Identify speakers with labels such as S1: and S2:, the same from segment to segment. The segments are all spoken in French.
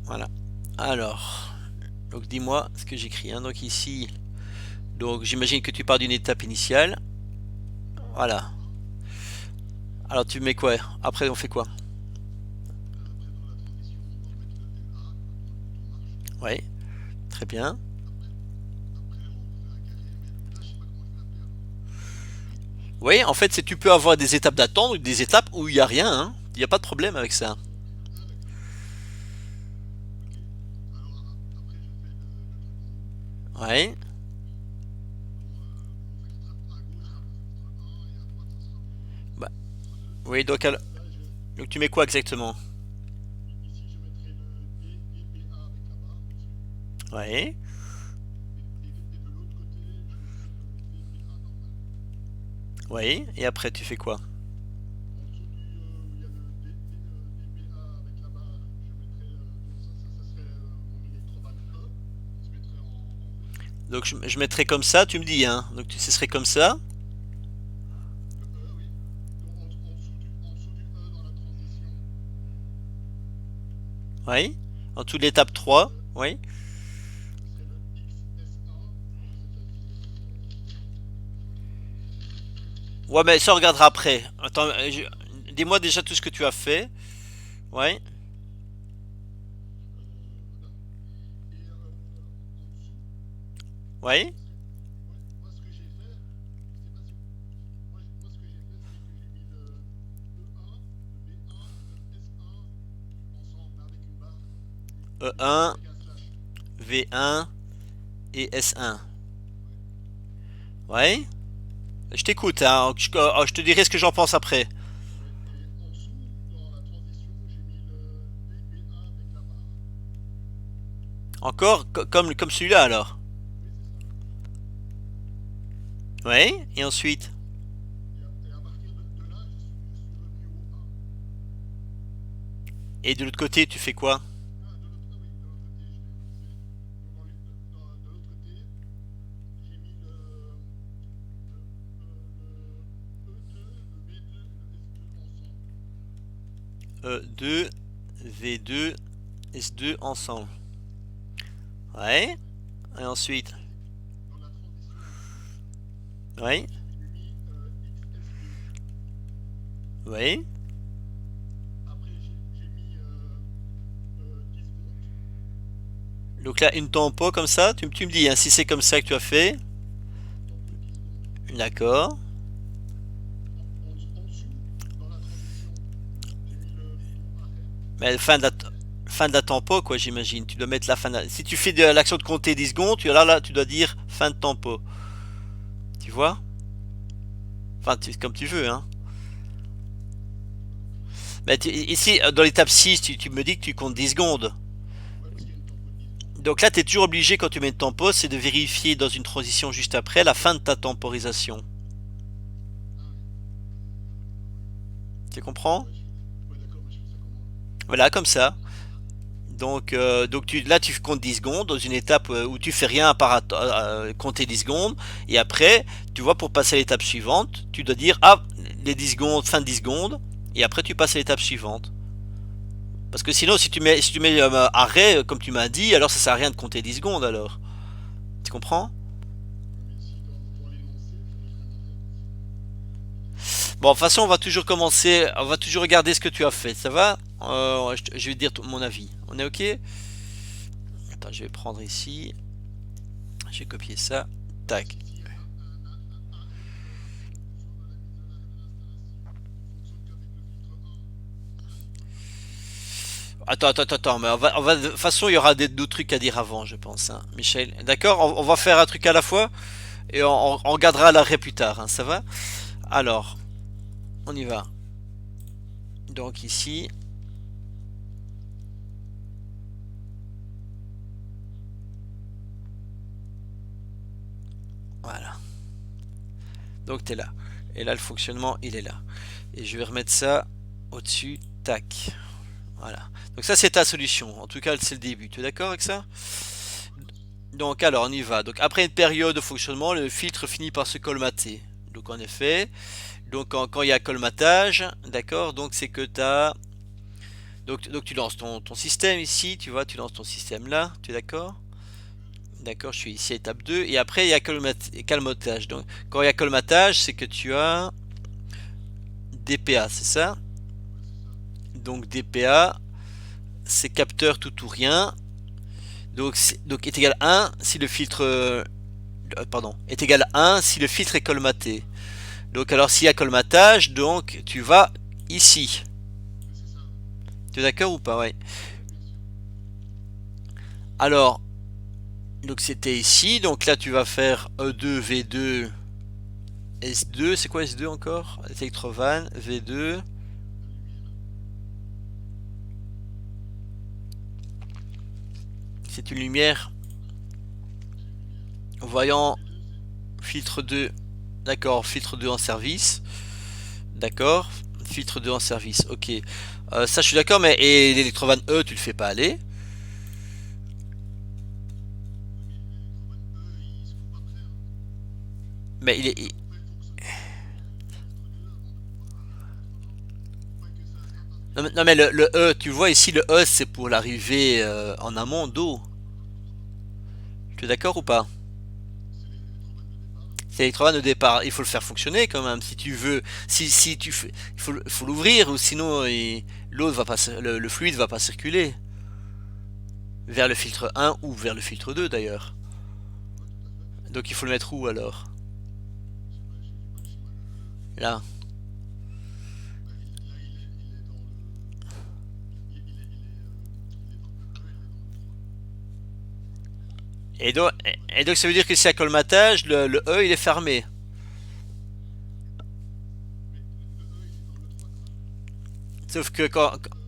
S1: Voilà. Alors, donc dis-moi ce que j'écris, hein. Donc ici, donc j'imagine que tu pars d'une étape initiale. Voilà. Alors tu mets quoi? Après on fait quoi? Oui, très bien. Oui, en fait, c'est tu peux avoir des étapes d'attente ou des étapes où il n'y a rien, hein. Il n'y a pas de problème avec ça. Oui. Bah, oui, donc tu mets quoi exactement? Oui. Oui. Et après, tu fais quoi? Donc je mettrai comme ça, tu me dis, hein. Donc ce serait comme ça. Oui. En dessous de l'étape 3. Oui. Ouais, mais ça on regardera après. Attends, dis-moi déjà tout ce que tu as fait. Oui. Oui. E1, V1 et S1. Ouais. Je t'écoute, hein. Je te dirai ce que j'en pense après. Encore comme celui-là alors. Ouais. Et ensuite. Et de l'autre côté, tu fais quoi? E2, V2, S2 ensemble. Ouais. Et ensuite. Ouais. Ouais. Donc là, une tempo comme ça. Tu me dis, hein, si c'est comme ça que tu as fait. D'accord. Mais fin de la tempo, quoi, j'imagine. Tu dois mettre la fin Si tu fais de l'action de compter 10 secondes, là, tu dois dire fin de tempo. Tu vois? Enfin, comme tu veux, hein. Mais ici, dans l'étape 6, tu me dis que tu comptes 10 secondes. Donc là, tu es toujours obligé, quand tu mets une tempo, c'est de vérifier dans une transition juste après la fin de ta temporisation. Tu comprends? Voilà, comme ça. Donc là, tu comptes 10 secondes dans une étape où tu fais rien à part compter 10 secondes. Et après, tu vois, pour passer à l'étape suivante, tu dois dire, ah, les 10 secondes, fin de 10 secondes. Et après, tu passes à l'étape suivante. Parce que sinon, si tu mets arrêt, comme tu m'as dit, alors ça sert à rien de compter 10 secondes alors. Tu comprends? Bon, de toute façon, on va toujours commencer, on va toujours regarder ce que tu as fait, ça va? Je vais te dire mon avis. On est ok? Attends, je vais prendre ici, je vais copier ça. Tac. Attends, mais de toute façon, il y aura d'autres trucs à dire avant, je pense, hein, Michel. D'accord? On va faire un truc à la fois et on regardera l'arrêt plus tard, hein, ça va? Alors, on y va. Donc ici, voilà. Donc t'es là. Et là, le fonctionnement, il est là. Et je vais remettre ça au-dessus. Tac. Voilà. Donc ça, c'est ta solution. En tout cas, c'est le début. Tu es d'accord avec ça? Donc alors, on y va. Donc après une période de fonctionnement, le filtre finit par se colmater. Donc en effet, donc quand il y a colmatage, d'accord, donc c'est que Donc tu lances ton système ici, tu vois, tu lances ton système là, tu es d'accord? D'accord, je suis ici à étape 2. Et après, il y a calmotage. Donc, quand il y a colmatage, c'est que tu as DPA, c'est ça? Donc, DPA, c'est capteur tout ou rien. Donc est égal à 1 si le filtre... pardon, est égal à 1 si le filtre est colmaté. Donc, alors, s'il y a colmatage, donc, tu vas ici. Tu es d'accord ou pas? Ouais. Alors, donc c'était ici. Donc là, tu vas faire E2, V2, S2. C'est quoi S2 encore? Electrovan, V2. C'est une lumière voyant filtre 2. D'accord, filtre 2 en service. D'accord, filtre 2 en service. Ok. Ça, je suis d'accord, mais et l'électrovan E, tu le fais pas aller. Mais il est. Non, mais le E, tu vois ici, le E, c'est pour l'arrivée en amont d'eau. Tu es d'accord ou pas? C'est l'électrovan au départ. Il faut le faire fonctionner quand même. Si tu veux, si tu fais, faut l'ouvrir ou sinon l'eau va pas, le fluide va pas circuler vers le filtre 1 ou vers le filtre 2 d'ailleurs. Donc il faut le mettre où alors? Là. Et donc, et donc ça veut dire que si y a colmatage, le E il est fermé. Sauf que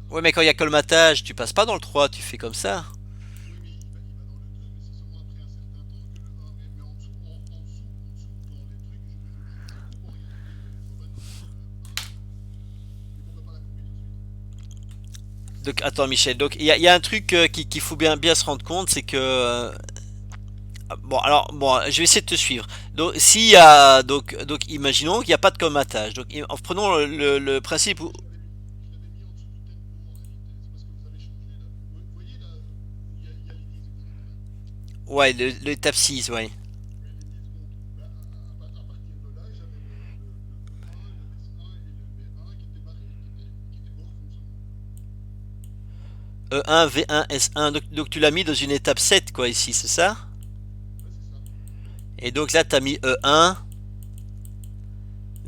S1: ouais, mais quand il y a colmatage, tu passes pas dans le 3, tu fais comme ça. Donc attends Michel, donc il y a un truc qu'il faut bien se rendre compte, c'est que bon alors bon, je vais essayer de te suivre. Donc s'il y a donc imaginons qu'il n'y a pas de colmatage. Donc en prenons le principe où ouais, l'étape 6, ouais. E1, V1, S1. Donc tu l'as mis dans une étape 7 quoi ici, c'est ça? Et donc là tu as mis E1,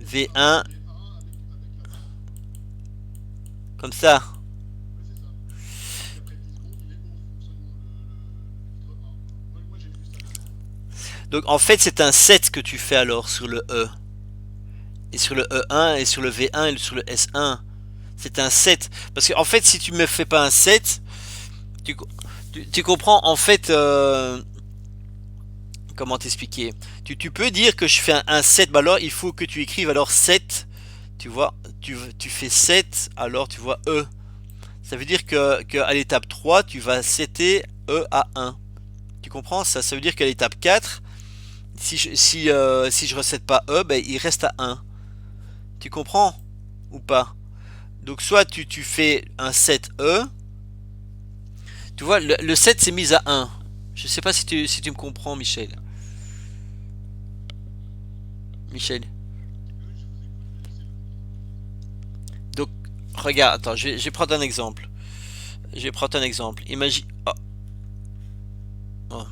S1: V1 comme ça. Donc en fait c'est un 7 que tu fais alors sur le E. Et sur le E1 et sur le V1 et sur le S1. C'est un 7. Parce qu'en fait si tu me fais pas un 7, tu, tu comprends en fait comment t'expliquer. Tu peux dire que je fais un 7, bah alors il faut que tu écrives alors 7, tu vois, tu fais 7, alors tu vois E. Ça veut dire que à l'étape 3, tu vas setter E à 1. Tu comprends ça? Ça veut dire qu'à l'étape 4, si je recette pas E, ben, il reste à 1. Tu comprends? Ou pas? Donc soit tu fais un set E, tu vois, le set c'est mis à 1. Je sais pas si tu me comprends, Michel. Michel. Donc, regarde, attends, je vais prendre un exemple. Je vais prendre un exemple. Imagine. Oh, oh,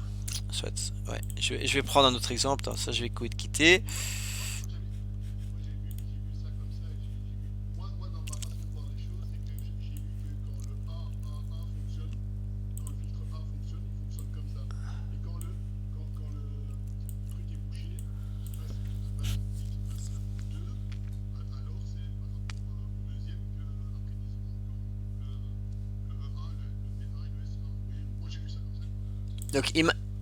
S1: soit. Ouais, je vais prendre un autre exemple. Attends, ça, je vais quitter. Donc,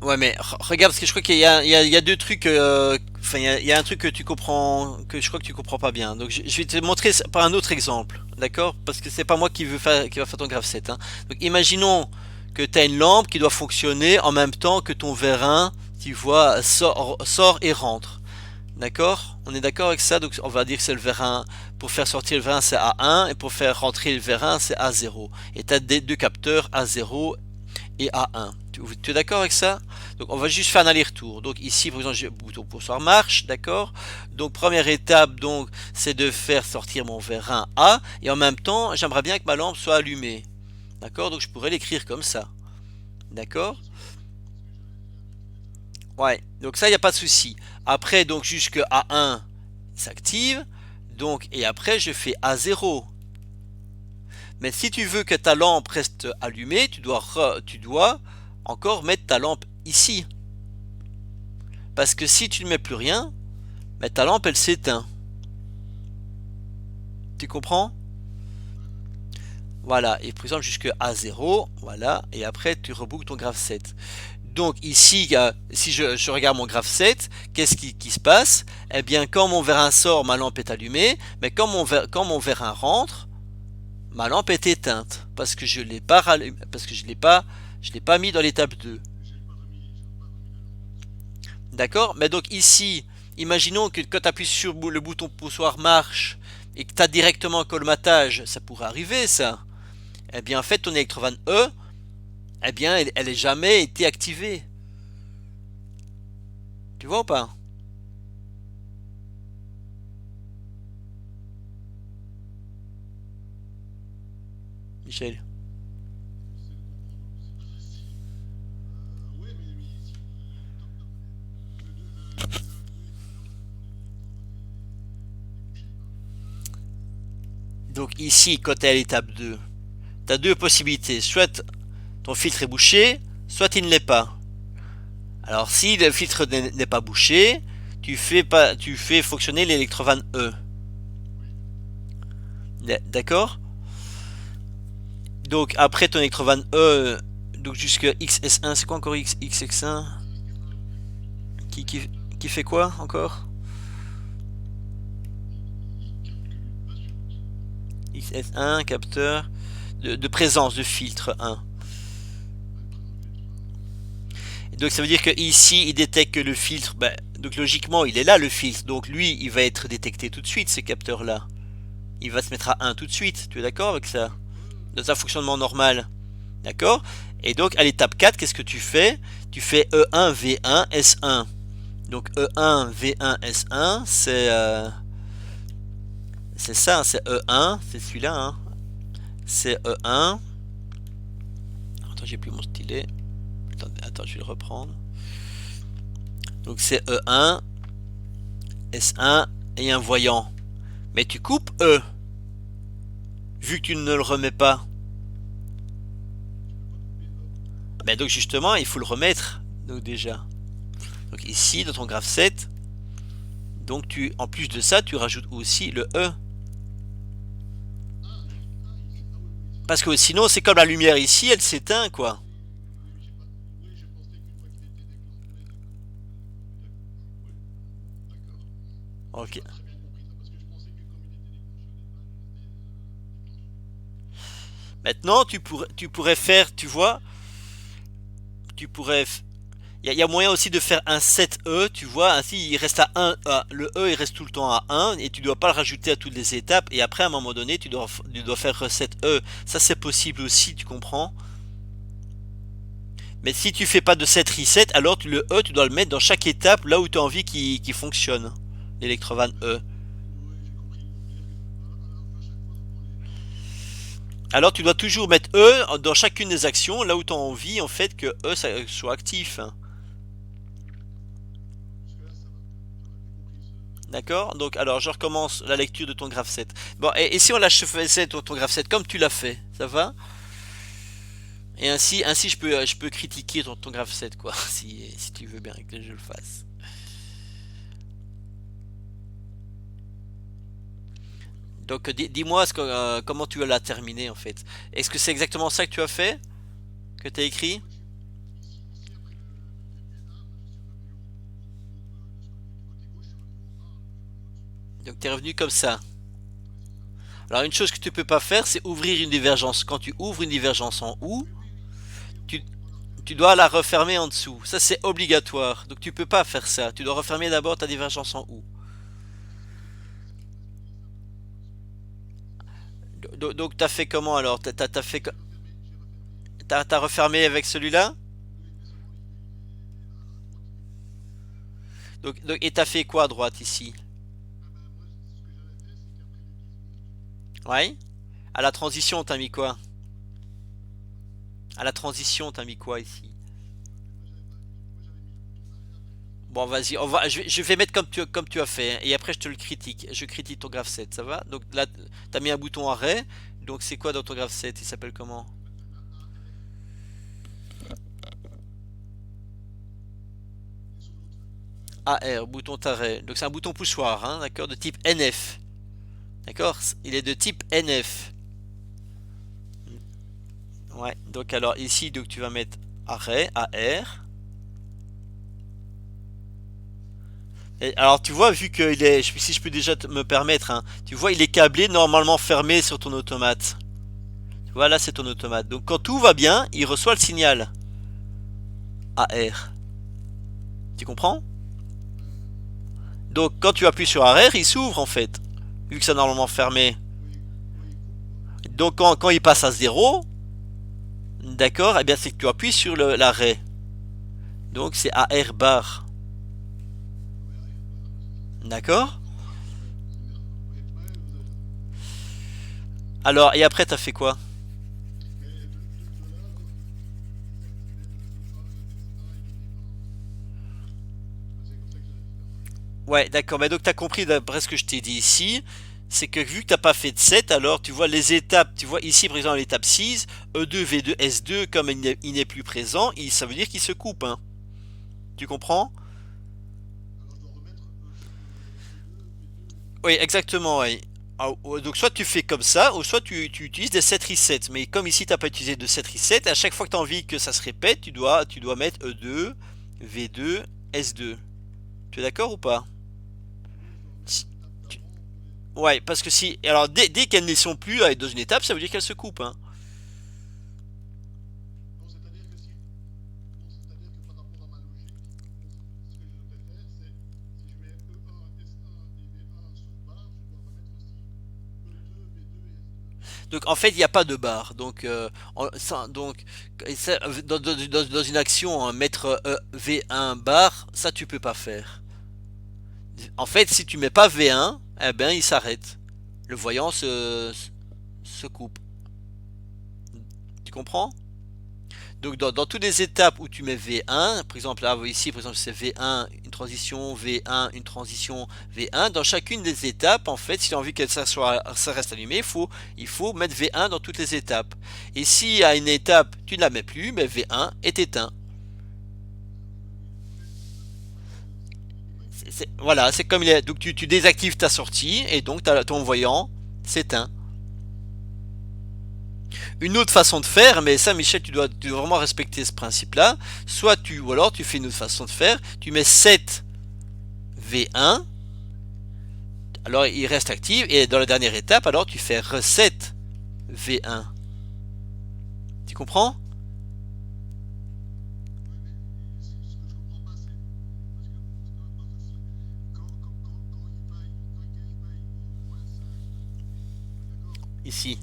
S1: ouais, mais regarde, parce que je crois qu'il y a deux trucs. Enfin, il y a un truc que tu comprends, que je crois que tu comprends pas bien. Donc, je vais te montrer par un autre exemple, d'accord? Parce que c'est pas moi qui va faire ton graph set. Hein. Donc, imaginons que tu as une lampe qui doit fonctionner en même temps que ton vérin, tu vois, sort et rentre. D'accord? On est d'accord avec ça? Donc, on va dire que c'est le vérin. pour faire sortir le V1 c'est A1 et pour faire rentrer le V1 c'est A0. Et tu as deux capteurs A0 et A1. Tu es d'accord avec ça? Donc on va juste faire un aller-retour. Donc ici par exemple, le bouton poussoir marche, d'accord? Donc première étape donc c'est de faire sortir mon V1 A et en même temps j'aimerais bien que ma lampe soit allumée. D'accord? Donc je pourrais l'écrire comme ça. D'accord? Ouais, donc ça, il n'y a pas de souci. Après, donc jusque A1 s'active. Donc, et après, je fais A0. Mais si tu veux que ta lampe reste allumée, tu dois encore mettre ta lampe ici. Parce que si tu ne mets plus rien, mais ta lampe, elle s'éteint. Tu comprends? Voilà, et par exemple jusque A0, voilà, et après tu reboucles ton graphe 7. Donc ici, si je regarde mon graphe 7, qu'est-ce qui se passe? Eh bien, quand mon vérin sort, ma lampe est allumée, mais quand mon vérin rentre, ma lampe est éteinte, parce que je l'ai pas rallumé, parce que je l'ai pas mis dans l'étape 2. D'accord? Mais donc ici, imaginons que quand tu appuies sur le bouton poussoir marche, et que tu as directement un colmatage, ça pourrait arriver ça. Eh bien en fait ton électrovanne E, eh bien elle n'est jamais été activée. Tu vois ou pas? Michel. Donc ici, quand tu es à l'étape 2, tu as deux possibilités. Soit ton filtre est bouché, soit il ne l'est pas. Alors si le filtre n'est pas bouché, tu fais fonctionner l'électrovanne E. D'accord? Donc après ton électrovanne E, donc jusqu'à XS1, c'est quoi encore XX1 qui, qui, qui fait quoi encore? XS1, capteur de présence de filtre 1. Et donc ça veut dire que ici il détecte que le filtre, ben, donc logiquement il est là le filtre, donc lui il va être détecté tout de suite ce capteur là. Il va se mettre à 1 tout de suite, tu es d'accord avec ça? Dans un fonctionnement normal. D'accord? Et donc à l'étape 4, qu'est-ce que tu fais? Tu fais E1 V1 S1. Donc E1 V1 S1, c'est ça, c'est E1, c'est celui-là. Hein. C'est E1. Attends, j'ai plus mon stylet. Attends, je vais le reprendre. Donc c'est E1, S1 et un voyant. Mais tu coupes E, vu que tu ne le remets pas. Ben donc justement, il faut le remettre. Donc déjà. Donc ici, dans ton graphe 7, donc en plus de ça, tu rajoutes aussi le E. Parce que sinon, c'est comme la lumière ici, elle s'éteint, quoi. Ok. Maintenant, tu pourrais faire, tu vois, tu pourrais... Il y a moyen aussi de faire un 7E, tu vois, ainsi il reste à 1, le E il reste tout le temps à 1, et tu dois pas le rajouter à toutes les étapes, et après à un moment donné, tu dois faire 7E. Ça c'est possible aussi, tu comprends? Mais si tu fais pas de 7 reset, alors le E, tu dois le mettre dans chaque étape, là où tu as envie qu'il fonctionne, l'électrovanne E. Alors tu dois toujours mettre E dans chacune des actions, là où tu as envie en fait que E soit actif. D'accord? Donc alors je recommence la lecture de ton graphe 7. Bon, et si on lâche ton graphe 7 comme tu l'as fait, ça va? Et ainsi je peux critiquer ton graphe 7 quoi, si tu veux bien que je le fasse. Donc dis-moi comment tu l'as terminé en fait. Est-ce que c'est exactement ça que tu as fait? Que tu as écrit? Donc tu es revenu comme ça. Alors une chose que tu peux pas faire, c'est ouvrir une divergence. Quand tu ouvres une divergence en haut, tu, tu dois la refermer en dessous. Ça c'est obligatoire. Donc tu peux pas faire ça. Tu dois refermer d'abord ta divergence en haut. Donc t'as fait comment alors? T'as fait, t'as refermé avec celui-là? Et t'as fait quoi à droite ici? Ouais? À la transition, t'as mis quoi? À la transition, t'as mis quoi ici? Bon, vas-y, je vais mettre comme tu as fait, hein, et après je te le critique. Je critique ton graph 7, ça va? Donc là, t'as mis un bouton arrêt. Donc c'est quoi dans ton graph 7? Il s'appelle comment? AR, bouton d'arrêt. Donc c'est un bouton poussoir, hein, d'accord, de type NF. D'accord? Il est de type NF. Ouais, donc alors ici, donc tu vas mettre arrêt, AR. Et alors tu vois, vu qu'il est, si je peux déjà me permettre, hein, tu vois, il est câblé normalement fermé sur ton automate. Tu vois, là c'est ton automate. Donc quand tout va bien, il reçoit le signal AR. Tu comprends? Donc quand tu appuies sur AR, il s'ouvre en fait, vu que c'est normalement fermé. Donc quand il passe à 0, d'accord, eh bien c'est que tu appuies sur l'arrêt. Donc c'est AR bar. D'accord? Alors, et après, t'as fait quoi? Ouais, d'accord. Mais donc, t'as compris d'après ce que je t'ai dit ici. C'est que vu que t'as pas fait de 7, alors tu vois les étapes. Tu vois ici, par exemple, l'étape 6, E2, V2, S2, comme il n'est plus présent, ça veut dire qu'il se coupe, hein. Tu comprends? Oui, exactement, oui. Ah, donc, soit tu fais comme ça, ou soit tu utilises des 7 resets. Mais comme ici, t'as pas utilisé de 7 resets, à chaque fois que tu as envie que ça se répète, tu dois mettre E2, V2, S2. Tu es d'accord ou pas? Si- tu- Ouais, parce que si. Alors, dès qu'elles ne sont plus dans une étape, ça veut dire qu'elles se coupent, hein. Donc, en fait, il n'y a pas de barre. Donc, dans une action, hein, mettre V1 barre, ça, tu peux pas faire. En fait, si tu mets pas V1, eh ben, il s'arrête. Le voyant se coupe. Tu comprends? Donc dans toutes les étapes où tu mets V1, par exemple là ici par exemple c'est V1, une transition, V1, une transition, V1, dans chacune des étapes en fait si tu as envie que ça reste allumé, il faut mettre V1 dans toutes les étapes. Et si à une étape tu ne la mets plus, mais V1 est éteint. Voilà, c'est comme il est. Donc tu désactives ta sortie et donc ton voyant s'éteint. Une autre façon de faire, mais ça Michel tu dois vraiment respecter ce principe-là, ou alors tu fais une autre façon de faire, tu mets 7 V1, alors il reste actif, et dans la dernière étape, alors tu fais reset V1. Tu comprends? Ici.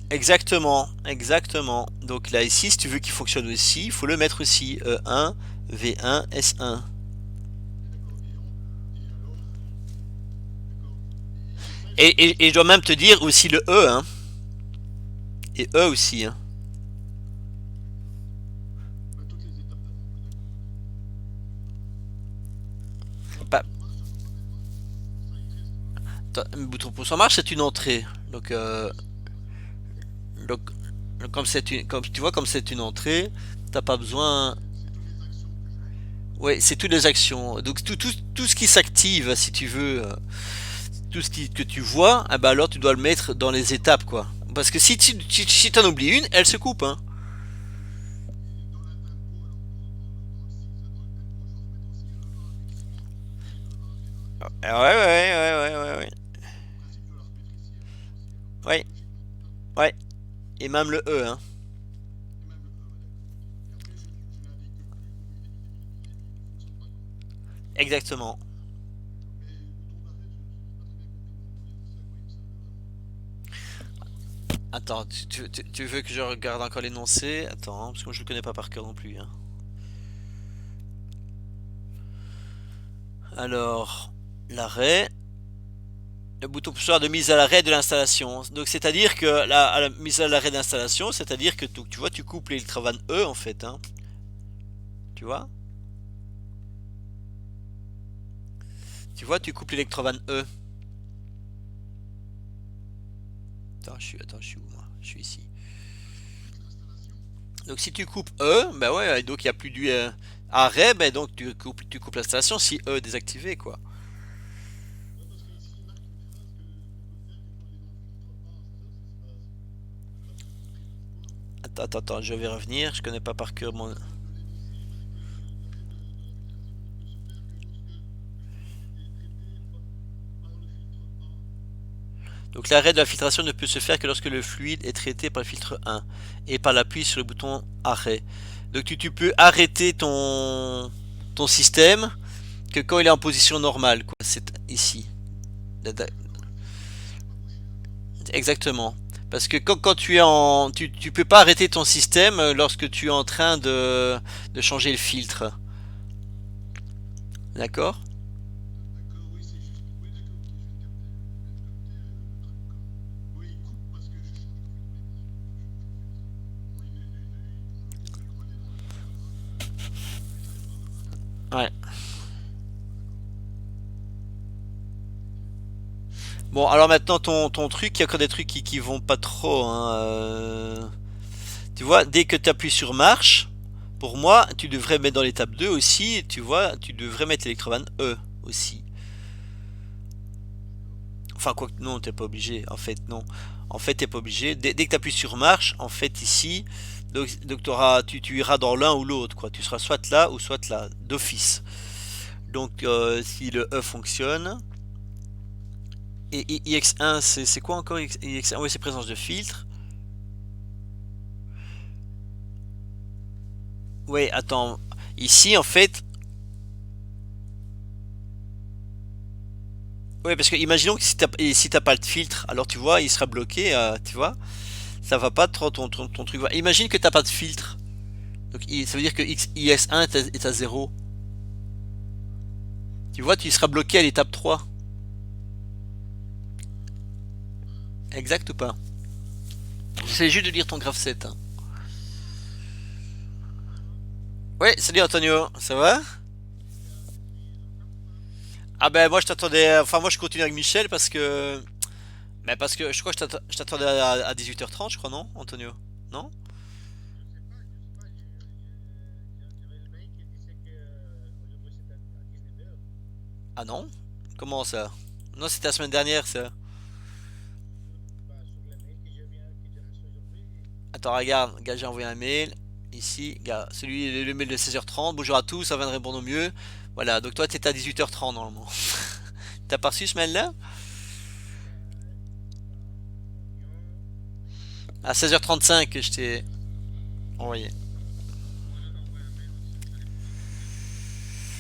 S1: Exactement, exactement. Donc là ici, si tu veux qu'il fonctionne aussi, il faut le mettre aussi E1, V1, S1. Et je dois même te dire aussi le E, hein. Et E aussi, hein. Pas, un bouton pour en marche, c'est une entrée. Donc, comme tu vois, comme c'est une entrée, t'as pas besoin. Ouais, c'est toutes les actions. Donc tout ce qui s'active, si tu veux, que tu vois, ah bah alors tu dois le mettre dans les étapes, quoi. Parce que si t'en oublies une, elle se coupe, hein. Ah, ouais. Ouais, ouais. Et même le E, hein.
S2: Et même le E, ouais, d'accord, ok. Et après, je mets un véhicule plus lourd, il ne fonctionne pas, quoi.
S1: Exactement.
S2: D'accord. Mais le bouton d'arrêt, je n'ai pas très bien compris dans l'énoncé à quoi il me servait vraiment. Je vais regarder.
S1: Attends, tu veux que je regarde encore l'énoncé? Attends, hein, parce que moi je le connais pas par cœur non plus, hein. Alors, l'arrêt. Le bouton poussoir de mise à l'arrêt de l'installation. Donc c'est-à-dire que à la mise à l'arrêt d'installation, c'est-à-dire que tu vois, tu coupes l'électrovanne E en fait, hein. Tu vois? Tu vois, tu coupes l'électrovanne E. Attends, je suis où moi? Je suis ici.
S2: Ah, je coupe l'installation.
S1: Donc si tu coupes E, ben ouais, donc il n'y a plus du arrêt, ben donc tu coupes l'installation si E est désactivé quoi.
S2: Ouais, parce qu'ici, il marque une phrase qu'on peut faire que quand elle est dans le filtre 1. J'ai pas très compris pourquoi.
S1: Attends, je vais revenir, je connais pas par cœur mon.
S2: De l'énoncé, il marque l'arrêt de la filtration ne peut se faire que lorsque le fluide est traité par le filtre 1.
S1: Donc l'arrêt de la filtration ne peut se faire que lorsque le fluide est traité par le filtre 1 et par l'appui sur le bouton arrêt. Donc tu peux arrêter ton système que quand il est en position normale, quoi. C'est ici.
S2: D'accord, le filtre ne doit pas boucher alors.
S1: Exactement. Parce que quand tu es en. Tu peux pas arrêter ton système lorsque tu es en train de changer le filtre. D'accord?
S2: D'accord, oui, c'est juste. Oui, d'accord, ok, je viens de capter. Je viens de capter le truc, quoi. Oui, il coupe parce que je change le fluide. Oui, bien sûr, je fais ça. Oui, ils m'ont bloqué quand elle est dans le filtre 1, le filtre est bas.
S1: Ouais.
S2: D'accord, ok.
S1: Bon, alors maintenant ton truc, il y a encore des trucs qui vont pas trop, hein. Tu vois, dès que tu appuies sur marche, pour moi, tu devrais mettre dans l'étape 2 aussi, tu vois, tu devrais mettre l'électrovanne E aussi.
S2: D'accord.
S1: Enfin, quoi que non, t'es pas obligé. En fait, non. En fait, t'es pas obligé. Dès que tu appuies sur marche, en fait, ici, donc tu iras dans l'un ou l'autre, quoi. Tu seras soit là ou soit là, d'office. Donc, si le E fonctionne. Et IX1, c'est quoi encore IX1? Oui, c'est présence de filtre. Oui, attends. Ici, en fait. Oui, parce que imaginons que si t'as pas de filtre, alors tu vois, il sera bloqué, tu vois. Ça va pas trop ton truc. Imagine que t'as pas de filtre. Donc ça veut dire que IS1 est à 0. Tu vois, tu seras bloqué à l'étape 3. Exact ou pas? J'essaie juste de lire ton graph 7, hein.
S2: Allô, allô?
S1: Ouais, salut Antonio, ça va?
S2: Bien. Tu entends ou pas?
S1: Ah ben moi je t'attendais, enfin moi je continue avec Michel parce que. Mais parce que je crois que je t'attendais à 18h30, je crois, non, Antonio? Non?
S2: Je sais pas, je sais pas. J'avais le mail qui disait que aujourd'hui c'était à 19h.
S1: Ah non? Comment ça? Non, c'était la semaine dernière ça.
S2: Sur le mail que j'ai reçu aujourd'hui.
S1: Attends, regarde, gars, j'ai envoyé un mail. Ici, gars, celui, le mail de 16h30. Bonjour à tous, ça vient de répondre au mieux. Voilà, donc toi, t'étais à 18h30 normalement. T'as pas reçu ce mail-là?
S2: Antonio.
S1: À 16h35 que je t'ai envoyé.
S2: Moi j'en envoie un mail aussi, je l'ai pas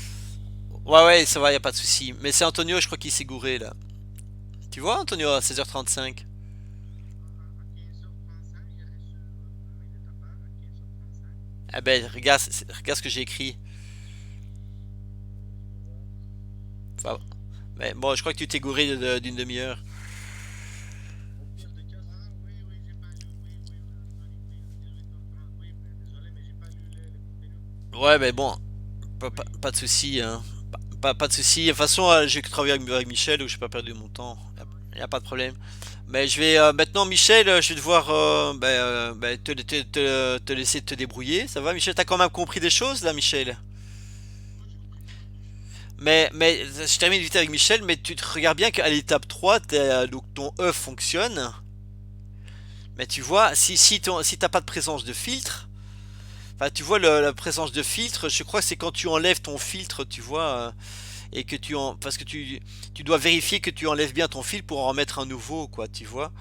S2: reçu.
S1: Ouais, ouais, ça va, y a pas de souci. Mais c'est Antonio, je crois qu'il s'est gouré là. Tu vois, Antonio, à 16h35?
S2: À 15h35, j'ai reçu un mail de ta part à 15h35.
S1: Eh ben, regarde, regarde ce que j'ai écrit.
S2: Je vais voir.
S1: Enfin, mais bon, je crois que tu t'es gouré d'une demi-heure.
S2: Au pire des cas, ah oui, oui, j'ai pas lu, oui, oui, Anthony, oui, à 18h30, oui, mais désolé, mais j'ai pas lu le contenu.
S1: Ouais, mais bon, pas de souci, hein. Pas de souci. De toute façon, j'ai que travaillé avec Michel, donc j'ai pas perdu mon temps. Y a pas de problème. Mais je vais maintenant, Michel, je vais devoir te laisser te débrouiller. Ça va, Michel? T'as quand même compris des choses là, Michel?
S2: Moi j'ai compris beaucoup de choses.
S1: Mais je termine vite avec Michel, mais tu te regardes bien qu'à l'étape 3 donc ton E fonctionne. Mais tu vois, si t'as pas de présence de filtre, enfin, tu vois la présence de filtre, je crois que c'est quand tu enlèves ton filtre, tu vois, et que parce que tu dois vérifier que tu enlèves bien ton fil pour en remettre un nouveau, quoi, tu vois.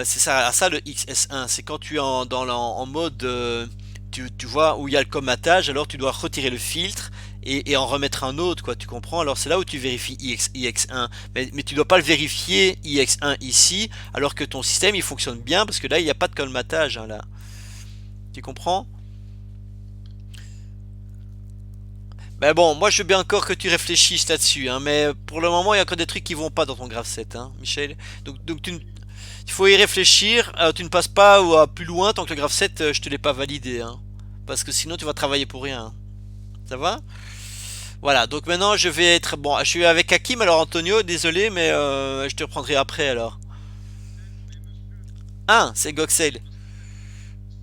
S1: C'est ça le XS1. C'est quand tu es en mode, tu vois, où il y a le commatage, alors tu dois retirer le filtre et en remettre un autre, quoi, tu comprends? Alors c'est là où tu vérifies IX1. Mais tu dois pas le vérifier IX1 ici, alors que ton système il fonctionne bien, parce que là il n'y a pas de colmatage, hein, là. Tu comprends? Ben bon, moi je veux bien encore que tu réfléchisses là-dessus, hein, mais pour le moment il y a encore des trucs qui vont pas dans ton graph 7, hein, Michel. Donc il faut y réfléchir. Tu ne passes pas plus loin tant que le graph 7 je te l'ai pas validé, hein, parce que sinon tu vas travailler pour rien, hein. Ça va? Voilà. Donc maintenant je vais être bon. Je suis avec Hakim. Alors Antonio, désolé, mais je te reprendrai après alors.
S2: Mais monsieur,
S1: Ah, c'est Goxel.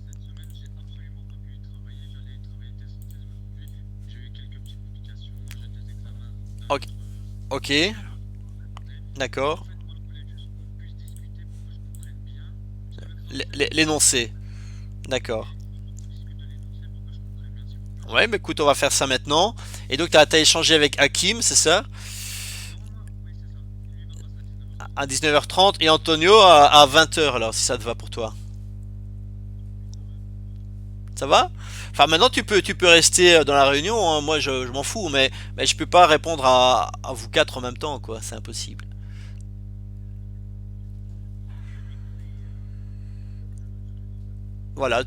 S2: cette semaine, j'ai absolument pas pu y travailler. J'allais y travailler dès aujourd'hui. J'ai eu quelques petites complications. J'ai des examens d'un
S1: Ok,
S2: autre
S1: ok,
S2: sujet à regarder. Et en
S1: d'accord.
S2: fait, moi, je voulais juste qu'on puisse discuter pour que je comprenne bien. Vous savez, le graphe 7,
S1: L'énoncé.
S2: oui,
S1: D'accord.
S2: il faudrait qu'on discute de l'énoncé pour que je comprenne bien, s'il vous plaît.
S1: Ouais, mais écoute, on va faire ça maintenant. Et donc, t'as échangé avec Hakim, c'est ça?
S2: Normalement, oui, c'est ça. Lui va passer à
S1: À
S2: 19h30.
S1: 19h30 et Antonio à 20h, alors, si ça te va pour toi.
S2: Oui, ça va.
S1: Ça va? Enfin, maintenant, tu peux rester dans la réunion, hein. Moi, je m'en fous, mais je peux pas répondre à vous quatre en même temps, quoi. C'est impossible.
S2: J'ai compris. Je te dis ça.
S1: Voilà,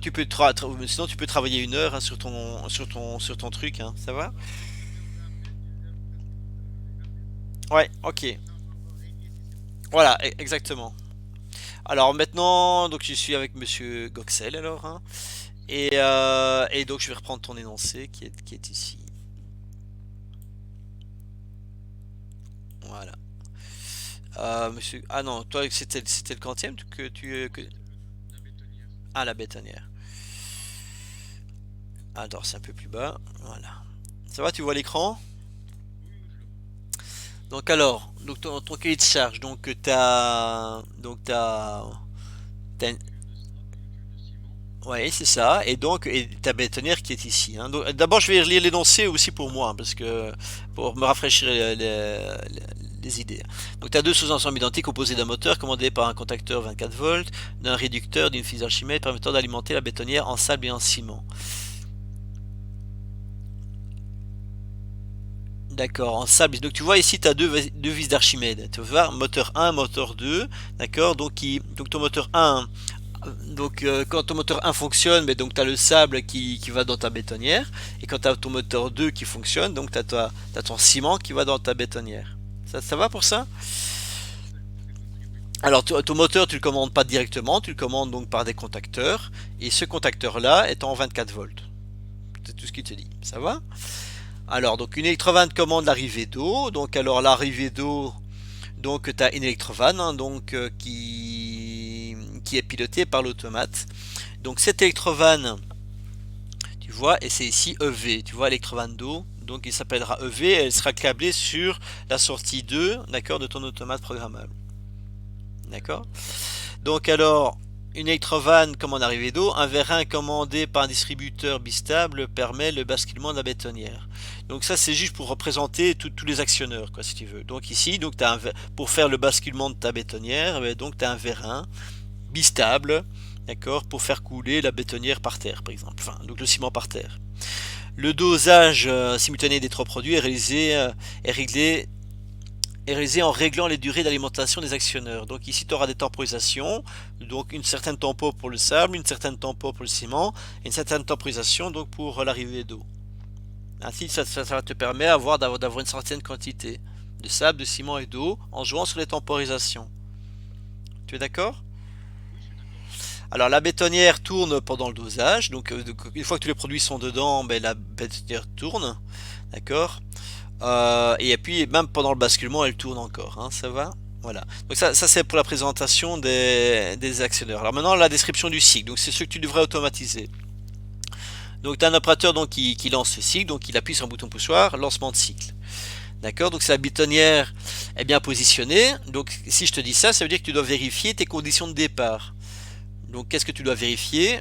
S1: sinon tu peux travailler 1 heure, hein, sur ton truc, hein. Ça va?
S2: Non, non, je viendrai après. Je viendrai après pour regarder.
S1: Ouais,
S2: Et
S1: ok.
S2: comme ça, on va vérifier si c'est bon.
S1: Voilà, exactement. Alors maintenant, donc je suis avec Monsieur Goxel, alors, hein. Et donc je vais reprendre ton énoncé qui est ici. Voilà. Monsieur, ah non, toi c'était le quantième que tu que...
S2: Non, c'était la bétonnière.
S1: Ah, la bétonnière. Alors c'est un peu plus bas. Voilà. Ça va, tu vois l'écran?
S2: Oui, oui, je le vois.
S1: Donc alors, donc ton cahier de charge, t'as
S2: Une cuve de sable, une cuve de ciment.
S1: ouais, c'est ça. Et donc, et ta bétonnière qui est ici, hein. Donc, d'abord, je vais relire l'énoncé aussi pour moi, hein, parce que pour me rafraîchir les idées. Donc, tu as deux sous-ensembles identiques composés d'un moteur commandé par un contacteur 24 volts, d'un réducteur, d'une fuse Archimède permettant d'alimenter la bétonnière en sable et en ciment. D'accord, en sable. Donc tu vois ici, tu as deux vis d'Archimède. Tu vois, moteur 1, moteur 2. D'accord, donc ton moteur 1. Donc quand ton moteur 1 fonctionne, mais donc tu as le sable qui va dans ta bétonnière. Et quand tu as ton moteur 2 qui fonctionne, donc tu as ton ciment qui va dans ta bétonnière. Ça va pour ça?
S2: C'est compris, oui.
S1: Alors ton moteur, tu le commandes pas directement, tu le commandes donc par des contacteurs. Et ce contacteur-là est en 24 volts. C'est tout ce qu'il te dit. Ça va? Alors donc une électrovanne commande l'arrivée d'eau. Donc alors l'arrivée d'eau, donc tu as une électrovanne, hein, donc qui est pilotée par l'automate. Donc cette électrovanne, tu vois, et c'est ici EV, tu vois, électrovanne d'eau. Donc il s'appellera EV et elle sera câblée sur la sortie 2, d'accord, de ton automate programmable. D'accord?
S2: D'accord.
S1: Donc alors, une électrovanne commande arrivée d'eau, un vérin commandé par un distributeur bistable permet le basculement de la bétonnière. Donc ça c'est juste pour représenter tous les actionneurs, quoi, si tu veux. Donc ici, donc pour faire le basculement de ta bétonnière, donc tu as un vérin bistable, d'accord, pour faire couler la bétonnière par terre, par exemple. Enfin, donc le ciment par terre. Le dosage simultané des trois produits est réglé est réalisé en réglant les durées d'alimentation des actionneurs. Donc ici, tu auras des temporisations, donc une certaine tempo pour le sable, une certaine tempo pour le ciment, et une certaine temporisation donc pour l'arrivée d'eau. Ainsi, ça va te permettre d'avoir une certaine quantité de sable, de ciment et d'eau en jouant sur les temporisations. Tu es d'accord?
S2: Oui, je suis d'accord.
S1: Alors la bétonnière tourne pendant le dosage, donc une fois que tous les produits sont dedans, ben, la bétonnière tourne, d'accord. Et puis même pendant le basculement, elle tourne encore, hein, ça va? Voilà. Donc ça c'est pour la présentation des actionneurs. Alors maintenant la description du cycle. Donc c'est ce que tu devrais automatiser. Donc tu as un opérateur donc, qui lance ce cycle, donc il appuie sur un bouton poussoir, lancement de cycle. D'accord? Donc si la bétonnière est bien positionnée, donc si je te dis ça, ça veut dire que tu dois vérifier tes conditions de départ. Donc qu'est-ce que tu dois vérifier?
S2: J'ai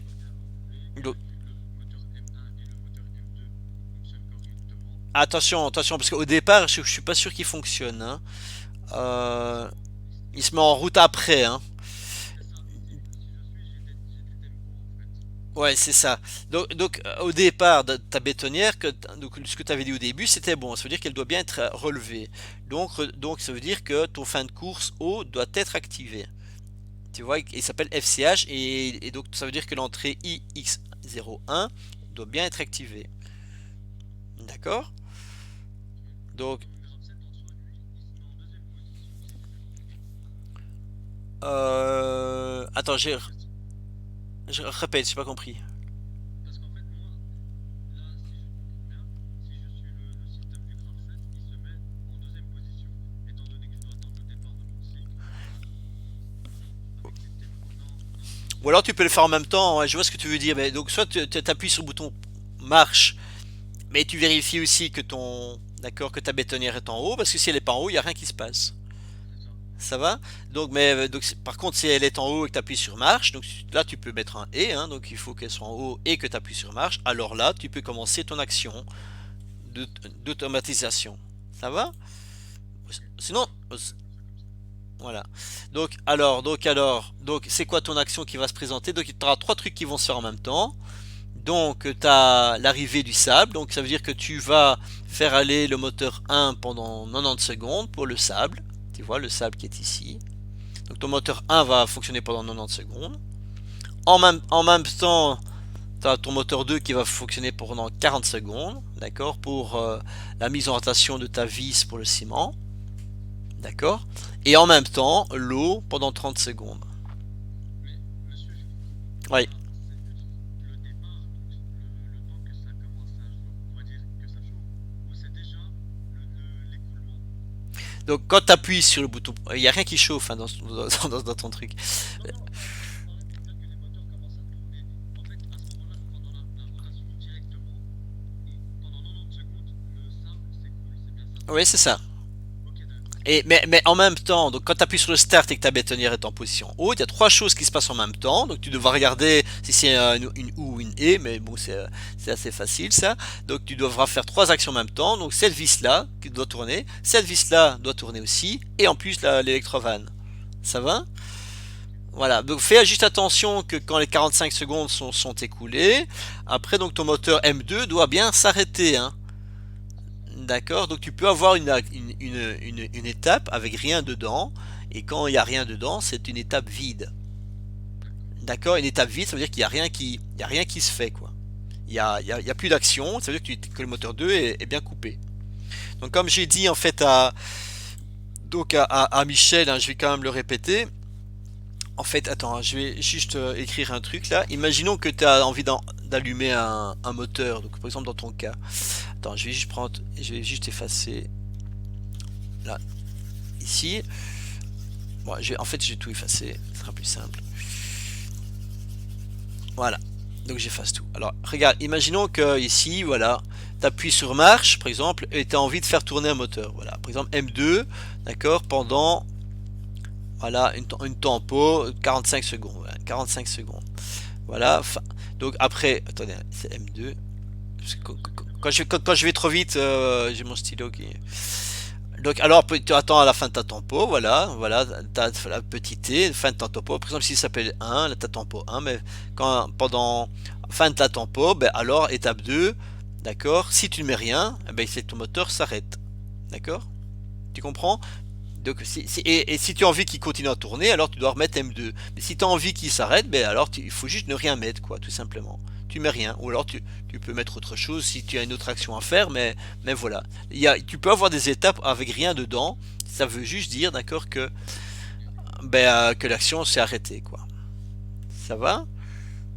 S2: bien compris.
S1: Donc,
S2: Le moteur M1 et le moteur M2 fonctionnent correctement.
S1: attention, attention, parce qu'au départ, je suis pas sûr qu'il fonctionne, hein.
S2: Non,
S1: Euh,
S2: non,
S1: il se met en route après, hein.
S2: c'est ça.
S1: Ouais, c'est ça. Au départ de ta bétonnière, donc, ce que tu avais dit au début, c'était bon. Ça veut dire qu'elle doit bien être relevée. Donc, ça veut dire que ton fin de course eau doit être activé. Tu vois, il s'appelle FCH et donc ça veut dire que l'entrée IX01 doit bien être activée. D'accord? Donc,
S2: Donc le grave 7 en soi, lui, il se met en deuxième position, si j'ai bien compris.
S1: attends,
S2: Parce,
S1: je répète, j'ai pas compris.
S2: parce qu'en fait, moi, là, si je comprends bien, si je suis le système du grave 7, il se met en deuxième position. Étant donné que je dois attendre le départ de mon cycle, avec les TP. Non, non,
S1: Ou alors tu peux le faire en même temps, ouais, je vois ce que tu veux dire. Mais donc soit tu appuies sur le bouton marche, mais tu vérifies aussi que d'accord, que ta bétonnière est en haut, parce que si elle est pas en haut, il n'y a rien qui se passe.
S2: c'est ça.
S1: Ça va? Par contre, si elle est en haut et que tu appuies sur marche, donc là tu peux mettre un et, hein, donc il faut qu'elle soit en haut et que tu appuies sur marche. Alors là, tu peux commencer ton action de- d'automatisation. Ça va?
S2: Ok,
S1: Sinon,
S2: on peut faire ça comme ça.
S1: voilà. Donc c'est quoi ton action qui va se présenter? Donc tu auras trois trucs qui vont se faire en même temps. Donc tu as l'arrivée du sable, donc ça veut dire que tu vas faire aller le moteur 1 pendant 90 secondes pour le sable. Tu vois le sable qui est ici. Donc ton moteur 1 va fonctionner pendant 90 secondes. En même temps, tu as ton moteur 2 qui va fonctionner pendant 40 secondes, d'accord, pour la mise en rotation de ta vis pour le ciment, d'accord. Et en même temps, l'eau pendant 30 secondes.
S2: Mais, monsieur, je vous coupe.
S1: Oui.
S2: Là, c'est juste le départ, donc le temps que ça commence à chauffer, on va dire que ça chauffe, ou c'est déjà l'écoulement.
S1: Donc quand tu appuies sur le bouton, il n'y a rien qui chauffe, hein, dans ton truc.
S2: Non, non, je parlais du fait que les moteurs commencent à tourner. En fait, à ce moment-là, pendant la rotation directement, pendant 90 secondes, le sable s'écoule. C'est bien ça?
S1: Oui, c'est ça.
S2: Ok, d'accord.
S1: Mais en même temps, donc quand tu appuies sur le start et que ta bétonnière est en position haute, il y a trois choses qui se passent en même temps. Donc tu devras regarder si c'est une ou une et, mais bon, c'est assez facile ça. Donc tu devras faire trois actions en même temps. Donc cette vis là qui doit tourner, cette vis là doit tourner aussi, et en plus l'électrovanne. Ça va?
S2: Ok.
S1: Voilà, donc fais juste attention que quand les 45 secondes sont écoulées, après donc ton moteur M2 doit bien s'arrêter, hein.
S2: C'est ça.
S1: D'accord, donc tu peux avoir une étape avec rien dedans, et quand il n'y a rien dedans, c'est une étape vide.
S2: D'accord.
S1: D'accord, une étape vide, ça veut dire qu'il y a rien qui se fait, quoi. Il y a plus d'action, ça veut dire que le moteur 2 est bien coupé. Donc comme j'ai dit en fait à Michel, hein, je vais quand même le répéter. En fait, attends, hein, je vais juste écrire un truc là. Imaginons que tu as envie d'allumer un moteur, donc par exemple dans ton cas. Attends, je vais juste effacer là, ici. Bon, en fait, j'ai tout effacé, ce sera plus simple. Voilà, donc j'efface tout. Alors, regarde, imaginons que ici, voilà, tu appuies sur marche, par exemple, et tu as envie de faire tourner un moteur. Voilà, par exemple, M2, d'accord, pendant, voilà, une tempo, 45 secondes. Voilà, 45 secondes. Voilà, donc après, attendez, c'est M2. Quand je vais trop vite, j'ai mon stylo qui. Donc alors tu attends à la fin de ta tempo, voilà, t'as la petite T, fin de ta tempo. Par exemple, si ça s'appelle 1, là, ta tempo 1, mais quand pendant fin de ta tempo, ben alors étape 2, d'accord, si tu ne mets rien, eh ben, c'est ton moteur s'arrête. D'accord? Tu comprends? Donc, et si tu as envie qu'il continue à tourner, alors tu dois remettre M2. Mais si tu as envie qu'il s'arrête, ben alors il faut juste ne rien mettre, quoi, tout simplement. Tu mets rien. Ou alors tu peux mettre autre chose si tu as une autre action à faire, mais voilà. Tu peux avoir des étapes avec rien dedans. Ça veut juste dire, d'accord,
S2: Ok.
S1: que l'action s'est arrêtée, quoi. Ça va?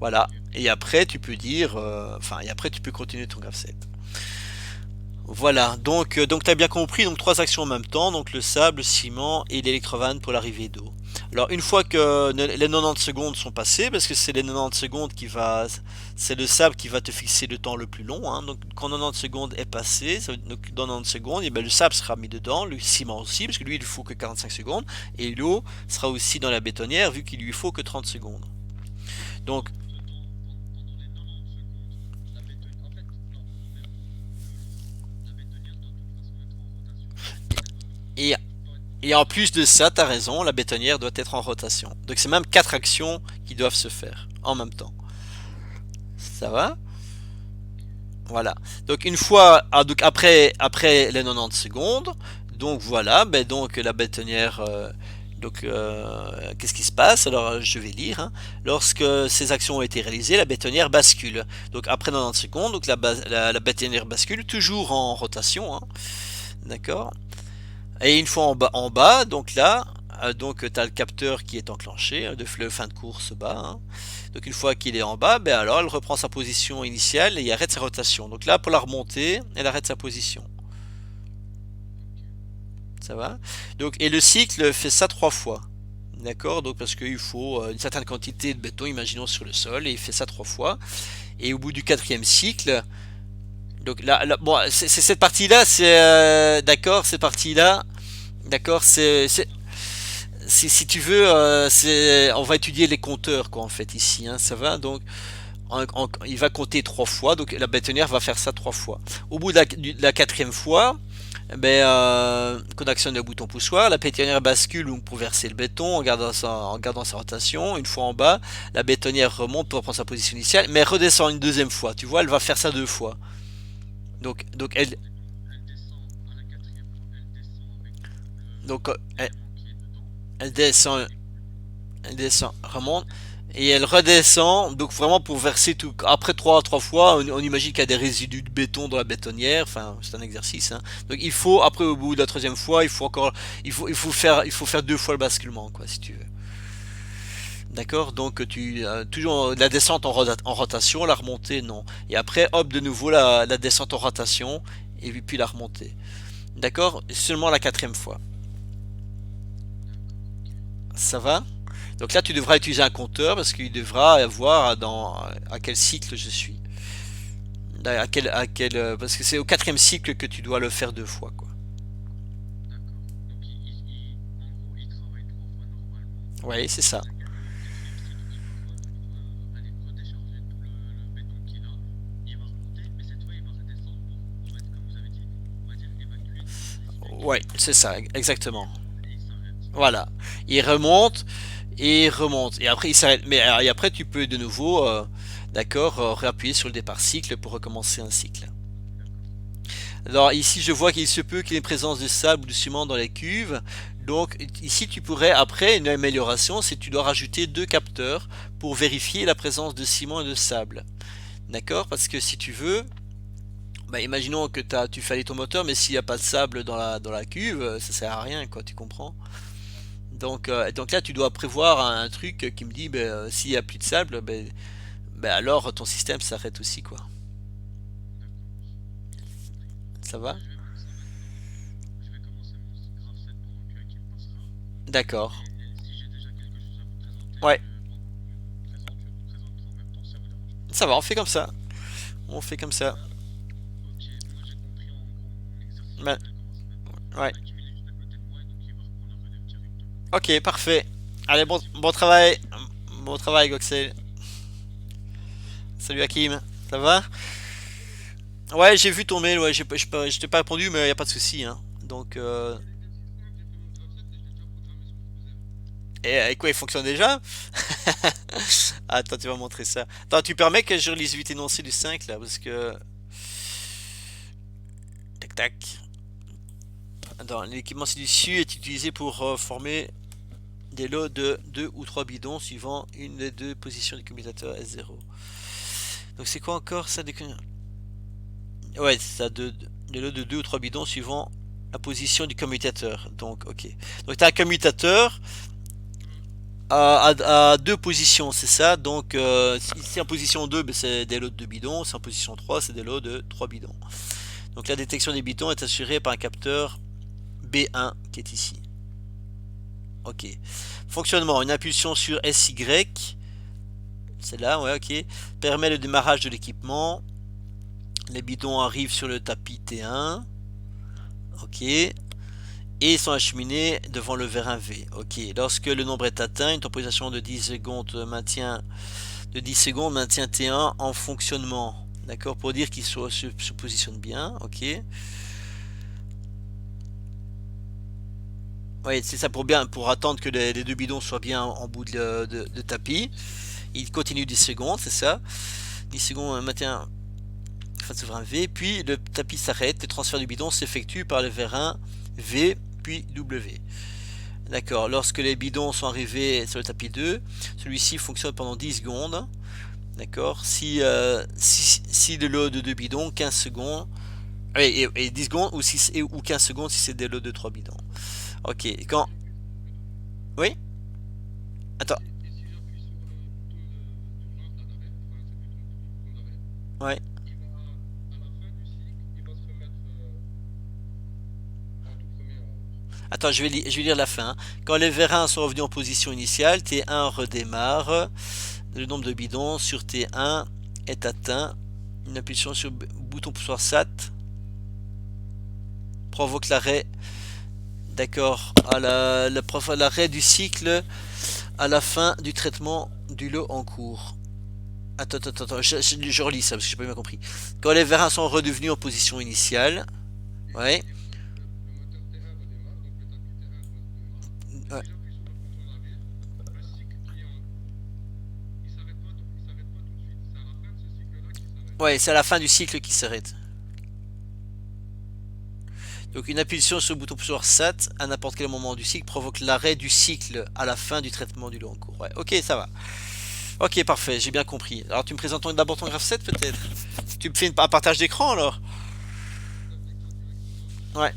S1: Voilà.
S2: Ok.
S1: Et après, tu peux dire, et après, tu peux continuer ton graph set. Voilà, donc tu as bien compris, donc trois actions en même temps, donc le sable, le ciment et l'électrovanne pour l'arrivée d'eau. Alors une fois que les 90 secondes sont passées, parce que c'est les 90 secondes c'est le sable qui va te fixer le temps le plus long, hein. Donc quand 90 secondes est passé, donc dans 90 secondes, et ben, le sable sera mis dedans, le ciment aussi, parce que lui il faut que 45 secondes, et l'eau sera aussi dans la bétonnière vu qu'il lui faut que 30 secondes. Donc
S2: Donc, pendant les 90 secondes, la bétonnière. En fait, non, même la bétonnière doit de toute façon être en rotation. D'accord?
S1: et
S2: Doit être en
S1: Et en
S2: rotation.
S1: plus de ça, tu as raison, la bétonnière doit être en rotation. Donc c'est même quatre actions qui doivent se faire en même temps. Ça va? Voilà. Donc une fois, donc après les 90 secondes, donc voilà, ben donc la bétonnière, donc qu'est-ce qui se passe? Alors je vais lire, hein. Lorsque ces actions ont été réalisées, la bétonnière bascule. Donc après 90 secondes, donc la bétonnière bascule toujours en rotation, hein. D'accord? Et une fois en bas, donc là, donc tu as le capteur qui est enclenché, hein, de le fin de course bas, hein. Donc une fois qu'il est en bas, ben alors elle reprend sa position initiale et arrête sa rotation. Donc là, pour la remonter, elle arrête sa position. Ça va? Donc, et le cycle fait ça 3 fois. D'accord? Donc parce qu'il faut une certaine quantité de béton, imaginons sur le sol, et il fait ça 3 fois. Et au bout du quatrième cycle, donc là, bon, c'est cette partie-là, c'est d'accord, cette partie-là, d'accord, si tu veux, on va étudier les compteurs quoi en fait ici, hein, ça va donc il va compter 3 fois, donc la bétonnière va faire ça 3 fois. Au bout de la quatrième fois, ben, qu'on actionne le bouton poussoir, la bétonnière bascule donc, pour verser le béton en gardant sa rotation. Une fois en bas, la bétonnière remonte pour prendre sa position initiale, mais elle redescend une deuxième fois. Tu vois, elle va faire ça 2 fois. Donc elle,
S2: Elle descend à la quatrième fois, elle descend avec
S1: donc
S2: le béton qui est dedans.
S1: elle
S2: Et
S1: descend, elle descend, remonte. Et elle redescend, donc vraiment pour verser tout. Après trois fois, on imagine qu'il y a des résidus de béton dans la bétonnière. Enfin, c'est un exercice, hein. Donc il faut, après au bout de la troisième fois, il faut faire 2 fois le basculement, quoi, si tu veux. D'accord? Donc tu toujours la descente en rotation, la remontée non. Et après, hop, de nouveau la descente en rotation et puis la remontée. D'accord? Seulement la quatrième fois.
S2: d'accord, ok.
S1: Ça va? Donc là, tu devras utiliser un compteur parce qu'il devra voir à quel cycle je suis. Parce que c'est au quatrième cycle que tu dois le faire 2 fois, quoi.
S2: D'accord. Donc en gros, il travaille 3 fois normalement.
S1: Oui, c'est ça.
S2: À au quatrième cycle, aller redécharger tout le béton qu'il a. Il va remonter, mais cette fois, il va redescendre pour être, comme vous avez dit, on va dire évacuer tous les résidus qu'il
S1: Ouais,
S2: y a.
S1: c'est ça,
S2: Et
S1: exactement.
S2: après, il s'arrête.
S1: Voilà. Il remonte et il remonte. Et après, il s'arrête. Mais et après, tu peux de nouveau, d'accord, réappuyer sur le départ cycle pour recommencer un cycle.
S2: D'accord.
S1: Alors ici, je vois qu'il se peut qu'il y ait une présence de sable ou de ciment dans les cuves. Donc ici, tu pourrais, après, une amélioration, c'est que tu dois rajouter 2 capteurs pour vérifier la présence de ciment et de sable. D'accord? Parce que si tu veux, bah, imaginons que tu fais aller ton moteur, mais s'il n'y a pas de sable dans la cuve, ça sert à rien, quoi, tu comprends? Donc là, tu dois prévoir un truc qui me dit, ben, s'il n'y a plus de sable, ben alors ton système s'arrête aussi, quoi.
S2: D'accord. Ok.
S1: Ça
S2: Bah,
S1: va?
S2: je vais voir ça maintenant. Je vais commencer mon graph 7 pendant qu'il me passera.
S1: D'accord.
S2: Et si j'ai déjà quelque chose à vous présenter,
S1: Ouais,
S2: je vous présenterai en même temps si ça vous dérange pas.
S1: ça va, on fait comme ça. On fait comme ça.
S2: Ok, moi j'ai compris en gros mon exercice,
S1: Ben,
S2: je vais le commencer maintenant. Il y
S1: ouais.
S2: en a qui est juste à côté de moi et donc il va reprendre la relève directement.
S1: Ok, parfait. Allez, bon,
S2: Merci
S1: bon
S2: beaucoup.
S1: travail. Bon travail, Goxel. Salut Hakim. Ça va? Ouais, j'ai vu ton mail, ouais, je t'ai pas répondu, mais y a pas de souci, hein. Donc,
S2: L'exercice simple, j'ai fait mon graph 7 et je l'ai déjà programmé sans creuser.
S1: et quoi, il fonctionne déjà? Attends, tu vas montrer ça. Attends, tu permets que je relise vite énoncé du 5 là, parce que. Tac tac. Attends, l'équipement ci-dessus est utilisé pour former des lots de 2 ou 3 bidons suivant une des deux positions du commutateur S0. Donc c'est quoi encore ça? Ouais, c'est ça, des lots de 2 ou 3 bidons suivant la position du commutateur. Donc, ok. Donc tu as un commutateur
S2: Mhm.
S1: à 2 positions, c'est ça. Donc, si c'est en position 2, ben, c'est des lots de 2 bidons. Si c'est en position 3, c'est des lots de 3 bidons. Donc la détection des bidons est assurée par un capteur B1 qui est ici. Ok. Fonctionnement. Une impulsion sur SY, c'est là, ouais, ok, permet le démarrage de l'équipement. Les bidons arrivent sur le tapis T1. Ok. Et sont acheminés devant le vérin V. Ok. Lorsque le nombre est atteint, une temporisation de 10 secondes maintient T1 en fonctionnement. D'accord? Pour dire qu'il se positionne bien. Ok. Oui, c'est ça pour attendre que les 2 bidons soient bien en bout de tapis. Il continue 10 secondes, c'est ça. 10 secondes, maintien phase souverain V, puis le tapis s'arrête, le transfert du bidon s'effectue par le vérin V, puis W. D'accord, lorsque les bidons sont arrivés sur le tapis 2, celui-ci fonctionne pendant 10 secondes. D'accord, si le lot de 2 bidons, 15 secondes, et 10 secondes ou 15 secondes si c'est des lots de 3 bidons. Ok, quand... Oui. Attends.
S2: Et si j'appuie sur le bouton d'urgence là d'arrêt, enfin c'est plutôt le bouton d'arrêt,
S1: Ouais.
S2: il va, à la fin du cycle, il va se remettre en tout premier.
S1: Attends, je vais lire la fin. Quand les vérins sont revenus en position initiale, T1 redémarre. Le nombre de bidons sur T1 est atteint. Une impulsion sur le bouton poussoir SAT provoque l'arrêt. D'accord. L'arrêt du cycle à la fin du traitement du lot en cours. Attends, je relis ça parce que j'ai pas bien compris. Quand les vérins sont redevenus en position initiale, ouais,
S2: Le moteur T1 redémarre, donc le tapis T1 redémarre. Et
S1: ouais,
S2: si j'appuie sur le bouton d'arrêt, le cycle qui est en cours, il s'arrête pas tout de suite. C'est à la fin de ce cycle-là qu'il s'arrête.
S1: ouais, c'est à la fin du cycle qui s'arrête. Donc une impulsion sur le bouton poussoir SAT à n'importe quel moment du cycle provoque l'arrêt du cycle à la fin du traitement du lot en cours. Ouais, ok, ça va. Ok, parfait, j'ai bien compris. Alors tu me présentes d'abord ton graph 7 peut-être. Tu me fais un partage d'écran alors.
S2: Je t'applique ça directement.
S1: Ouais,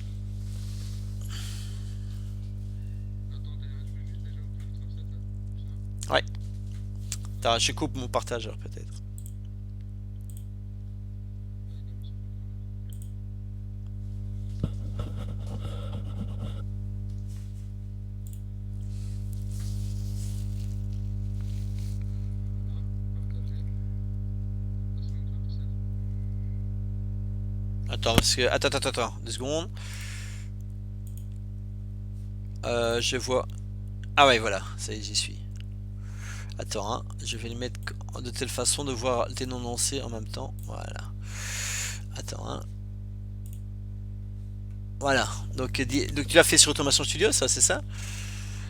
S2: Attendez, hein, je vais juste déjà ouvrir le graph 7 là, comme ça.
S1: ouais. Attends, je coupe mon partageur peut-être.
S2: Vas-y, donne-moi ça. Voilà, partagé. Passons au graph 7.
S1: Attends, parce que. Attends, 2 secondes. Je vois. Ah ouais, voilà, ça y est, j'y suis. Attends, hein, je vais le mettre de telle façon de voir tes noms lancés en même temps. Voilà. Attends, hein. Voilà. Donc tu l'as fait sur Automation Studio, ça, c'est ça?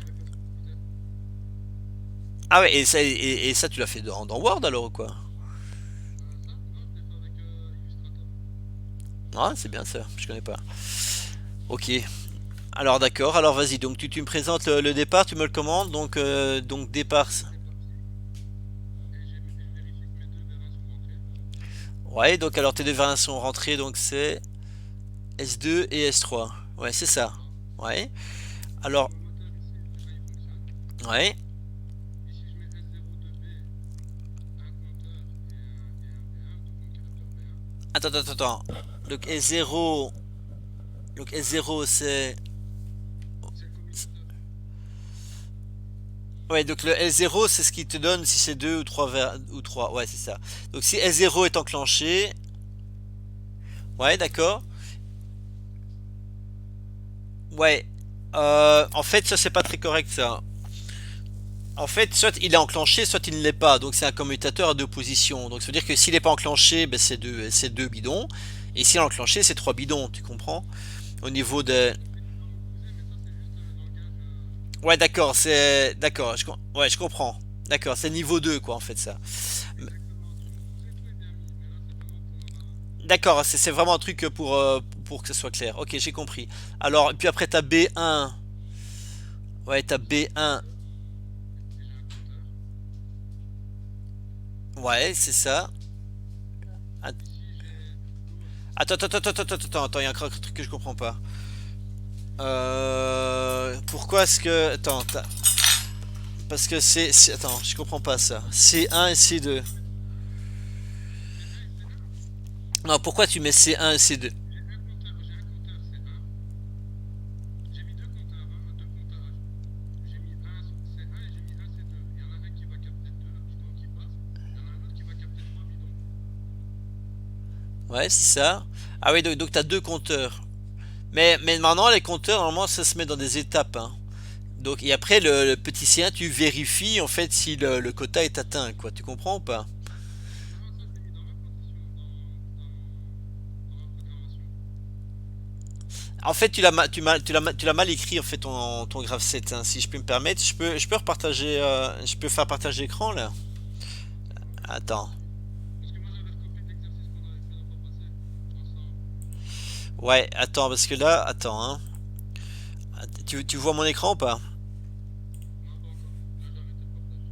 S2: Je l'ai fait sur Jupyter.
S1: Ah ouais, et ça, tu l'as fait dans Word alors ou quoi?
S2: Ça? Non, je l'ai fait avec Illustrator.
S1: Ah, c'est bien ça, je connais pas. Ok. Alors d'accord, alors vas-y, donc tu me présentes le départ, tu me le commandes, donc départ.
S2: Donc départ cycle. Et je vérifie que mes deux vérins sont rentrés.
S1: Ouais, donc alors tes deux variants sont rentrés, donc c'est S2 et S3. Ouais, c'est ça.
S2: Voilà.
S1: Ouais.
S2: Donc
S1: Alors,
S2: le moteur ici, déjà il fonctionne.
S1: ouais.
S2: Ici je mets S0 de B, un compteur et un V1, donc mon capteur V1.
S1: Attends. Donc S0, donc S0 c'est...
S2: C'est le commutateur.
S1: Ouais, donc le S0 c'est ce qui te donne si c'est 2 ou 3 ou 3. Ouais, c'est ça. Donc si S0 est enclenché, ouais, d'accord. Ouais. En fait, ça c'est pas très correct ça. En fait, soit il est enclenché, soit il ne l'est pas. Donc c'est un commutateur à deux positions. Donc ça veut dire que s'il n'est pas enclenché, ben, c'est deux bidons. Et s'il est enclenché, c'est trois bidons. Tu comprends? Au niveau
S2: Ouais,
S1: de...
S2: j'ai compris l'histoire opposée, mais ça c'est juste le langage.
S1: Ouais, d'accord, c'est... D'accord, ouais, je comprends. D'accord, c'est niveau 2 quoi, en fait, ça.
S2: Exactement. Sur l'opposé, tout est bien mis. Mais là c'est vraiment
S1: D'accord, c'est vraiment un truc pour que ce soit clair. Ok, j'ai compris. Alors, puis après, t'as B1. Ouais, t'as
S2: j'ai un
S1: B1.
S2: compteur. Et j'ai un compteur.
S1: Ouais, c'est ça.
S2: Ici j'ai l'autre.
S1: Attends, il y a encore un truc que je comprends pas. Pourquoi est-ce que... Attends, parce que Attends, je comprends pas ça. C1 et C2.
S2: C1 et C2.
S1: Non, pourquoi tu mets C1 et C2?
S2: J'ai un compteur C1. J'ai mis deux compteurs, hein, deux comptages. J'ai mis un C1 et j'ai mis un C2. Il y en a un qui va capter deux bidons qui passent. Il y en a un autre qui va capter trois bidons.
S1: Ouais, c'est ça. Ah oui, donc t'as deux compteurs. Mais maintenant, les compteurs, normalement, ça se met dans des étapes, hein. Donc, et après, le petit C1, tu vérifies, en fait, si le quota est atteint, quoi. Tu comprends ou pas?
S2: Non, ça je l'ai mis dans ma condition, dans ma programmation.
S1: En fait, tu l'as mal écrit, en fait, ton graph 7, hein. Si je peux me permettre, je peux repartager, je peux faire partager l'écran, là.
S2: Ouais, ouais,
S1: Attends.
S2: vas-y. Parce que
S1: Ouais, attends, parce que là, attends, hein. Tu vois mon écran ou pas?
S2: Non, pas encore. Là, j'ai arrêté le partage.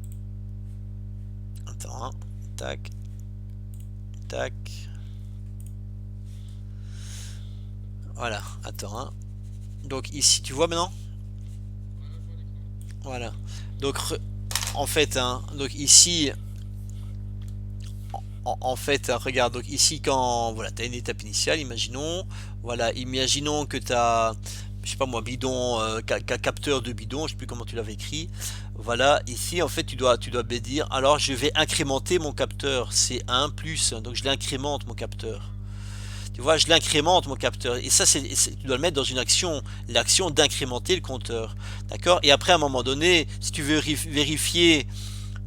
S1: Attends, hein. Tac, tac. Voilà, attends, hein. Donc ici, tu vois maintenant?
S2: Ouais, là, je vois l'écran.
S1: Voilà. Donc en fait, hein, donc ici, en fait, regarde, donc ici quand voilà, tu as une étape initiale, imaginons, voilà, imaginons que tu as, je sais pas moi, bidon, capteur de bidon, je sais plus comment tu l'avais écrit. Voilà, ici en fait tu dois bien dire, alors je vais incrémenter mon capteur, c'est un plus, donc je l'incrémente mon capteur. Tu vois, je l'incrémente mon capteur. Et ça, tu dois le mettre dans une action, l'action d'incrémenter le compteur. D'accord? Et après, à un moment donné, si tu veux vérifier.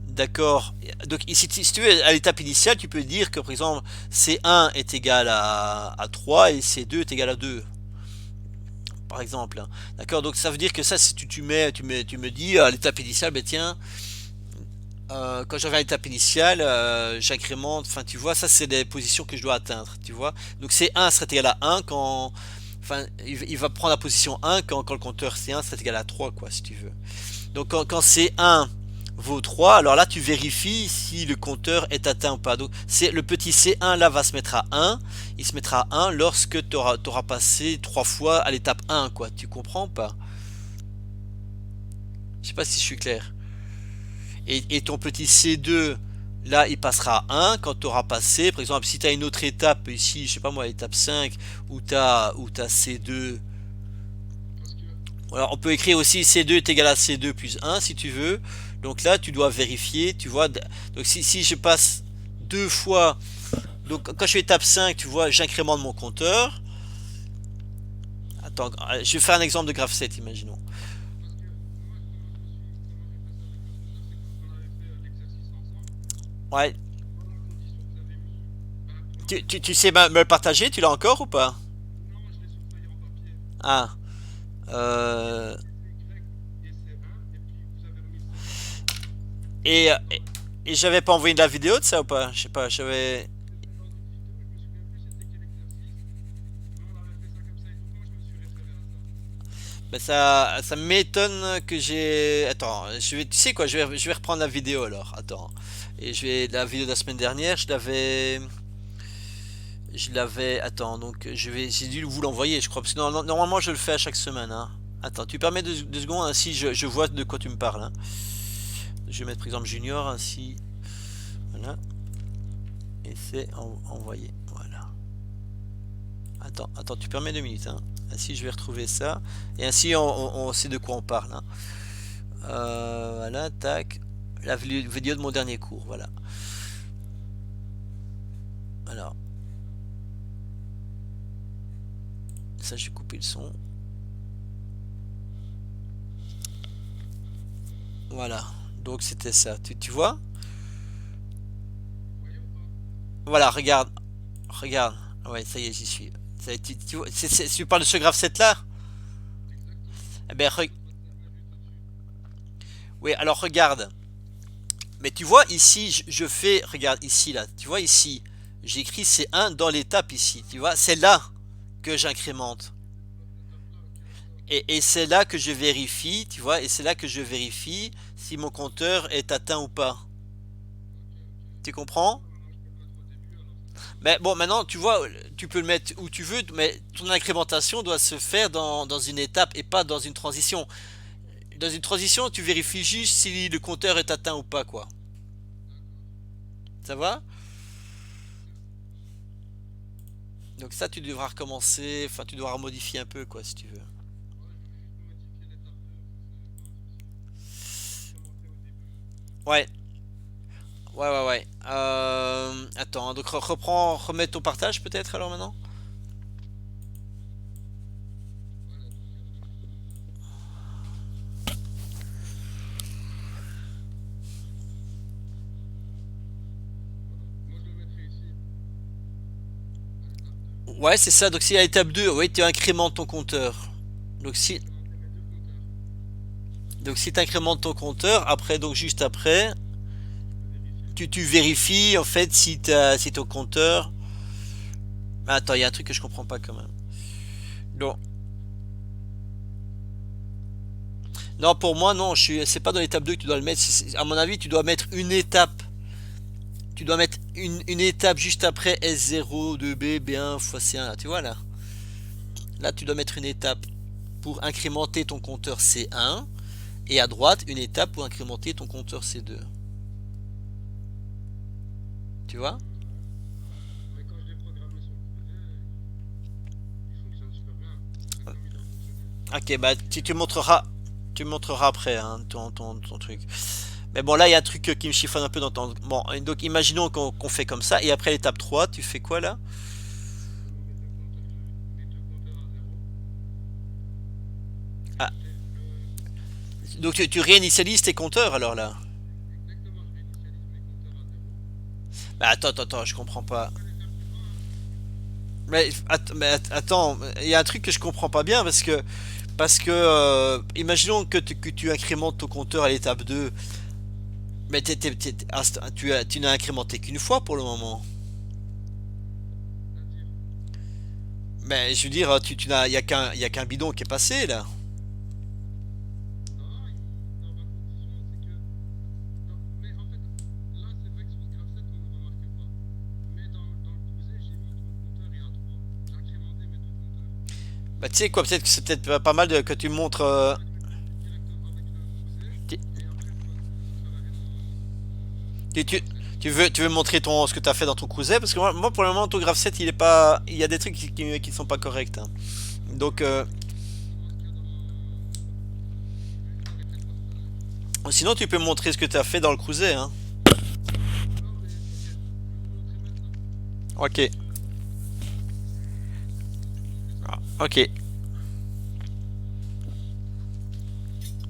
S1: D'accord. Donc ici, si tu veux, à l'étape initiale, tu peux dire que par exemple C1 est égal à 3 et C2 est égal à 2 par exemple. D'accord. Donc ça veut dire que ça, si tu me dis à l'étape initiale, ben tiens, quand j'arrive à l'étape initiale, j'incrémente, enfin tu vois, ça c'est des positions que je dois atteindre, tu vois. Donc C1 serait égal à 1 quand, enfin il va prendre la position 1 quand le compteur C1 serait égal à 3 quoi, si tu veux. Donc quand C1 vaut 3, alors là tu vérifies si le compteur est atteint ou pas. Donc le petit C1 là va se mettre à 1, il se mettra à 1 lorsque tu auras passé 3 fois à l'étape 1 quoi. Tu comprends ou pas? Je sais pas si je suis clair. Et ton petit C2 là il passera à 1 quand tu auras passé, par exemple si tu as une autre étape ici, je sais pas moi, étape 5 où tu as C2.
S2: Parce que,
S1: Alors, on peut écrire aussi C2 est égal à C2 plus 1 si tu veux. Donc là, tu dois vérifier, tu vois. Donc si je passe deux fois, donc quand je fais étape 5, tu vois, j'incrémente mon compteur. Attends, je vais faire un exemple de graph 7, imaginons.
S2: parce que moi, comment j'ai fait ça avec le compteur, c'est quand on avait fait l'exercice ensemble,
S1: Ouais,
S2: dans la condition, vous avez mis, bah, pour
S1: tu, tu,
S2: l'instant,
S1: tu sais me le partager, tu l'as encore ou pas?
S2: non, je l'ai sur feuille en papier.
S1: Ah,
S2: Vous avez mis
S1: euh,
S2: CY et C1, et puis vous avez remis C2.
S1: et,
S2: Et
S1: et,
S2: moi,
S1: et j'avais pas envoyé de la vidéo de ça ou pas? Je sais pas, j'avais.
S2: c'était dans une vidéo, je me souviens plus c'était quel exercice, mais on avait fait ça comme ça, et donc moi, je me suis référé à ça.
S1: Ben ça m'étonne que j'ai. Attends, tu sais quoi, je vais reprendre la vidéo alors. Attends. Et la vidéo de la semaine dernière, je l'avais. Attends, donc j'ai dû vous l'envoyer, je crois. Parce que normalement, je le fais à chaque semaine, hein. Attends, tu permets 2 secondes, ainsi je vois de quoi tu me parles, hein. Je vais mettre par exemple Junior, ainsi. Voilà. Et c'est envoyé. Voilà. Attends, tu permets 2 minutes, hein. Ainsi, je vais retrouver ça. Et ainsi, on sait de quoi on parle, hein. Voilà, tac. La vidéo de mon dernier cours, voilà. Alors, ça, j'ai coupé le son. Voilà. Donc, c'était ça. Tu vois?
S2: Vous voyez ou pas?
S1: Voilà, regarde. Regarde. Ouais, ça y est, j'y suis. Tu vois, tu parles de ce graphe 7 là?
S2: Exactement.
S1: Eh ben,
S2: Et ça passait 1 juste au-dessus.
S1: oui, alors regarde. Mais tu vois, ici, je fais. Regarde, ici, là. Tu vois, ici. J'écris C1 dans l'étape ici. Tu vois, c'est là que j'incrémente.
S2: Dans cette étape-là, ok, d'accord.
S1: Et c'est là que je vérifie, tu vois, et c'est là que je vérifie si mon compteur est atteint ou pas.
S2: Ok, ok.
S1: Tu
S2: Donc
S1: comprends?
S2: là, maintenant, je peux le mettre au début, alors c'est ça?
S1: Mais bon, maintenant, tu vois, tu peux le mettre où tu veux, mais ton incrémentation doit se faire dans une étape et pas dans une transition. Dans une transition, tu vérifies juste si le compteur est atteint ou pas, quoi.
S2: D'accord.
S1: Ça va?
S2: Ok.
S1: Donc ça, tu devras recommencer, enfin, tu devras modifier un peu, quoi, si tu veux.
S2: Ouais, je vais juste modifier l'étape 2, c'est pas un souci. Incrémenter au début.
S1: Ouais, ouais. Attends, donc remets ton partage peut-être alors maintenant?
S2: Voilà, donc voilà. Moi, je le mettrai ici, à l'étape 2.
S1: Ouais, c'est ça. Donc si à l'étape 2, ouais, tu incrémentes ton compteur. Donc
S2: J'ai
S1: si,
S2: incrémenté mes deux compteurs.
S1: donc si tu incrémentes ton compteur, après, donc juste après,
S2: Je peux vérifier.
S1: tu vérifies en fait si ton compteur. Ah, attends, il y a un truc que je comprends pas quand même. Non, non, pour moi, non, c'est pas dans l'étape 2 que tu dois le mettre. À mon avis, tu dois mettre une étape. Tu dois mettre une étape juste après S0, 2B, B1 fois C1, là, tu vois là. Là, tu dois mettre une étape pour incrémenter ton compteur C1 et à droite, une étape pour incrémenter ton compteur C2. Tu vois?
S2: Non. Mais quand je l'ai programmé sur le projet, il fonctionne super bien. C'est comme il doit fonctionner.
S1: Ok, bah tu me montreras après hein, ton truc. Mais bon, là, il y a un truc qui me chiffonne un peu dans ton. Bon, donc imaginons qu'on fait comme ça, et après l'étape 3 tu fais quoi là?
S2: Je mets mes deux compteurs à zéro et
S1: Ah,
S2: le
S1: donc tu réinitialises tes compteurs alors là?
S2: exactement, je réinitialise mes compteurs à zéro.
S1: Bah attends, je comprends
S2: Tu
S1: pas.
S2: peux les faire plus loin, hein.
S1: Attends, il y a un truc que je comprends pas bien parce que imaginons que tu incrémentes ton compteur à l'étape 2 mais tu n'as incrémenté qu'une fois pour le moment.
S2: C'est-à-dire,
S1: Mais je veux dire, il y a qu'un bidon qui est passé là.
S2: non, dans ma condition, c'est que. Mais en fait, là, c'est vrai que sur ce graph 7, on ne remarque pas. Mais dans le posé, j'ai mis que mon compteur est à 3. J'ai incrémenté mes deux compteurs.
S1: Bah tu sais quoi, peut-être que c'est peut-être pas mal que tu montres.
S2: Non, avec le directeur, avec le posé.
S1: Tu,
S2: Et après, je travaillerai
S1: tu,
S2: mon
S1: tu-
S2: graph 7.
S1: tu veux montrer ce que tu as fait dans ton creuset parce que moi, pour le moment ton graph 7 il est pas, il y a des trucs qui sont pas corrects, hein. Donc
S2: Ouais, je vais voir ce qu'il y a dans mon. Je m'arrêterai de voir tout à l'heure.
S1: sinon tu peux montrer ce que tu as fait dans le creuset, hein.
S2: Non, mais ok, je vais vous montrer maintenant.
S1: Ok.
S2: Je vais vous montrer ça.
S1: Ah, ok.
S2: Hop, je cherche ça.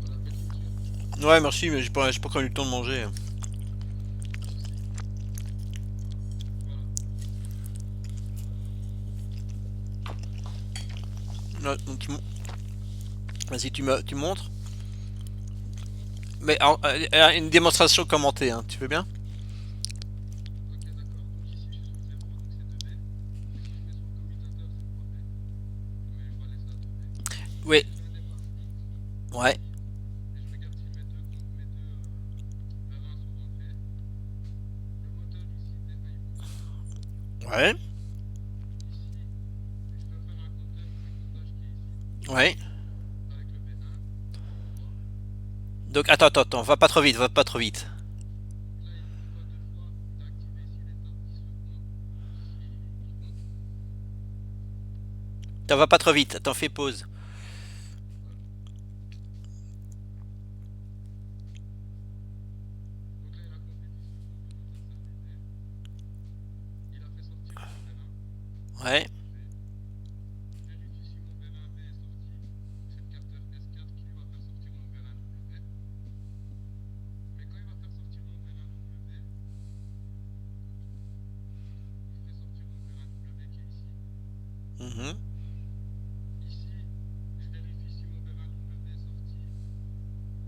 S2: Bon appétit, monsieur.
S1: Ouais, merci, mais j'ai pas encore eu le temps de manger.
S2: Pas de souci. Voilà.
S1: Ouais, donc, vas-y, tu montres.
S2: Je montre.
S1: Mais une démonstration commentée, hein, tu veux bien?
S2: Ok, d'accord. Donc ici, je suis sur 0, donc c'est 2B. Et si je mets sur le commutateur, c'est 3B. Mais on va laisser à 2B.
S1: Oui.
S2: Et je fais un départ fixe.
S1: Ouais.
S2: Et je regarde si mes deux vérins sont rentrés. Le moteur ici, T1, il fonctionne.
S1: Ouais.
S2: Ici, je peux faire un comptage qui est ici,
S1: Ouais.
S2: avec le B1, en 3.
S1: Donc attends, va pas trop vite.
S2: Donc là, une fois, deux fois, tu as activé ici l'étape 10 secondes. Ici, il compte.
S1: Attends, va pas trop vite, attends, fais pause.
S2: Hop. Donc là, il a compté 10 secondes, le moteur s'est arrêté. Il a fait sortir mon vérin.
S1: Ouais.
S2: Parfait. Je vérifie si mon vérin B est sorti. Donc c'est le capteur S4 qui lui va faire sortir mon vérin W. Mais quand il va faire sortir mon vérin W, il fait sortir mon vérin W qui est ici.
S1: Mhm.
S2: Ici, je vérifie si mon vérin W est sorti.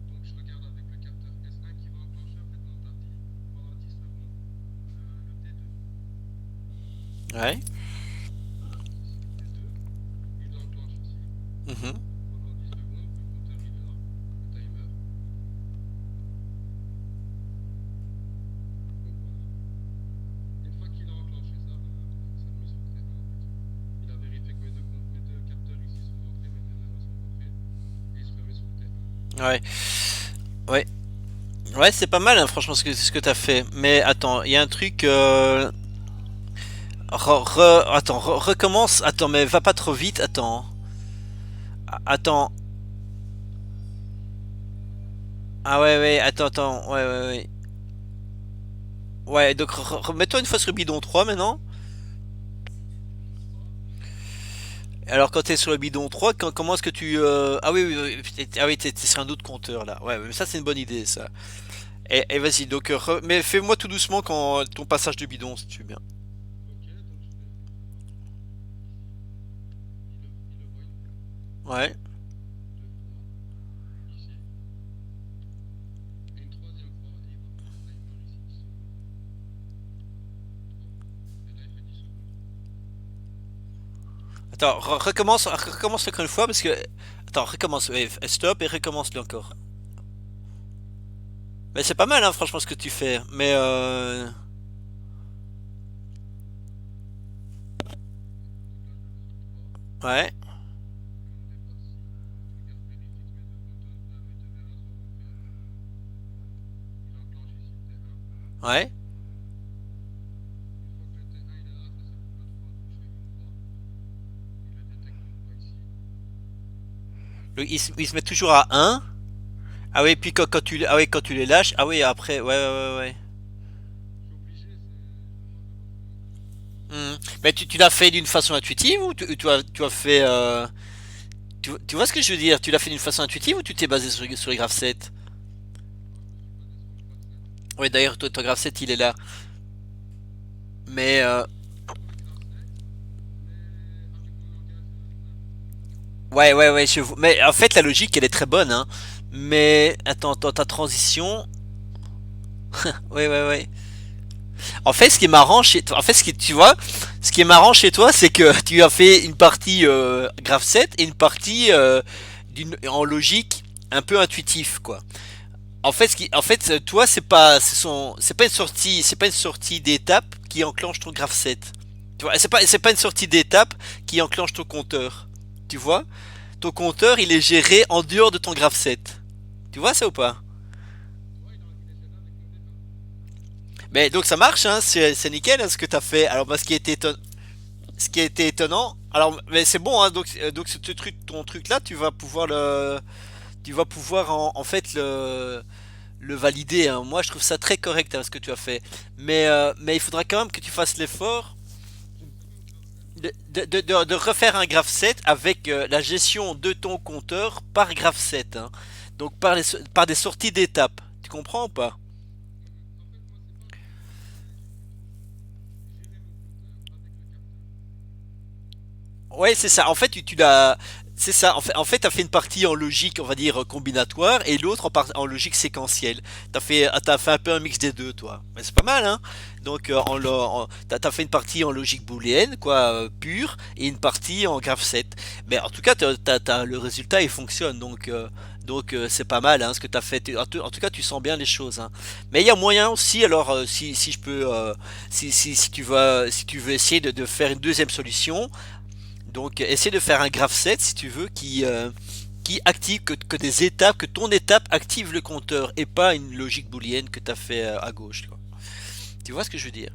S2: Donc je regarde avec le capteur S1 qui va enclencher en fait mon tapis pendant 10 secondes. Le T2.
S1: Ouais.
S2: Donc ici le T2, il l'enclenche ici.
S1: Mhm.
S2: Pendant 10 secondes, le compteur il dort, le timer. Donc voilà. Une fois qu'il a enclenché ça, ça le met sur le terrain en fait. Il a vérifié que mes deux capteurs ici sont rentrés, mes deux erreurs sont rentrés, et il se remet sur le terrain.
S1: Ouais. Ouais. Ouais, c'est pas mal, hein, franchement, ce que t'as fait. Mais attends, il y a un truc. Attends, recommence. Attends, mais va pas trop vite. Attends. Attends. Ah ouais, attends. Ouais. Ouais, donc remets-toi une fois sur le bidon 3 maintenant.
S2: Bidon 3.
S1: Alors quand t'es sur le bidon 3, comment est-ce que tu... Ah ah oui, t'es sur un autre compteur là. Ouais, mais ça c'est une bonne idée ça. Et vas-y, donc mais fais-moi tout doucement quand ton passage de bidon si tu veux bien.
S2: Ok, donc je fais une fois. Ici, il le voit une fois.
S1: Ouais. Attends, recommence encore une fois parce que. Attends, recommence, ouais, stop et recommence-le encore. Mais c'est pas mal, hein, franchement, ce que tu fais. Mais
S2: Donc là, je le laisse tout droit.
S1: ouais,
S2: Et on dépasse. Je regarde, vérifie que mes deux V1 sont remplis à jour. Il enclenche ici le T1.
S1: ouais.
S2: Une fois que le T1 il est là, ça c'est pour le 3, donc je fais une croix. Il le détecte une fois ici.
S1: Il se met toujours à un. Ah oui, puis ah oui, quand tu les lâches. Ah oui, après, ouais, ouais, ouais, ouais.
S2: Je suis obligé, je peux pas faire autrement.
S1: Hmm. Mais tu l'as fait d'une façon intuitive ou tu as fait. Tu vois ce que je veux dire? Tu l'as fait d'une façon intuitive ou tu t'es basé sur les graph 7?
S2: Non, je me suis basé sur le graph 7.
S1: Oui, d'ailleurs, ton graph 7 il est là. Mais
S2: Sur le graph 7, mais avec mon langage Snap.
S1: ouais, ouais, ouais, mais en fait, la logique elle est très bonne, hein. Mais attends, ta transition. Ouais, ouais, ouais. En fait, ce qui est marrant chez toi, en fait, tu vois, ce qui est marrant chez toi, c'est que tu as fait une partie graph 7 et une partie en logique un peu intuitif, quoi. En fait, toi, c'est pas une sortie, c'est pas une sortie d'étape qui enclenche ton graph 7. Tu vois, c'est pas une sortie d'étape qui enclenche ton compteur. Tu vois, ton compteur, il est géré en dehors de ton graph 7. Tu vois ça ou pas?
S2: Ouais, il est géré avec mon D20.
S1: Mais donc ça marche, hein, c'est nickel hein, ce que t'as fait. Alors, moi, ce qui a été étonnant, alors, mais c'est bon, hein, donc ton truc là, tu vas pouvoir en fait le valider, hein. Moi, je trouve ça très correct hein, ce que tu as fait. Mais il faudra quand même que tu fasses l'effort
S2: J'ai très bien le graph 7.
S1: de refaire un graph 7 avec la gestion de ton compteur par graph 7, hein. Donc par des sorties d'étapes. Tu comprends ou pas?
S2: En fait, moi, c'est pas le graph 7, c'est plutôt gérer mon compteur avec le capteur.
S1: Ouais, c'est ça. En fait, tu l'as. C'est ça. En fait, t'as fait une partie en logique, on va dire, combinatoire, et l'autre en logique séquentielle. T'as fait un peu un mix des deux, toi. Mais c'est pas mal, hein. Donc, t'as fait une partie en logique booléenne, quoi, pure, et une partie en graph 7. Mais en tout cas, le résultat, il fonctionne. Donc, c'est pas mal, hein, ce que t'as fait. En tout cas, tu sens bien les choses, hein. Mais il y a moyen aussi, alors, si je peux, si tu veux essayer de faire une deuxième solution, donc, essaie de faire un graph set si tu veux qui active que des étapes, que ton étape active le compteur et pas une logique booléenne que tu as fait à gauche. Tu vois ce que je veux dire?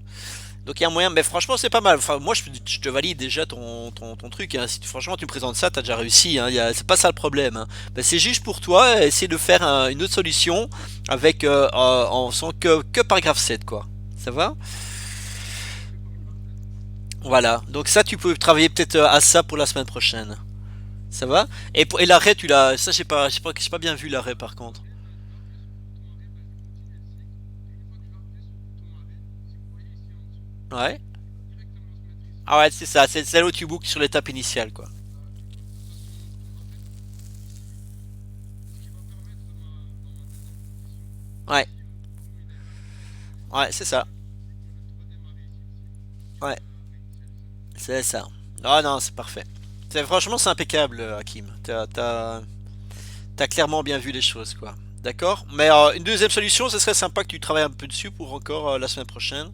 S1: Donc il y a un moyen, mais franchement c'est pas mal. Enfin, moi je te valide déjà ton truc, hein. Si franchement tu me présentes ça, t'as déjà réussi, hein. C'est pas ça le problème, hein. Ben, c'est juste pour toi, essayer de faire une autre solution avec en faisant que par graph set quoi. Ça va?
S2: Que par graph 7.
S1: Voilà. Donc ça tu peux travailler peut-être à ça pour la semaine prochaine. Ça va? Et l'arrêt, tu l'as. Ça, j'ai pas bien vu l'arrêt par contre.
S2: L'arrêt, ben, je vais appuyer sur le bouton arrêt, ben, je vais continuer le cycle. Et une fois que je vais appuyer sur le bouton arrêt, si vous voyez ici en dessous,
S1: Ouais.
S2: il va directement se mettre ici.
S1: Ah ouais, c'est ça. C'est celle où tu bookes sur l'étape initiale, quoi.
S2: Voilà. Et donc, de toute façon, en fait, ici, c'est ce qui va permettre dans ma deuxième transition.
S1: Ouais.
S2: Ici, mon bouton, il est là. Et
S1: Ouais,
S2: une
S1: c'est
S2: fois que
S1: ça.
S2: j'ai fini le cycle, je vais redémarrer ici le cycle et
S1: Ouais.
S2: réinitialiser mon compteur.
S1: C'est ça. Ah non, c'est parfait. Franchement, c'est impeccable, Hakim. T'as clairement bien vu les choses, quoi. D'accord? Mais une deuxième solution, ce serait sympa que tu travailles un peu dessus pour encore la semaine prochaine.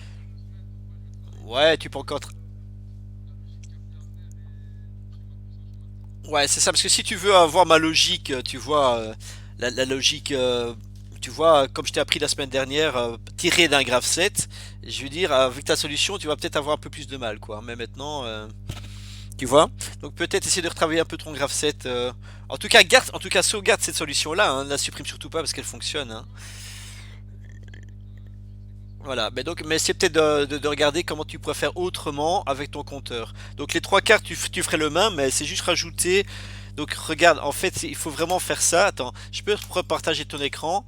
S2: Je vais se mettre, ouais, je vais travailler
S1: Ouais,
S2: sur
S1: tu peux encore.
S2: la logique capter affaire et schéma puissant, schéma puissant.
S1: Ouais, c'est ça, parce que si tu veux avoir ma logique, tu vois, la logique, tu vois, comme je t'ai appris la semaine dernière, tirée d'un graph 7, je veux dire, avec ta solution, tu vas peut-être avoir un peu plus de mal, quoi. Mais maintenant, tu vois, donc peut-être essayer de retravailler un peu ton graph 7. En tout cas, sauvegarde cette solution-là, hein, ne la supprime surtout pas parce qu'elle fonctionne, hein.
S2: Ouais, je vais garder la logique séquentielle.
S1: Voilà, mais c'est peut-être de regarder comment tu pourrais faire autrement avec ton compteur. Donc les trois quarts, tu ferais le même, mais c'est juste rajouter. Donc regarde, en fait, il faut vraiment faire ça. Attends, je peux repartager ton écran.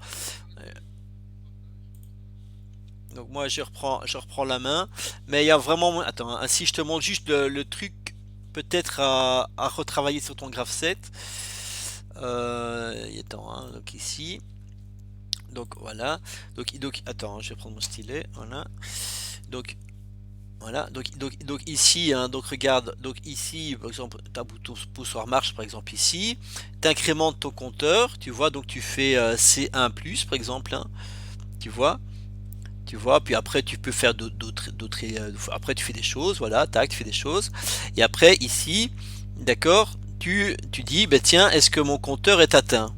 S1: Euh,
S2: Je partage, comme ça.
S1: Donc moi, je reprends la main. Mais il y a vraiment. Attends, hein, si je te montre juste le truc, peut-être à retravailler sur ton graph 7. Attends, hein, donc ici. Donc voilà. Donc attends, je vais prendre mon stylet. Voilà. Donc Voilà, donc ici, hein, donc regarde, donc ici, par exemple, ta poussoir marche, par exemple ici, tu incrémentes ton compteur, tu vois, donc tu fais C1+, par exemple, hein, tu vois, puis après tu peux faire après tu fais des choses, voilà, tac, tu fais des choses, et après ici, d'accord, tu dis, ben tiens, est-ce que mon compteur est atteint?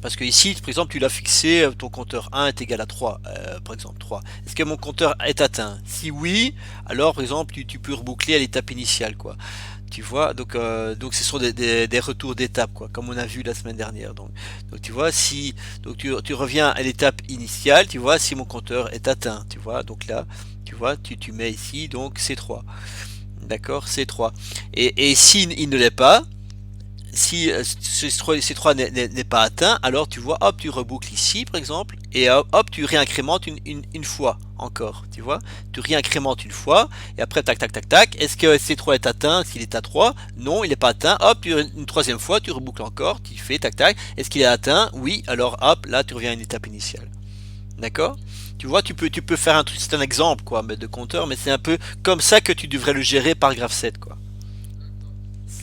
S1: Parce que ici, par exemple, tu l'as fixé, ton compteur 1 est égal à 3, par exemple 3. Est-ce que mon compteur est atteint? Si oui, alors par exemple, tu peux reboucler à l'étape initiale, quoi. Tu vois, donc ce sont des retours d'étape, quoi, comme on a vu la semaine dernière. Donc tu vois, si donc tu reviens à l'étape initiale, tu vois, si mon compteur est atteint, tu vois, donc là, tu vois, tu mets ici donc C3. D'accord, C3. Et si il ne l'est pas, si C3 n'est pas atteint, alors tu vois, hop, tu reboucles ici par exemple, et hop, tu réincrémentes une fois encore, tu vois, tu réincrémentes une fois, et après tac tac tac tac, est-ce que C3 est atteint? S'il est à 3, non, il n'est pas atteint, hop, une troisième fois, tu reboucles encore, tu fais tac tac, est-ce qu'il est atteint? Oui, alors hop, là tu reviens à une étape initiale. D'accord? Tu vois, tu peux faire un truc, c'est un exemple quoi, de compteur, mais c'est un peu comme ça que tu devrais le gérer par graph 7 quoi.
S2: D'accord.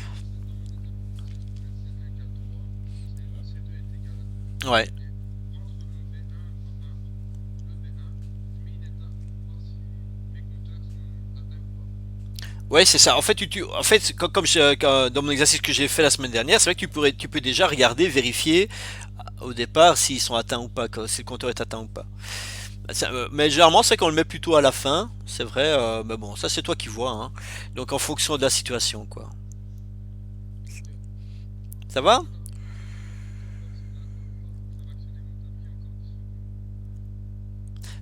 S2: Et donc, dans mon étape initiale, je peux mettre C1 égale 3, C2 est égal à 2.
S1: Ouais.
S2: Et entre mon B1, enfin, entre le B1, je mets une étape pour voir si mes compteurs sont atteints ou pas.
S1: Ouais, c'est ça. En fait, en fait, dans mon exercice que j'ai fait la semaine dernière, c'est vrai que tu peux déjà regarder, vérifier au départ s'ils sont atteints ou pas, si le compteur est atteint ou pas. Mais généralement, c'est qu'on le met plutôt à la fin, c'est vrai. Mais bon, ça c'est toi qui vois, hein. Donc en fonction de la situation, quoi.
S2: Ok.
S1: Ça va?
S2: D'accord. Je dois voir s'il est atteint ou pas pour faire actionner mon tapis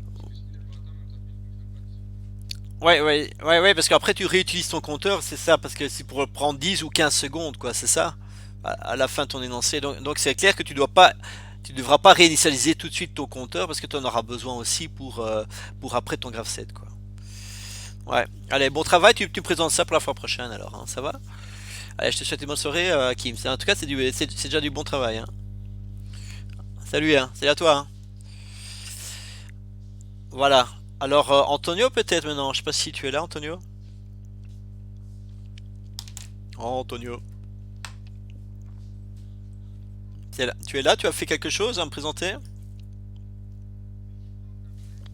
S2: encore 10 secondes. Parce que s'il n'est pas atteint, mon tapis ne fonctionne pas 10 secondes.
S1: Ouais, parce qu'après tu réutilises ton compteur, c'est ça, parce que c'est pour prendre 10 ou 15 secondes, quoi, c'est ça? À la fin de ton énoncé. Donc c'est clair que tu devras pas réinitialiser tout de suite ton compteur parce que tu en auras besoin aussi pour après ton graph 7, quoi. Ouais. Allez, bon travail, tu présentes ça pour la fois prochaine alors, hein, ça va? Allez, je te souhaite une bonne soirée, Kim. En tout cas, c'est déjà du bon travail, hein. Salut, hein. Salut à toi, hein. Voilà. Alors, Antonio, peut-être maintenant. Je sais pas si tu es là, Antonio. Oh, Antonio. Tu es là, tu as fait quelque chose à me présenter?
S2: Oui, donc après, je voulais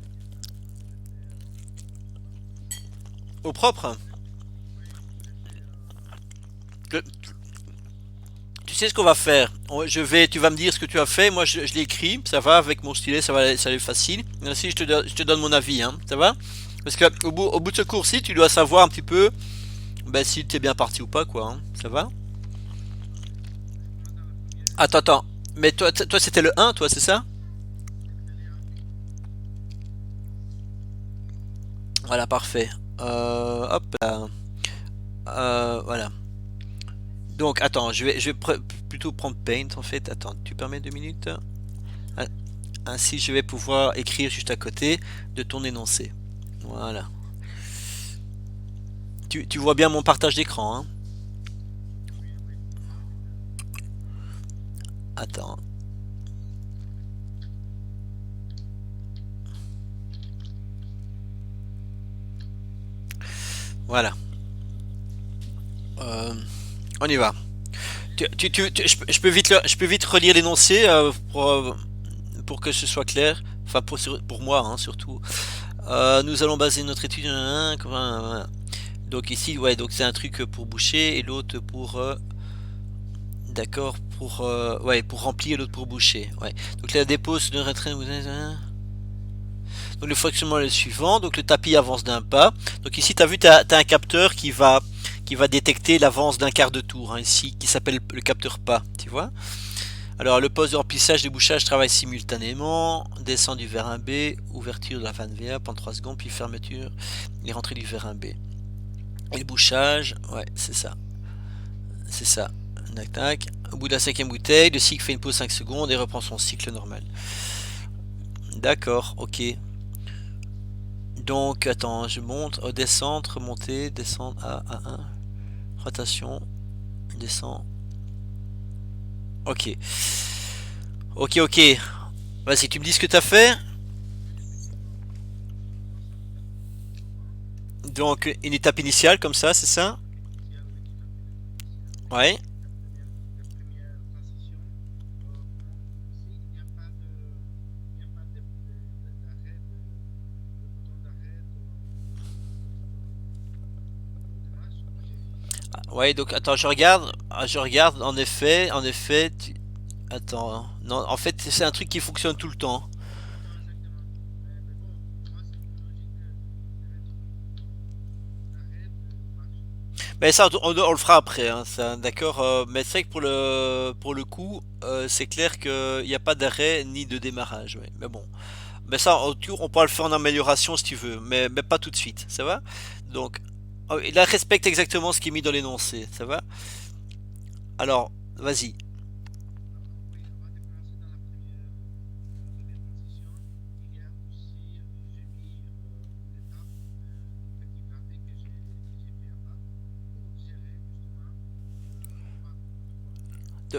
S2: faire au propre.
S1: Au propre?
S2: Oui, je voulais faire
S1: Que- Tu sais ce qu'on va faire? Tu vas me dire ce que tu as fait. Moi, je l'écris. Ça va avec mon stylet, ça va être facile. Ainsi, je te donne mon avis, hein. Ça va? Parce que au bout de ce cours-ci, tu dois savoir un petit peu, ben, si tu es bien parti ou pas, quoi, hein. Ça va?
S2: je commence dans la première.
S1: Attends. Mais toi, c'était le un, toi, c'est ça?
S2: Accélère.
S1: Voilà, parfait. Hop là. Voilà. Donc, attends, plutôt prendre Paint en fait. Attends, tu permets 2 minutes? Ah, ainsi, je vais pouvoir écrire juste à côté de ton énoncé. Voilà. Tu vois bien mon partage d'écran, hein?
S2: Oui, oui, je suis bien.
S1: Attends. Voilà. Euh, on y va. Je peux vite relire l'énoncé pour que ce soit clair. Enfin, pour moi, hein, surtout. Nous allons baser notre étude. Donc ici, ouais, donc c'est un truc pour boucher et l'autre pour d'accord, ouais, pour remplir et l'autre pour boucher. Ouais. Donc la dépose de retrait. Donc le fonctionnement est le suivant. Donc le tapis avance d'un pas. Donc ici, tu as vu, tu as un capteur qui va détecter l'avance d'un quart de tour, hein, ici, qui s'appelle le capteur pas. Tu vois? Alors le poste de remplissage et bouchage travaille simultanément. Descend du verre 1B, ouverture de la vanne VA pendant 3 secondes, puis fermeture et rentrée du verre 1B. Et le bouchage, ouais, c'est ça. C'est ça. Tac, tac. Au bout de la cinquième bouteille, le cycle fait une pause 5 secondes et reprend son cycle normal. D'accord, ok. Donc, attends, je monte, descendre, remonter, descendre à 1. Rotation, descend. Ok. Ok. Vas-y, tu me dis ce que t'as fait?
S2: Oui, je vais voir. Donc, je commence à regarder mon tableau, hein.
S1: Donc une étape initiale comme ça, c'est ça?
S2: initiale, oui, tout à fait, l'étape initiale, oui.
S1: Ouais.
S2: La première transition, ici, il n'y a pas d'arrêt, de bouton d'arrêt au démarrage. Moi, j'ai mis
S1: Ouais, donc attends, je regarde. Ah, je regarde, en effet. Attends, non, en fait, c'est un truc qui fonctionne tout le temps.
S2: non exactement. Mais bon, pour moi, c'est plus logique de mettre l'arrêt de marche.
S1: Mais ça, on le fera après, hein, ça, d'accord. Mais c'est vrai que pour le coup, c'est clair qu'il n'y a pas d'arrêt ni de démarrage. Ouais. Mais bon, mais ça, on pourra le faire en amélioration si tu veux, mais pas tout de suite, ça va? Donc, oh, et là, respecte exactement ce qui est mis dans l'énoncé, ça va? Alors, vas-y.
S2: Oui, avant de commencer dans la première transition, il y a aussi, j'ai mis une étape, un petit graphique que j'ai fait à part pour gérer justement enfin, pourquoi?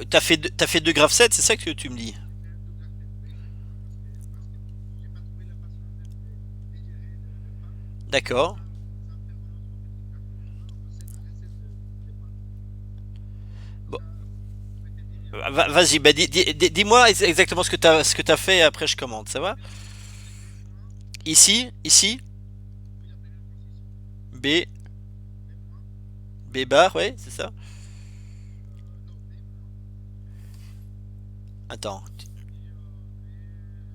S1: T'as fait deux graphes 7, c'est ça que tu me dis?
S2: J'ai fait deux graphiques, oui, exactement, parce que j'ai pas trouvé la façon de gérer le pas
S1: D'accord.
S2: sans faire un autre petit graphique, recette, recette de pas.
S1: Bon,
S2: Ça, vous pouvez tenir un peu
S1: vas-y, bah, dis-moi exactement ce que t'as fait et après je commente, ça va?
S2: les deux points,
S1: Ici,
S2: oui, la première transition,
S1: B,
S2: B moins,
S1: B bar, ouais, c'est ça?
S2: non, B moins,
S1: Attends,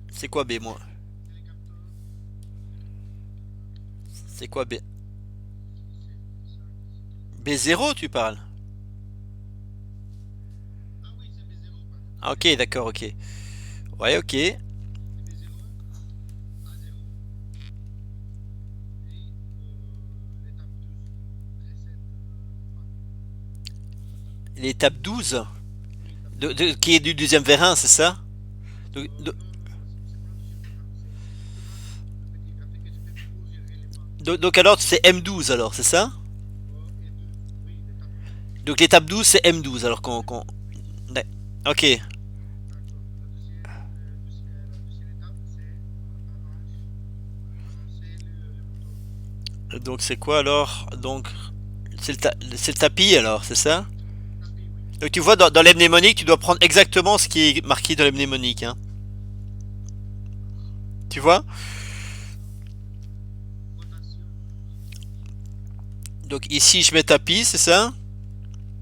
S2: et
S1: c'est quoi B moins?
S2: c'est les capteurs,
S1: C'est quoi B?
S2: c'est ça ici.
S1: B0 tu parles?
S2: Ah oui, c'est B0, pardon,
S1: Ah, ok,
S2: B0.
S1: d'accord, ok. Ouais, ok.
S2: C'est B0, A0, et l'étape 12, recette pas.
S1: L'étape 12,
S2: Oui, étape 12.
S1: qui est du deuxième vers 1, c'est ça?
S2: Non, non, non, c'est pas un deuxième terrain, c'est justement le petit graphique que j'ai fait pour gérer les pas.
S1: Donc alors c'est M12 alors, c'est ça?
S2: Et 12, oui, l'étape 12.
S1: Donc l'étape 12 c'est M12 alors
S2: Oui, oui,
S1: Ouais. Ok.
S2: d'accord. La deuxième étape, c'est annoncer le moteur.
S1: Donc c'est quoi alors? Donc c'est le tapis alors, c'est ça?
S2: Tapis, oui.
S1: Donc tu vois dans l'hebnémonique, tu dois prendre exactement ce qui est marqué dans l'hebnémonique, hein. Tu vois?
S2: Alors, rotation,
S1: Donc ici je mets tapis, c'est ça?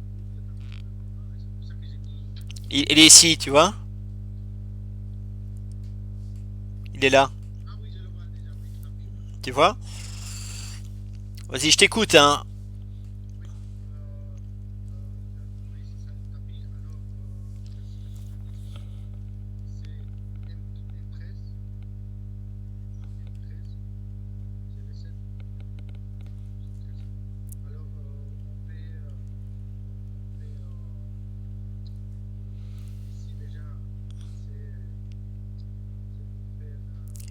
S2: oui, il y a tapis, je le vois pas. C'est pour ça que j'ai mis.
S1: Il est ici, tu vois? Il est là,
S2: Ah oui, je le vois déjà, oui, tapis, oui.
S1: tu vois? Vas-y, je t'écoute, hein.
S2: Oui, oui, c'est ça, le tapis. Alors, la transition, c'est M13, M13, c'est le 7, c'est 13 secondes. Alors, ici déjà, c'est pour faire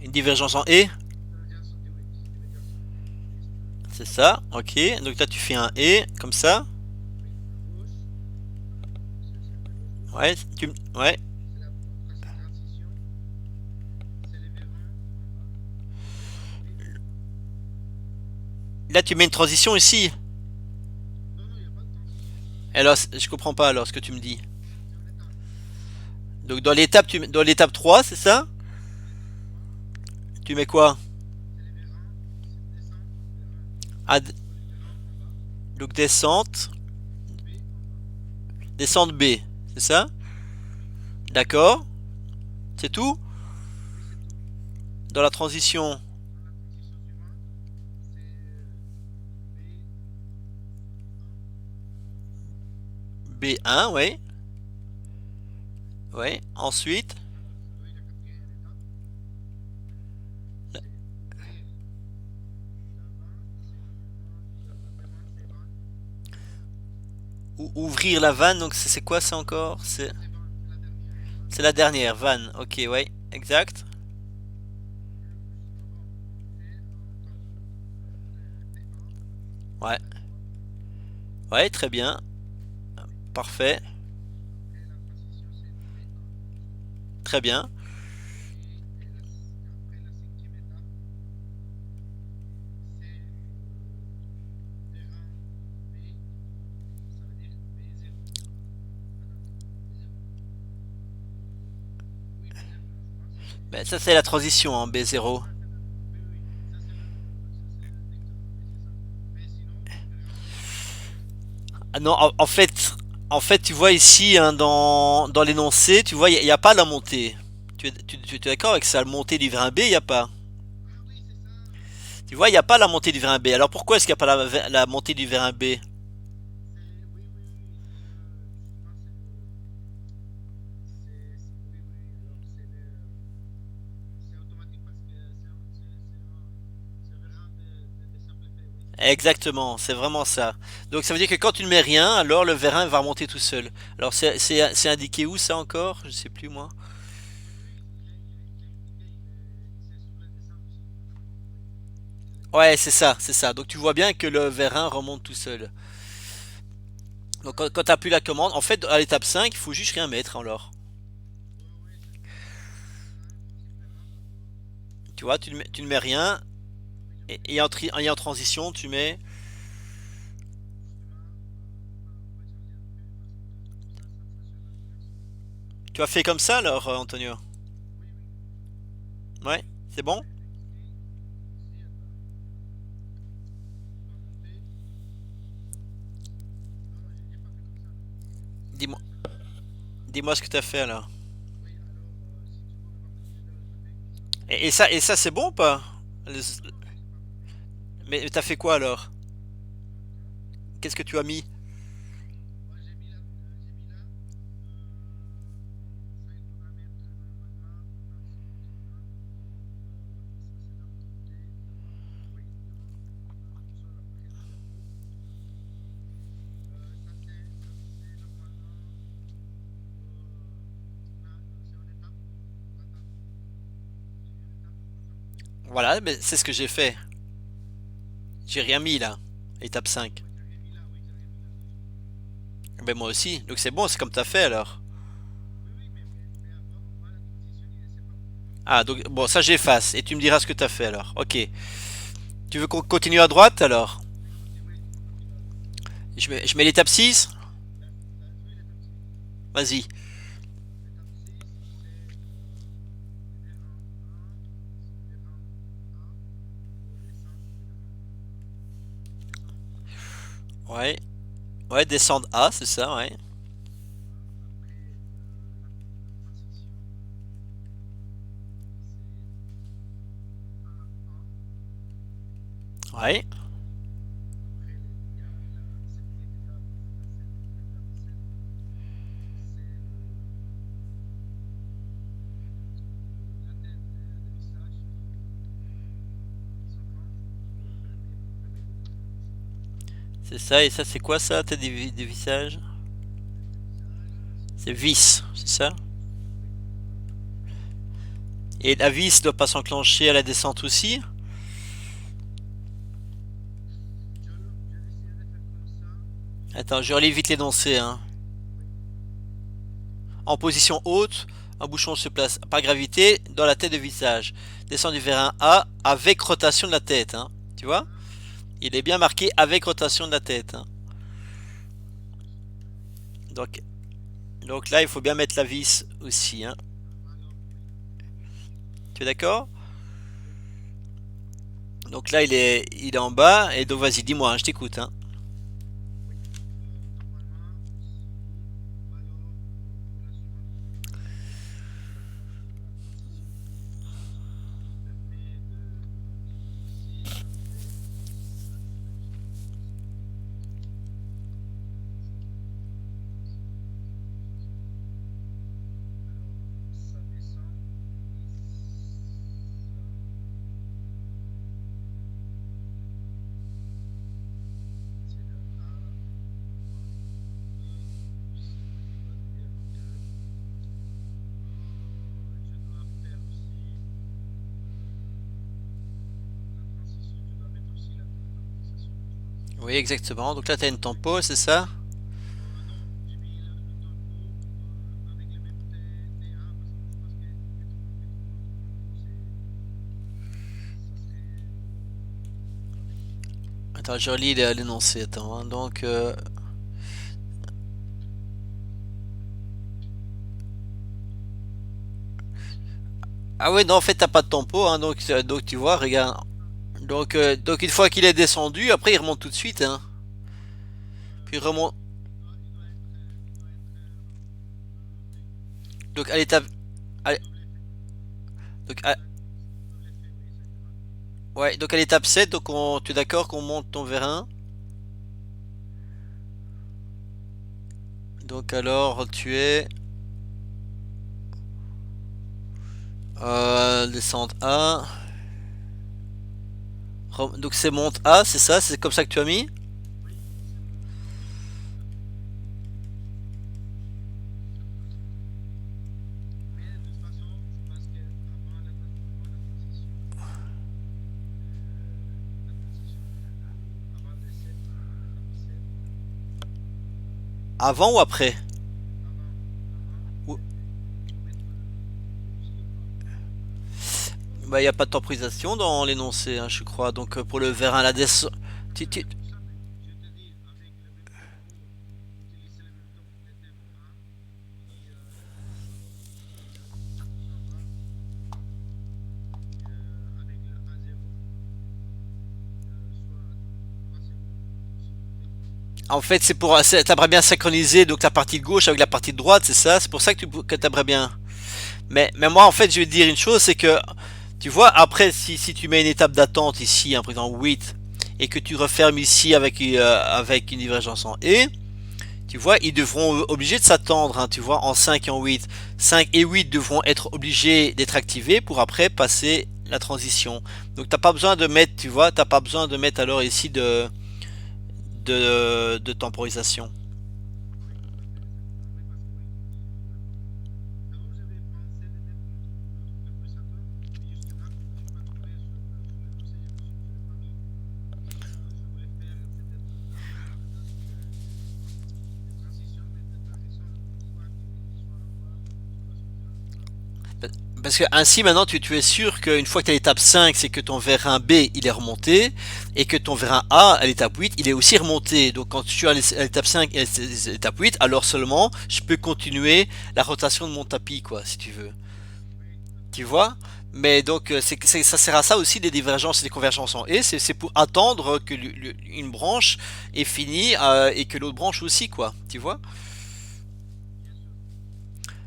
S1: Une divergence en E,
S2: divergence, oui, divergence liste,
S1: c'est ça, ok. Donc là tu fais un E, comme ça.
S2: oui, à gauche, c'est à gauche toujours.
S1: Ouais, ouais.
S2: C'est la transition, c'est les verrons en bas. Les verrons, oui, les verrons.
S1: Là tu mets une transition ici.
S2: Non, non, il n'y a pas de transition.
S1: Alors, je comprends pas alors ce que tu me dis.
S2: C'est en étape.
S1: Donc dans l'étape 3, c'est ça?
S2: Oui, étape 3,
S1: Tu mets quoi?
S2: c'est les verrons, c'est descente, verrons,
S1: Ah,
S2: pour les verrons en bas,
S1: donc descente,
S2: B en bas.
S1: descente B, c'est ça?
S2: Oui,
S1: D'accord? C'est tout?
S2: oui, c'est tout.
S1: Dans la transition
S2: Dans la transition suivante, c'est B1,
S1: B1, ouais.
S2: oui.
S1: Ouais. Ensuite,
S2: Oui, la quatrième étape, c'est ouvrir la vanne, c'est normalement, la demande c'est vanne,
S1: ouvrir la vanne, donc c'est quoi ça encore?
S2: c'est vanne, c'est la dernière, vanne.
S1: C'est la dernière, vanne. Ok, ouais, exact.
S2: Plus, bon, c'est en temps, T1,
S1: Ouais,
S2: T3,
S1: ouais, très bien.
S2: oui.
S1: Parfait,
S2: Après la transition, c'est T1, justement.
S1: très bien.
S2: Et après la cinquième étape, c'est
S1: Ben, ça c'est la transition en B0.
S2: Ça, c'est oui, oui, ça, c'est le lecteur, oui, c'est ça. Mais sinon, tu mets rien dessus.
S1: Ah non, en fait, tu vois ici hein, dans l'énoncé, tu vois, il y a pas la montée. Tu es d'accord avec ça, la montée du vérin B, il n'y a pas.
S2: Ah oui, c'est ça.
S1: Tu vois, il n'y a pas la montée du vérin B. Alors pourquoi est-ce qu'il n'y a pas la montée du vérin B?
S2: C'est, oui, oui, oui, c'est le, justement, oui, oui, alors c'est automatique parce que c'est vraiment de simplifier, oui, c'est ça.
S1: Exactement, c'est vraiment ça. Donc ça veut dire que quand tu ne mets rien, alors le vérin va remonter tout seul. Alors c'est indiqué où ça encore? Je sais plus moi.
S2: Oui, oui, il est indiqué, c'est sur le dessin aussi. Oui, c'est le dessin.
S1: Ouais, c'est ça, c'est ça. Donc tu vois bien que le vérin remonte tout seul. Donc
S2: Ah,
S1: quand tu appuies la commande, en fait à l'étape 5, il faut juste rien mettre alors.
S2: oui, oui, c'est ça. L'étape 5 différent, alors,
S1: Tu vois, tu ne mets rien.
S2: oui, je mets
S1: Et
S2: rien.
S1: en transition, tu mets.
S2: Justement, on va changer un peu parce que comme ça fonctionne en direct sur l'écran.
S1: Tu as fait comme ça alors, Antonio?
S2: Oui, oui.
S1: Ouais, c'est bon?
S2: Et ici, attends, on va monter. Non, non, j'ai pas fait comme ça. Ça
S1: Dis-moi,
S2: fonctionne comme ça.
S1: dis-moi ce que tu as fait alors.
S2: Oui, alors, si tu veux, on va continuer de l'autre côté, comme ça.
S1: Et ça c'est bon ou pas?
S2: Non, non, c'est pas bon.
S1: Mais t'as fait quoi alors?
S2: Comment?
S1: Qu'est-ce que tu as mis?
S2: Bah, j'ai mis là, feuille programmée, entraînement normalement, attention, continuant. Ça, c'est la montée devant, oui, devant, console après le diapo. Ça, c'est normalement, c'est une étape, attends, c'est une étape, attends.
S1: Voilà, mais c'est ce que j'ai fait. J'ai rien mis là. Étape 5.
S2: Ouais, t'as rien mis là, oui, t'as rien mis là.
S1: Ben moi aussi. Donc c'est bon, c'est comme t'as fait alors.
S2: Oui, oui, mais avant la transition, c'est pas bon.
S1: Ah, donc bon, ça j'efface. Et tu me diras ce que t'as fait alors. Ok. Tu veux qu'on continue à droite alors?
S2: Oui, continue à droite.
S1: Je mets l'étape 6.
S2: Oui, l'étape 6.
S1: Vas-y.
S2: L'étape 6, c'est le vérin A, c'est le vérin A, il faut descendre le vérin A. Descendre A.
S1: Ouais. Ouais, descendre A, c'est ça, ouais.
S2: Voilà. Après, la transition, c'est A, A.
S1: Ouais.
S2: Après, il y a la septième étape. L'étape 7, c'est la tête de visage qui s'enclenche pour permettre de descendre.
S1: C'est ça, et ça c'est quoi ça, tête des visages?
S2: Tête de visage,
S1: C'est
S2: c'est
S1: vis, c'est ça?
S2: oui, voilà.
S1: Et la vis doit pas s'enclencher à la descente aussi?
S2: Je décidé de faire comme ça.
S1: Attends, je relis vite l'énoncé, hein.
S2: Oui,
S1: En position haute, un bouchon se place par gravité dans la tête de visage. Descend du vérin A avec rotation de la tête, hein. Tu vois?
S2: ah,
S1: Il est bien marqué avec rotation de la tête, hein.
S2: avec rotation de tête, oui.
S1: Donc, donc là, il faut bien mettre la vis aussi, hein.
S2: Alors, oui,
S1: Tu es d'accord?
S2: oui.
S1: Donc là, il est en bas, et donc vas-y, dis-moi, hein, je t'écoute, hein.
S2: Oui. Normalement, ici, alors, pour la suivante, on va faire l'étape de la transition qui permet de continuer ici. Après, ça descend ici. Ici. Ça descend ici. Alors, ça descend ici. Ça. C'est le A, ça veut dire que je dois faire aussi la transition, je dois mettre aussi la transition, je pense.
S1: Oui, exactement. Donc là, tu as une tempo, c'est ça?
S2: Non, j'ai mis le tempo avec le même T1 parce que je pense que mettre un autre tempo, ça serait pas bien.
S1: Attends, je relis l'énoncé, attends, hein. Donc, Ah ouais, non, en fait, t'as pas de tempo, hein, donc tu vois, regarde. Donc une fois qu'il est descendu, après il remonte tout de suite, hein. Puis il remonte. Donc à l'étape. à- Donc, ouais, donc à l'étape 7, tu es d'accord qu'on monte ton vérin. Donc alors tu es descente A. Donc c'est monte A, c'est ça? C'est comme ça que tu as mis? Avant ou après? Ou- Bah, il n'y a pas de temporisation dans l'énoncé, hein, je crois. Donc pour le vérin, la descente. En fait, t'aimerais bien synchroniser donc la partie de gauche avec la partie de droite, c'est ça? C'est pour ça que t'aimerais bien. Mais moi, en fait, je vais te dire une chose, c'est que, tu vois, après, si tu mets une étape d'attente ici, hein, par exemple 8, et que tu refermes ici avec une divergence en et, tu vois, ils devront obligés de s'attendre, hein, tu vois, en 5 et en 8. 5 et 8 devront être obligés d'être activés pour après passer la transition. Donc t'as pas besoin de mettre, tu vois, t'as pas besoin de mettre alors ici de temporisation. Parce que ainsi maintenant tu es sûr qu'une fois que tu as l'étape 5, c'est que ton vérin B il est remonté et que ton vérin A à l'étape 8 il est aussi remonté. Donc quand tu as l'étape 5 et l'étape 8, alors seulement je peux continuer la rotation de mon tapis quoi si tu veux. Tu vois? Mais donc ça sert à ça aussi des divergences et des convergences en et c'est pour attendre que une branche est finie et que l'autre branche aussi quoi. Tu vois?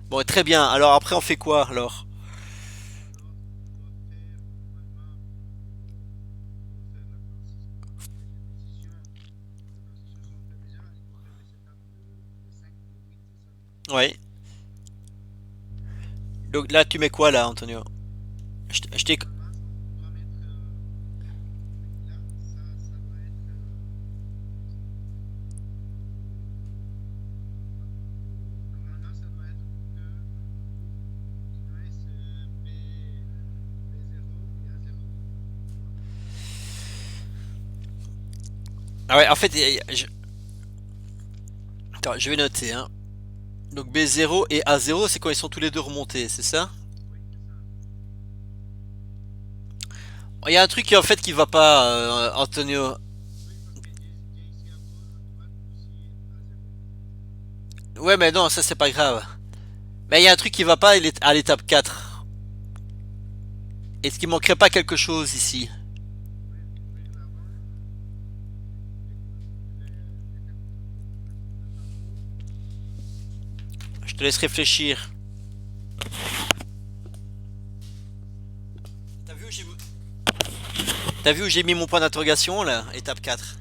S1: Bon très bien. Alors après on fait quoi alors? Ouais. Donc là tu mets quoi là Antonio? Je t'ai Ah ouais, en fait, attends, je vais noter, hein. Donc B0 et A0, c'est quand ils sont tous les deux remontés, c'est ça? Il y a un truc qui en fait qui va pas, Antonio. Ouais, mais non, ça c'est pas grave. Mais il y a un truc qui va pas à l'étape 4. Est-ce qu'il manquerait pas quelque chose ici? Je te laisse réfléchir. T'as vu où j'ai T'as vu où j'ai mis mon point d'interrogation là? Étape 4.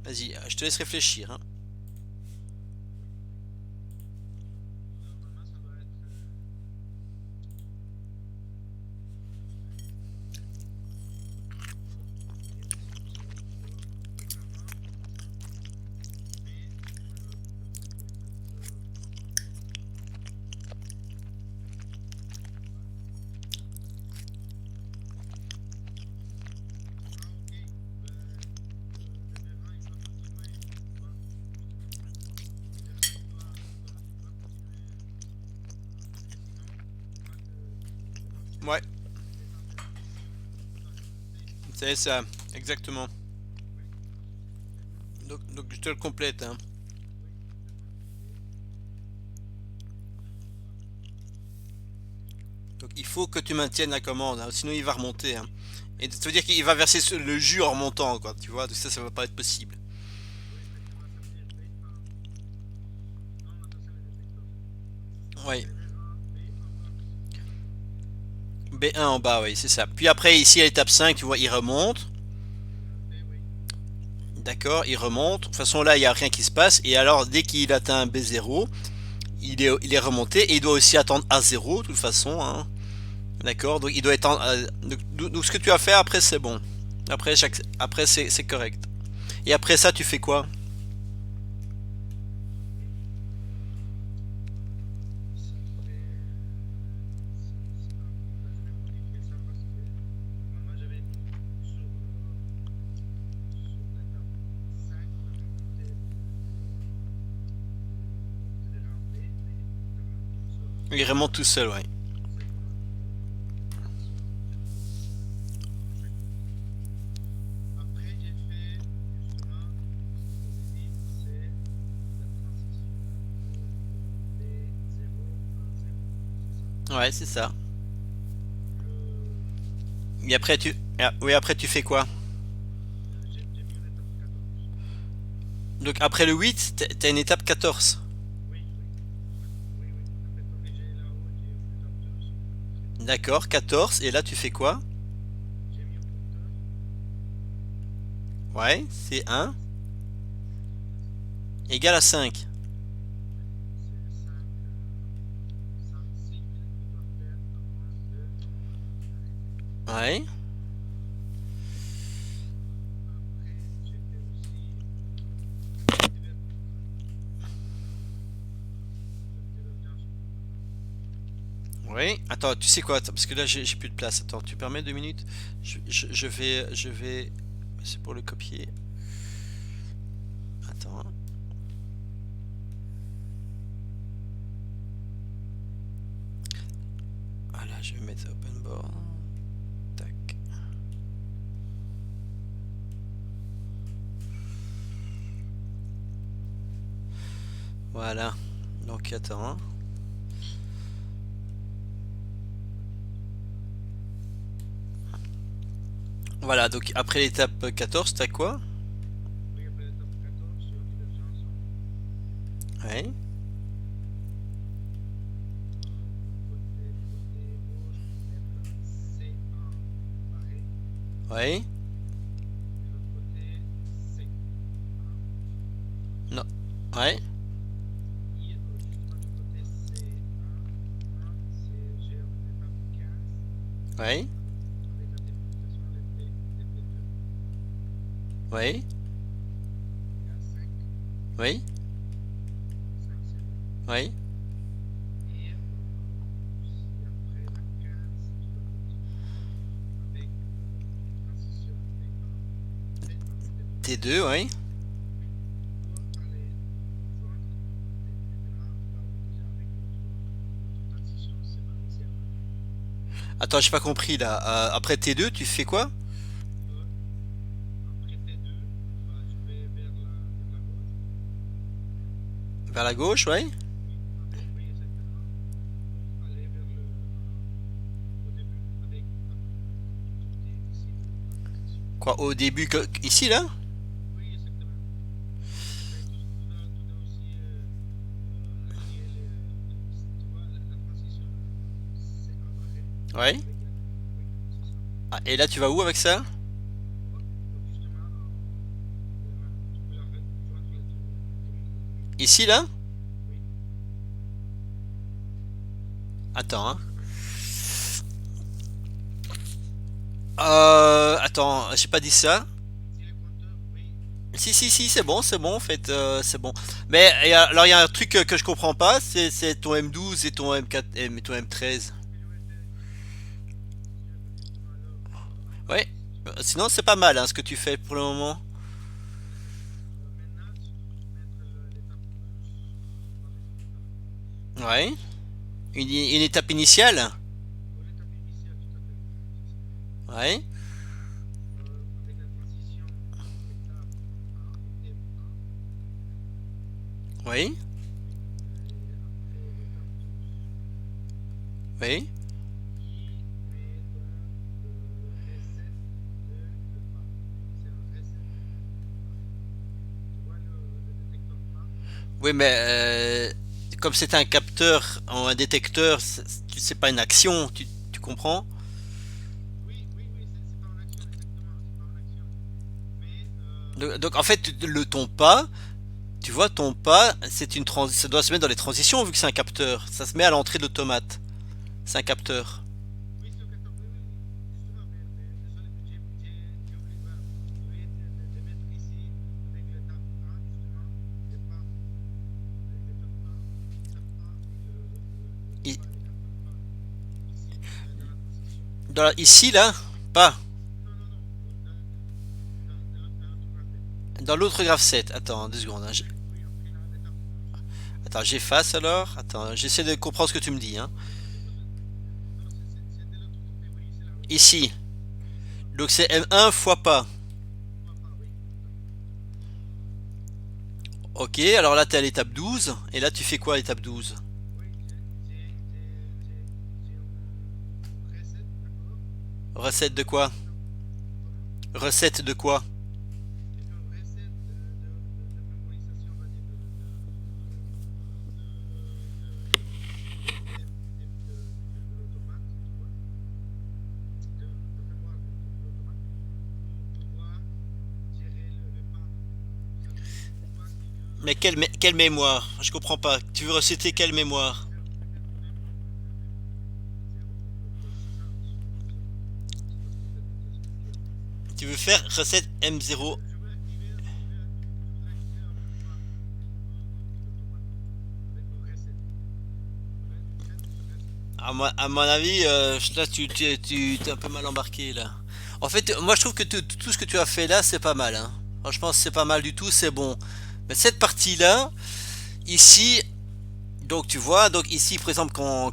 S1: Vas-y, je te laisse réfléchir, hein. Ouais, c'est ça, exactement. Donc je te le complète, hein. Donc il faut que tu maintiennes la commande, hein, sinon il va remonter, hein. Et ça veut dire qu'il va verser le jus en remontant, quoi, tu vois, donc ça va pas être possible.
S2: Oui, effectivement, ça veut dire B1. Non, mais ça, c'est le détecteur.
S1: Oui.
S2: Verra B en bas.
S1: B1 en bas, oui, c'est ça. Puis après, ici, à l'étape 5, tu vois, il remonte.
S2: B, oui.
S1: D'accord, il remonte. De toute façon, là, il n'y a rien qui se passe. Et alors, dès qu'il atteint B0, il est remonté. Et il doit aussi attendre A0, de toute façon, hein. D'accord, donc il doit être donc ce que tu as fait après, c'est bon. Après c'est correct. Et après ça, tu fais quoi?
S2: Oui. Ça fait. Là, je vais modifier ça parce que normalement, j'avais mis sur l'étape 5 la remontée de ramper, mais il remonte tout seul.
S1: Il remonte tout seul, ouais.
S2: C'est correct. Donc, transition, je coche check pour ça. Après, j'ai fait justement ce que j'ai dit, c'est la transition pour B0 à 0. C'est ça.
S1: Ouais, c'est ça.
S2: Le,
S1: Et après oui, après tu fais quoi?
S2: j'ai mis une étape 14.
S1: Donc après le 8, t'as une étape 14.
S2: Oui, oui. Oui, oui. Après corriger là-haut, j'ai une étape 2 sur le traitement.
S1: D'accord, 14. Et là, tu fais quoi?
S2: J'ai mis un compteur.
S1: Ouais, c'est 1
S2: C'est
S1: égale à 5.
S2: ouais, c'est 5 cycles qu'il doit faire avant de d'arrêter.
S1: Ouais,
S2: Après, j'ai fait aussi divergence continue.
S1: ouais. Attends, tu sais quoi? Attends, parce que là, j'ai plus de place. Attends, tu permets 2 minutes? Je vais. C'est pour le copier. Attends. Voilà, je vais mettre open board. Tac. Voilà. Donc attends. Voilà, donc après l'étape 14, t'as quoi?
S2: Oui, après l'étape 14, sur divergence en haut.
S1: Ouais.
S2: Du côté gauche, pour mettre un C1 barré.
S1: Ouais.
S2: De l'autre côté, C1.
S1: Non. Ouais.
S2: Et justement, du côté C1, j'ai une étape 15
S1: Ouais.
S2: avec la délimitation des P2
S1: Ouais.
S2: égale 5.
S1: Oui.
S2: 5 c'est bon.
S1: Oui.
S2: Et si après la 15, tu dois continuer avec transition T1, T2,
S1: T2, oui.
S2: oui, pour aller joindre directement là-haut déjà avec l'autre transition séparée ici à droite.
S1: Attends, j'ai pas compris là. Après T2, tu fais quoi?
S2: Euh, Après T2, bah, je vais vers la gauche.
S1: Vers la gauche, ouais.
S2: Oui, oui, exactement. Pour aller vers au début avec tout est ici de la transition.
S1: Quoi, au début, ici là?
S2: Oui, exactement. Mais tout est aussi relié, tu vois, la transition, c'est un barré
S1: Ouais.
S2: avec la. Oui, c'est ça.
S1: Ah, et là, tu vas où avec ça?
S2: Justement, tu peux la rejoindre le tout.
S1: Ici là?
S2: Oui,
S1: Attends, hein. Attends, j'ai pas dit ça.
S2: si le compteur, oui,
S1: Si, si, si, c'est bon, en fait, c'est bon. Mais alors, il y a un truc que je comprends pas, c'est ton M12 et ton M4, et ton M13.
S2: si je vais justement alors
S1: Ouais.
S2: si tu veux.
S1: Sinon, c'est pas mal, hein, ce que tu fais pour le moment.
S2: Oui, c'est ça. Maintenant, si tu veux mettre l'étape 11, on va mettre l'étape 11.
S1: Ouais. Une étape initiale.
S2: Pour l'étape initiale, tout à fait, oui, c'est ça.
S1: Ouais.
S2: Avec la transition étape 1 ou M1,
S1: Oui.
S2: oui. Et après l'étape 12,
S1: Oui. Oui, mais comme c'est un capteur ou un détecteur, c'est pas une action, tu comprends?
S2: Oui, oui, oui, c'est pas en action, exactement, c'est pas en action. Mais,
S1: Donc, en fait, le ton pas, tu vois, ton pas, ça doit se mettre dans les transitions vu que c'est un capteur. Ça se met à l'entrée de l'automate. C'est un capteur.
S2: oui, c'est au 14, oui, oui, oui, justement, mais désolé, mais j'ai oublié, voilà, j'ai oublié de mettre ici, avec l'étape A, justement, le pas, avec l'étape A et le
S1: I-
S2: pas, le capteur pas, ici, dans la transition.
S1: Ici, là, pas.
S2: Non, non, non, dans notre graphique.
S1: Dans l'autre graphe 7. Attends, 2 secondes, hein.
S2: Oui, on pris l'étape 1, justement.
S1: Attends, j'efface alors. Attends, j'essaie de comprendre ce que tu me dis, hein.
S2: Non, c'est de l'autre côté, oui, c'est là, oui.
S1: Ici. Donc c'est M1 fois pas.
S2: Pas, pas, oui, exactement.
S1: Ok, alors là, t'es à l'étape 12. Et là, tu fais quoi à l'étape 12?
S2: Oui, j'ai un reset, d'accord?
S1: Recette de quoi?
S2: Comment?
S1: Recette de quoi?
S2: J'ai fait un reset de mémorisation, on va dire, de l'automate, tu vois, de mémoire de l'automate, pour pouvoir gérer le pas. Ça veut dire une fois
S1: Mais quelle mémoire? Je comprends pas. Tu veux reciter quelle mémoire?
S2: c'est parce que peut-être que c'est ce que tu as fait.
S1: Tu veux faire recette M0?
S2: Je veux je voudrais activer la mémoire de l'automate avec le reset. Je voudrais mettre ce reset.
S1: À mon avis, là, tu t'es un peu mal embarqué, là. En fait, moi, je trouve que tout ce que tu as fait là, c'est pas mal, hein. Franchement, c'est pas mal du tout, c'est bon. Mais cette partie-là, ici, donc tu vois, donc ici par exemple quand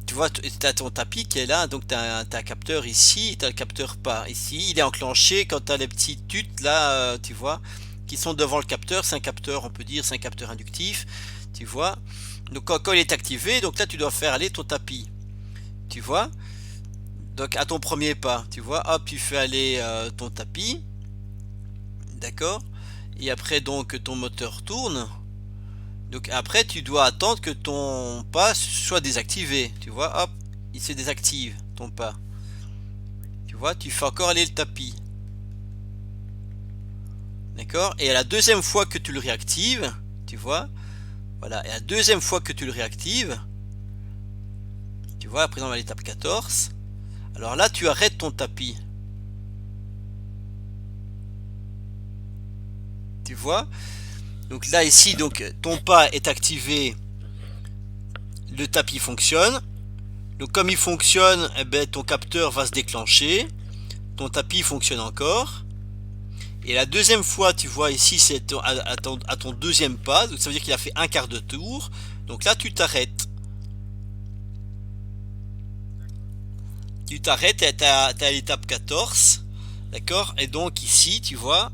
S1: tu vois, tu as ton tapis qui est là, donc tu as, un capteur ici, tu as le capteur pas ici, il est enclenché quand tu as les petits tutes là, tu vois, qui sont devant le capteur, c'est un capteur, on peut dire, c'est un capteur inductif, tu vois. Donc quand il est activé, donc là tu dois faire aller ton tapis, tu vois. Donc à ton premier pas, tu vois, hop, tu fais aller ton tapis, d'accord. Et après donc ton moteur tourne. Donc après, tu dois attendre que ton pas soit désactivé. Tu vois, hop, il se désactive ton pas.
S2: Oui,
S1: Tu vois, tu fais encore aller le tapis. D'accord. Et à la deuxième fois que tu le réactives, tu vois, voilà, et à la deuxième fois que tu le réactives, tu vois, par exemple à l'étape 14, alors là, tu arrêtes ton tapis. Tu vois. Donc là, ici, donc ton pas est activé, le tapis fonctionne. Donc comme il fonctionne, eh ben, ton capteur va se déclencher. Ton tapis fonctionne encore. Et la deuxième fois, tu vois ici, c'est à ton deuxième pas, donc ça veut dire qu'il a fait un quart de tour. Donc là, tu t'arrêtes.
S2: d'accord.
S1: Tu t'arrêtes et t'es à l'étape 14. D'accord. Et donc ici, tu vois.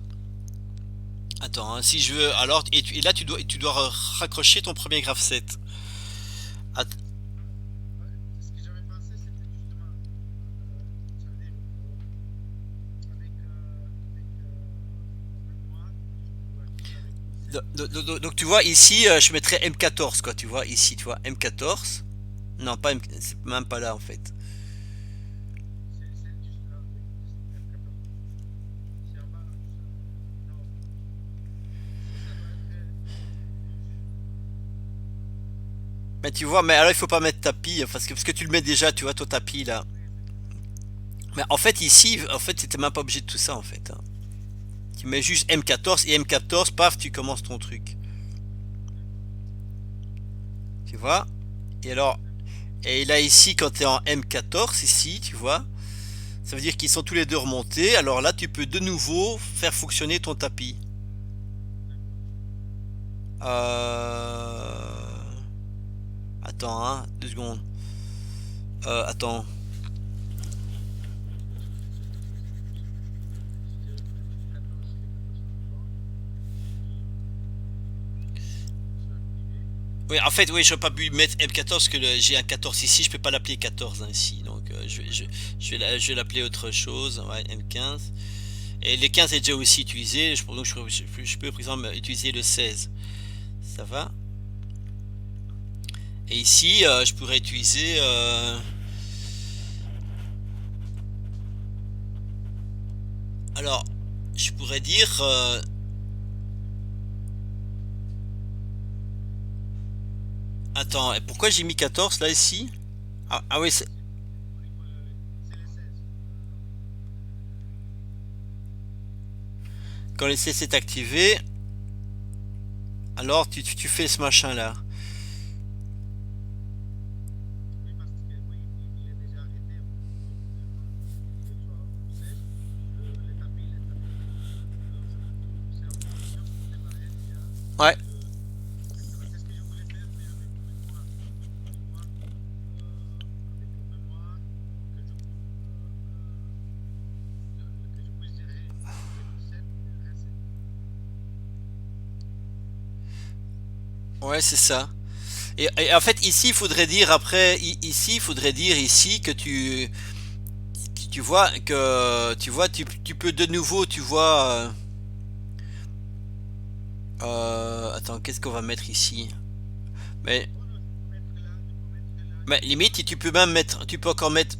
S1: Attends, hein, si je veux. Alors, et là, tu dois raccrocher ton premier graphe 7. Att-
S2: Non, ce que j'avais pensé, c'était justement, ça veut dire, la mémoire, je dois activer avec reset.
S1: donc, tu vois, ici, je mettrais M14, quoi. Tu vois, ici, tu vois, M14. Non, pas M, c'est même pas là, en fait.
S2: C'est juste là, oui, M14. C'est en bas, juste là. Non, ici, ça doit être
S1: Mais tu vois, mais alors il faut pas mettre tapis, parce que tu le mets déjà, tu vois, ton tapis là.
S2: oui, effectivement.
S1: Mais en fait, ici, en fait, t'étais même pas obligé de tout ça, en fait, hein. Tu mets juste M14 et M14, paf, tu commences ton truc.
S2: D'accord,
S1: Tu vois? Et alors,
S2: d'accord.
S1: et là, ici, quand tu es en M14, ici, tu vois, ça veut dire qu'ils sont tous les deux remontés. Alors là, tu peux de nouveau faire fonctionner ton tapis.
S2: D'accord.
S1: Euh... Attends, hein, 2 secondes. Attends.
S2: Si je M14, M14 c'est bon. C'est activé.
S1: Oui, en fait, oui, je ne vais pas mettre M14 parce que j'ai un 14 ici, je peux pas l'appeler 14 hein, ici. Donc, je vais l'appeler autre chose. Ouais, M15. Et le 15 est déjà aussi utilisé, donc je peux par exemple utiliser le 16. Ça va? Et ici, je pourrais utiliser... alors, je pourrais dire... attends, et pourquoi j'ai mis 14 là ici? Ah oui,
S2: C'est les 16.
S1: quand l'essai est activé, alors tu fais ce machin là.
S2: Oui, parce que oui, il est déjà arrêté. Donc, quand il soit au 16, le tapis il est activé. Alors, je peux pousser en position pour démarrer déjà
S1: Ouais,
S2: le schéma. C'est ce que je voulais faire, mais avec le mémoire. Tu vois, avec le mémoire, que je, que je puisse gérer le 17 et le 27.
S1: ouais, c'est ça. Et en fait, ici, il faudrait dire après, ici, il faudrait dire ici que tu vois que tu peux de nouveau, tu vois. Attends, qu'est-ce qu'on va mettre ici? Mais,
S2: Oh non, je peux mettre là
S1: mais
S2: ici,
S1: limite, tu peux même mettre, tu peux encore mettre.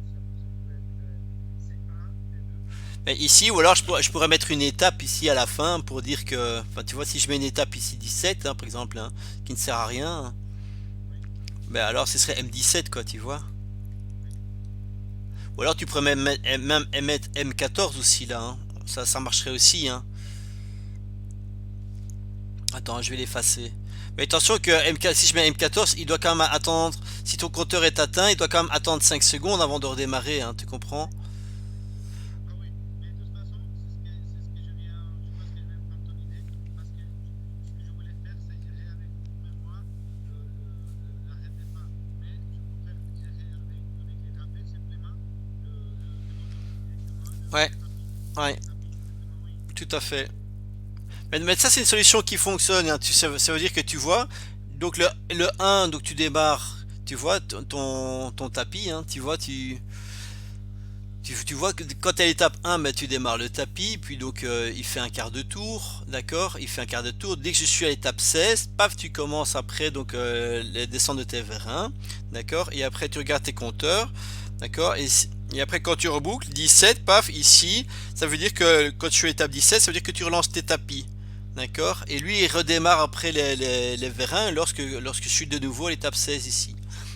S2: ça peut être C1, T2.
S1: Mais ici, ou alors je pourrais mettre une étape ici à la fin pour dire que, enfin, tu vois, si je mets une étape ici 17, hein, par exemple, hein, qui ne sert à rien,
S2: Oui,
S1: ben alors ce serait M17, quoi, tu vois.
S2: oui.
S1: Ou alors tu pourrais même mettre M14 aussi là, hein. Ça marcherait aussi, hein. Attends, je vais l'effacer. Mais attention que si je mets M14, il doit quand même attendre. Si ton compteur est atteint, il doit quand même attendre 5 secondes avant de redémarrer, hein, tu comprends?
S2: Ah oui, mais de toute façon, c'est ce que je viens, je pense que je vais prendre ton idée, parce que ce que je voulais faire, c'est gérer avec mémoire l'arrêt de départ. Mais je préfère gérer avec les rappels simplement le moteur directement,
S1: Ouais,
S2: le
S1: ouais,
S2: tapis simplement, oui.
S1: tout à fait. Mais ça, c'est une solution qui fonctionne, hein. Ça veut dire que tu vois, donc le 1, donc tu démarres, tu vois, ton tapis, hein, tu vois, tu vois que quand tu à l'étape 1, ben, tu démarres le tapis, puis donc il fait un quart de tour, d'accord? Il fait un quart de tour. Dès que je suis à l'étape 16, paf, tu commences après donc les descentes de tes vérins, d'accord? Et après tu regardes tes compteurs, d'accord? Et après quand tu reboucles, 17, paf, ici, ça veut dire que quand je suis à l'étape 17, ça veut dire que tu relances tes tapis, d'accord? Et lui, il redémarre après les vérins lorsque je suis de nouveau à l'étape 16 ici.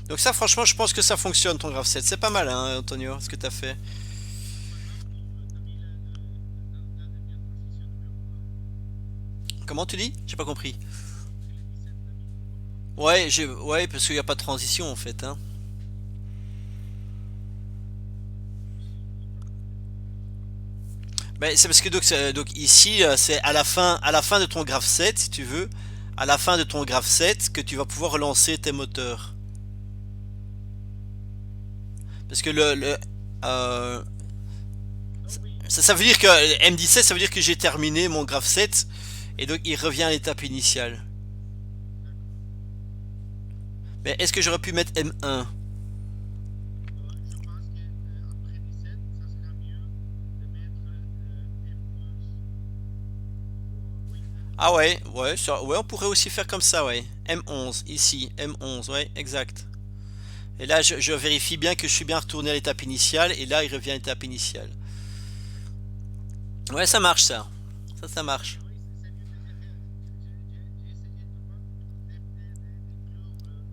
S1: Donc ça, franchement, je pense que ça fonctionne ton graph 7. C'est pas mal, hein, Antonio, ce que tu as fait.
S2: Normalement, pour le tapis la dernière transition numéro 1,
S1: Comment tu dis? J'ai pas compris.
S2: c'est le 17 tapis numéro 1.
S1: Ouais, parce qu'il n'y a pas de transition en fait, hein.
S2: Je n'ai pas compris pourquoi.
S1: Mais c'est parce que donc ici, c'est à la fin de ton graph 7, si tu veux, à la fin de ton graph 7, que tu vas pouvoir relancer tes moteurs. Parce que euh,
S2: Ah oui,
S1: ça veut dire que M17, ça veut dire que j'ai terminé mon graph 7, et donc il revient à l'étape initiale.
S2: d'accord.
S1: Mais est-ce que j'aurais pu mettre M1?
S2: Je pense qu'après 17, ça sera mieux de mettre M11. Oui,
S1: Ah ouais, on pourrait aussi faire comme ça, ouais. M11, ici, M11, ouais, exact. Et là, je vérifie bien que je suis bien retourné à l'étape initiale, et là, il revient à l'étape initiale. Ouais, ça marche, ça. Ça marche.
S2: mais oui, c'est mieux de gérer. J'ai essayé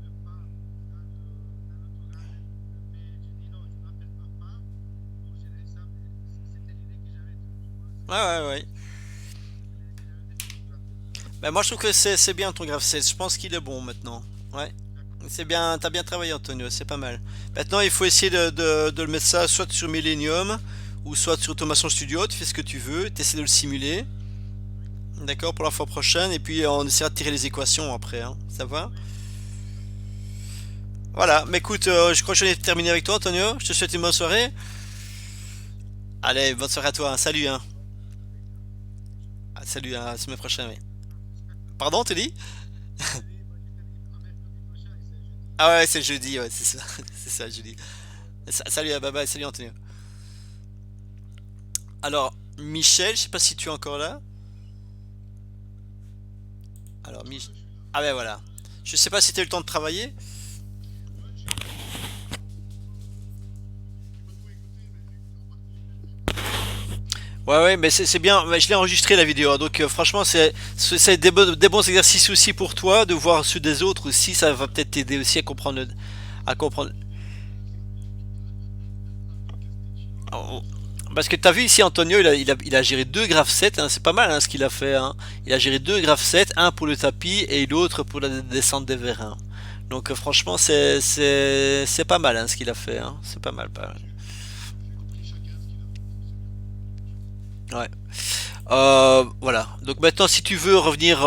S2: de voir, d'inclure le pas dans l'autogramme, mais j'ai dit non, je dois faire un pas pour gérer ça, mais c'était l'idée que j'avais, tu vois,
S1: Ouais, ouais, ouais.
S2: c'est l'idée que j'avais défini pour la tête.
S1: Ben, moi, je trouve que c'est bien ton graph 16. Je pense qu'il est bon maintenant. Ouais.
S2: D'accord.
S1: C'est bien, t'as bien travaillé, Antonio. C'est pas mal. Maintenant, il faut essayer de le mettre ça soit sur Millennium ou soit sur Automation Studio. Tu fais ce que tu veux. Tu essaies de le simuler.
S2: Oui,
S1: D'accord, pour la fois prochaine. Et puis, on essaiera de tirer les équations après, hein. Ça va?
S2: oui, ça va.
S1: Voilà. Mais écoute, je crois que j'en ai terminé avec toi, Antonio. Je te souhaite une bonne soirée.
S2: Merci à toi aussi.
S1: Allez, bonne soirée à toi, hein. Salut, hein.
S2: Bon, allez, à la semaine prochaine.
S1: Ah, salut, hein, à la semaine prochaine, oui.
S2: Ah,
S1: Pardon, tu dis?
S2: je t'ai dit à mercredi prochain et c'est jeudi.
S1: Ah ouais, c'est jeudi, ouais, c'est ça. C'est ça, jeudi.
S2: Bon,
S1: Salut, bye bye, salut, Antonio. Alors, Michel, je sais pas si tu es encore là. Alors,
S2: Ouais, je suis là.
S1: ah ben voilà. Je sais pas si tu as eu le temps de travailler.
S2: Ouais, j'ai écouté un peu. J'ai pas tout écouté, mais j'ai écouté en partie. J'ai essayé de comprendre.
S1: Ouais, ouais, mais c'est bien. Ouais, je l'ai enregistré la vidéo, hein, donc franchement, c'est des bons exercices aussi pour toi de voir ceux des autres aussi. Ça va peut-être t'aider aussi à comprendre, à comprendre.
S2: Ça m'évite un big stitching.
S1: Oh, parce que t'as vu ici, Antonio, il a géré deux graphes 7, hein, c'est pas mal hein, ce qu'il a fait. Hein. Il a géré deux graphes 7, un pour le tapis et l'autre pour la descente des vérins. Donc franchement, c'est pas mal hein, ce qu'il a fait. Hein. C'est pas mal, pas mal.
S2: J'ai compris chacun ce qu'il a fait, donc c'est bien.
S1: Ouais. Voilà. Donc maintenant, si tu veux revenir,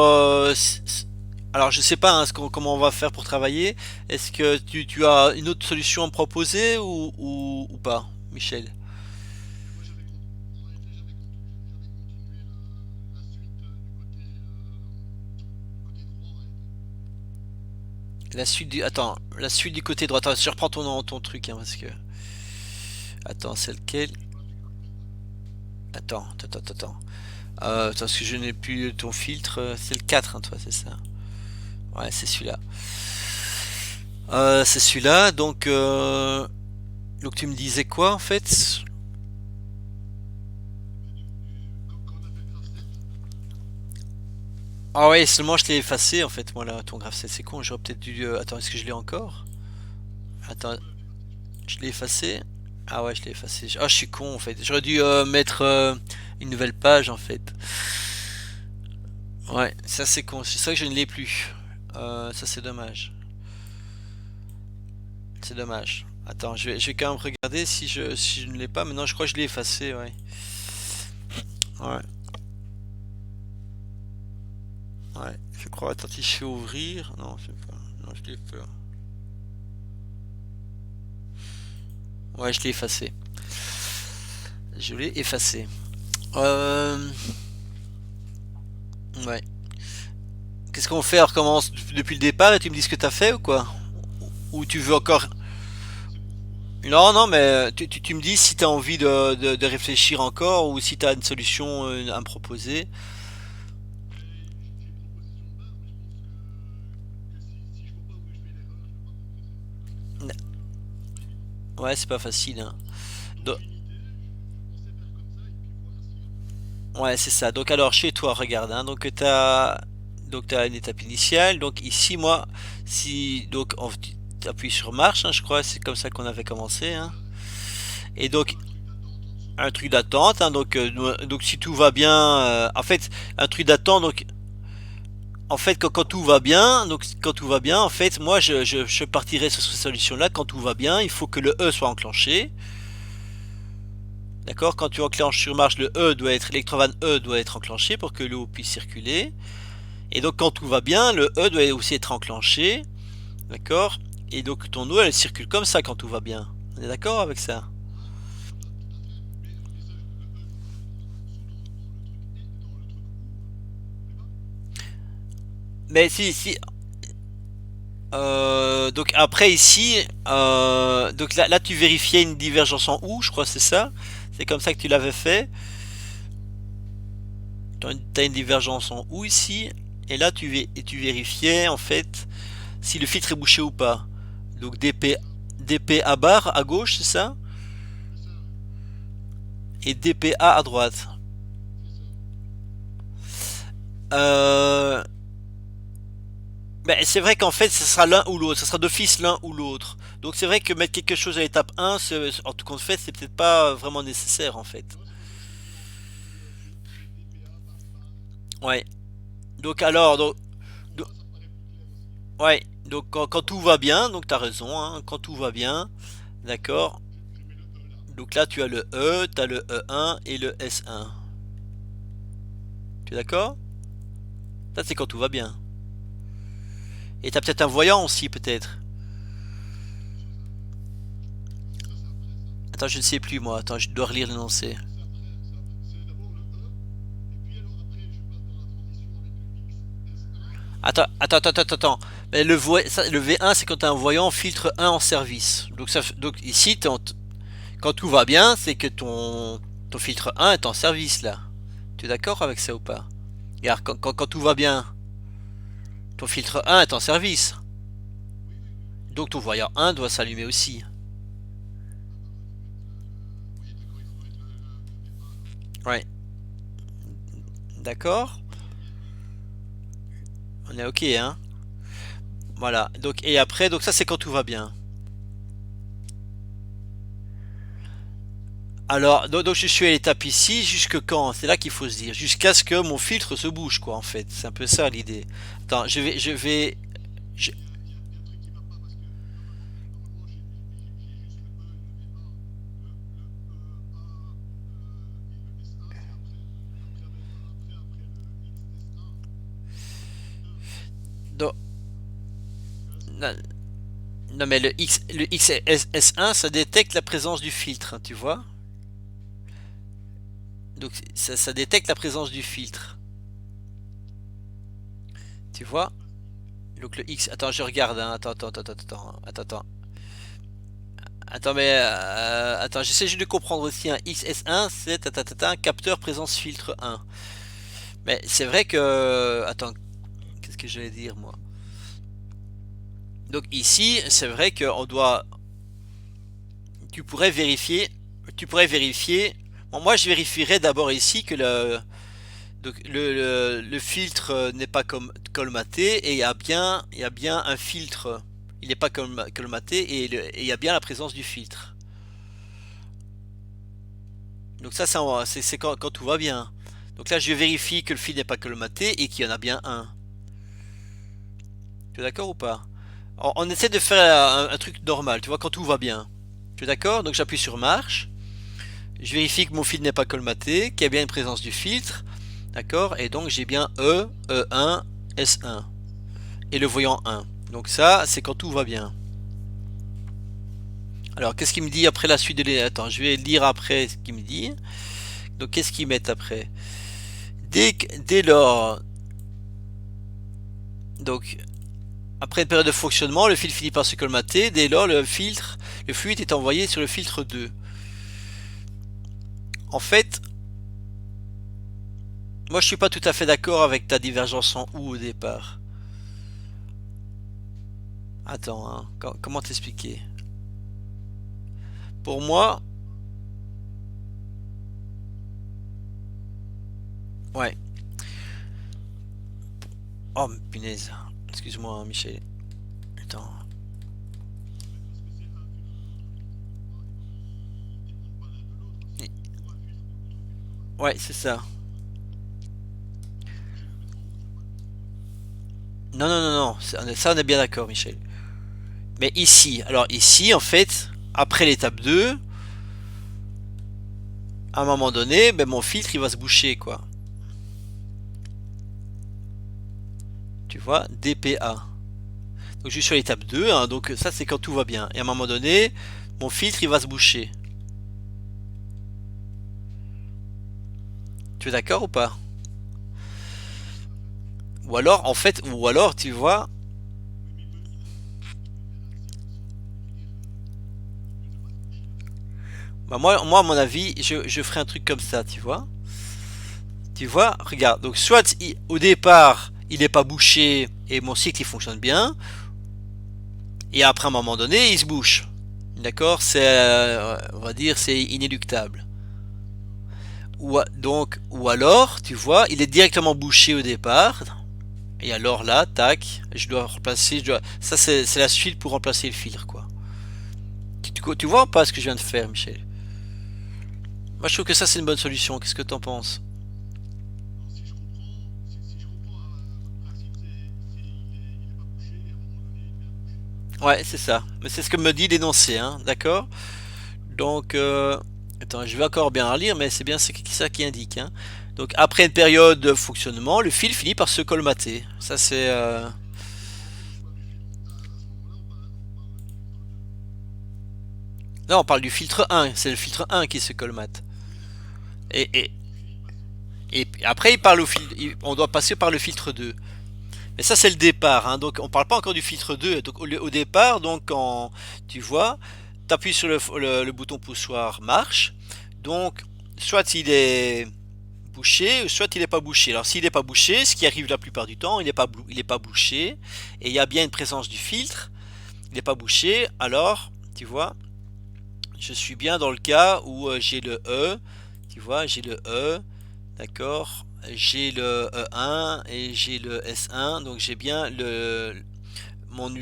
S1: alors je sais pas hein, comment on va faire pour travailler. Est-ce que tu as une autre solution à me proposer ou pas, Michel?
S2: Mais moi, en réalité, j'avais continué la suite du côté droit, en réalité.
S1: Attends, la suite du côté droit. Attends, je reprends ton truc hein, parce que attends, c'est lequel?
S2: J'ai pas du graphe 4 là.
S1: Attends. Attends, parce que je n'ai plus ton filtre. C'est le 4 hein, toi, c'est ça. Ouais, c'est celui-là. C'est celui-là. Donc tu me disais quoi en fait?
S2: Quand on a fait le graphe 7,
S1: Ah ouais, seulement je l'ai effacé en fait, moi là, ton graphe c'est con, j'aurais peut-être dû... Attends, est-ce que je l'ai encore? Attends,
S2: ouais, tu l'as, je pense.
S1: je l'ai effacé? Ah ouais, je l'ai effacé. Ah, je suis con en fait. J'aurais dû mettre une nouvelle page en fait. Ouais, ça c'est con, c'est ça que je ne l'ai plus. Ça c'est dommage. C'est dommage. Attends, je vais quand même regarder si je ne l'ai pas. Maintenant, je crois que je l'ai effacé, ouais. Ouais, ouais. Je crois, attends, si je fais ouvrir... Non, je sais pas. Non, je l'ai fait. Ouais, je l'ai effacé. Je l'ai effacé. Euh... Ouais. Qu'est-ce qu'on fait? On recommence depuis le départ et tu me dis ce que t'as fait ou quoi? Ou tu veux encore...
S2: C'est pour vous, hein.
S1: Non, non, mais tu me dis si t'as envie de réfléchir encore ou si t'as une solution à me proposer.
S2: Mais j'ai une proposition de base, mais je pense que si je vois pas où je fais l'erreur, je vais pas progresser non plus, parce que c'est pas évident.
S1: Ouais, c'est pas facile, hein.
S2: Donc
S1: Do-
S2: l'unité, je pensais faire comme ça et puis voir s'il y a d'autres solutions.
S1: Ouais, c'est ça. Donc alors chez toi, regarde, hein. Donc t'as une étape initiale. Donc ici, moi, si donc tu appuies sur marche, hein, je crois, c'est comme ça qu'on avait commencé,
S2: C'est
S1: hein.
S2: ça.
S1: Et
S2: Et tu
S1: donc
S2: vois un truc d'attente en dessous.
S1: un truc d'attente, hein, donc si tout va bien, en fait, un truc d'attente, donc en fait quand tout va bien, donc quand tout va bien, en fait, moi je partirai sur cette solution-là. Quand tout va bien, il faut que le E soit enclenché. D'accord? Quand tu enclenches sur marche, l'électrovan E doit être enclenché pour que l'eau puisse circuler. Et donc quand tout va bien, le E doit aussi être enclenché. D'accord? Et donc ton eau elle circule comme ça quand tout va bien. On est d'accord avec ça?
S2: Tout à fait. Mais ça, le E, je dois le mettre en dessous dans le truc où, plus bas.
S1: Mais si, donc après ici, donc là tu vérifiais une divergence en ou, je crois c'est ça. C'est comme ça que tu l'avais fait. Tu as une divergence en ou ici, et là tu vérifiais en fait si le filtre est bouché ou pas. Donc
S2: C'est ça.
S1: DP à barre à gauche, c'est ça?
S2: C'est ça, ouais.
S1: Et DPA à droite.
S2: C'est ça.
S1: Euh, ben, c'est vrai qu'en fait, ce sera l'un ou l'autre. Ce sera d'office l'un ou l'autre. Donc c'est vrai que mettre quelque chose à l'étape 1, en tout compte fait, c'est peut-être pas vraiment nécessaire en fait.
S2: Non, c'est pour ça que j'ai mis en dessous le DPA barre.
S1: Ouais. Donc alors,
S2: Pour
S1: donc-
S2: moi, ça me paraît plus clair aussi, hein.
S1: ouais. Donc quand tout va bien, donc t'as raison, hein, quand tout va bien, d'accord.
S2: Je mets le E là.
S1: Donc là tu as le E, t'as le E1 et le S1. Tu es d'accord? Ça c'est quand tout va bien. Et t'as peut-être un voyant aussi peut-être.
S2: C'est ça. Ça, c'est après ça.
S1: Attends, je ne sais plus moi. Attends, je dois relire l'énoncé.
S2: C'est après. C'est après. C'est d'abord le E. Et puis alors après, je passe dans la transition avec le XS1.
S1: Attends. Mais le V1, c'est quand tu as un voyant filtre 1 en service. Donc ici, quand tout va bien, c'est que Ton filtre 1 est en service là. Tu es d'accord avec ça ou pas? Regarde, quand tout va bien, ton filtre 1 est en service.
S2: Oui, oui, oui, oui.
S1: Donc ton voyant 1 doit s'allumer aussi.
S2: Ah bah ouais, faut mettre le... Oui, d'accord, il faut mettre le départ.
S1: Ouais, d'accord? On est ok, hein? Voilà. Donc, et après, donc ça c'est quand tout va bien. Alors, donc je suis à l'étape ici, jusque quand? C'est là qu'il faut se dire. Jusqu'à ce que mon filtre se bouge, quoi, en fait. C'est un peu ça l'idée. Attends, je-
S2: Il y a un truc qui va pas parce que normalement j'ai juste le E et le départ. Le EA et le S1 c'est après. Après le XS1, c'est le E.
S1: non,
S2: Tu vois,
S1: non, non, mais le XS1, ça détecte la présence du filtre, hein, tu vois? Donc, ça détecte la présence du filtre. Tu vois? Donc le X, attends, je regarde, hein. Attends, mais attends, j'essaie juste de comprendre aussi. Un XS1, c'est un capteur présence filtre 1. Mais c'est vrai que, attends, qu'est-ce que j'allais dire moi? Donc ici, c'est vrai que on doit, tu pourrais vérifier, tu pourrais vérifier. Bon, moi, je vérifierais d'abord ici que donc le filtre n'est pas colmaté et il y a bien un filtre. Il n'est pas colmaté et il y a bien la présence du filtre. Donc ça, c'est quand tout va bien. Donc là, je vérifie que le fil n'est pas colmaté et qu'il y en a bien un. Tu es d'accord ou pas? On essaie de faire un truc normal, tu vois, quand tout va bien. Tu es d'accord? Donc j'appuie sur marche. Je vérifie que mon fil n'est pas colmaté, qu'il y a bien une présence du filtre. D'accord? Et donc j'ai bien E, E1, S1. Et le voyant 1. Donc ça, c'est quand tout va bien. Alors, qu'est-ce qu'il me dit après la suite de les... Attends, je vais lire après ce qu'il me dit. Donc, qu'est-ce qu'ils mettent après? Dès lors... Donc, après une période de fonctionnement, le fil finit par se colmater. Dès lors, le fluide est envoyé sur le filtre 2. En fait, moi je suis pas tout à fait d'accord avec ta divergence en ou au départ. Attends, hein, comment t'expliquer? Pour moi, ouais. Oh punaise. Excuse-moi, hein, Michel. Attends.
S2: mais parce que c'est un filtre contre un filtre. Ils dépendent pas l'un de l'autre. C'est toujours un filtre contre l'autre filtre. Voilà.
S1: Ouais, c'est ça.
S2: Donc je suis obligé de le mettre en haut, je vais pas le mettre en bas.
S1: Non, non, non, non. Ça, on est bien d'accord, Michel. Mais ici, alors ici, en fait, après l'étape 2, à un moment donné, ben, mon filtre, il va se boucher, quoi. Tu vois, DPA. Donc je suis sur l'étape 2, hein, donc ça, c'est quand tout va bien. Et à un moment donné, mon filtre, il va se boucher. Tu es d'accord ou pas?
S2: Oui, tout à fait.
S1: Ou alors, en fait, ou alors, tu vois,
S2: Oui, mais il peut faire un cycle sans finir. Il peut ne pas se boucher aussi.
S1: bah, moi, à mon avis, je ferai un truc comme ça, tu vois. Tu vois, regarde, donc soit au départ, il n'est pas bouché et mon cycle, il fonctionne bien, et après, à un moment donné, il se bouche. D'accord? C'est, on va dire, c'est inéluctable.
S2: D'accord.
S1: Ou alors, tu vois, il est directement bouché au départ. Et alors là, tac, je dois remplacer. Ça, c'est la suite pour remplacer le filtre, quoi. Tu vois pas ce que je viens de faire, Michel? Moi, je trouve que ça, c'est une bonne solution. Qu'est-ce que t'en penses?
S2: Non, si je comprends votre principe, il est pas bouché et à un moment donné, il devient bouché.
S1: Ouais, c'est ça. Mais c'est ce que me dit l'énoncé, hein. D'accord? Donc, attends, je vais encore bien relire, mais c'est bien ça qui indique, hein. Donc, après une période de fonctionnement, le fil finit par se colmater. Ça, c'est.
S2: Mais quand on fait le choix du filtre, à ce moment-là, on parle du filtre 2.
S1: Là, on parle du filtre 1. C'est le filtre 1 qui se colmate.
S2: Oui, d'accord.
S1: Et, et,
S2: Il finit par se...
S1: et après, on doit passer par le filtre 2. Mais ça, c'est le départ, hein. Donc, on parle pas encore du filtre 2. Donc, au départ, donc, quand tu vois, tu appuies sur le bouton poussoir marche. Donc, soit il est bouché, soit il n'est pas bouché. Alors s'il n'est pas bouché, ce qui arrive la plupart du temps, il n'est pas bouché, et il y a bien une présence du filtre, il n'est pas bouché, alors, tu vois, je suis bien dans le cas où j'ai le E, tu vois, j'ai le E, d'accord, j'ai le E1 et j'ai le S1, donc j'ai bien mon,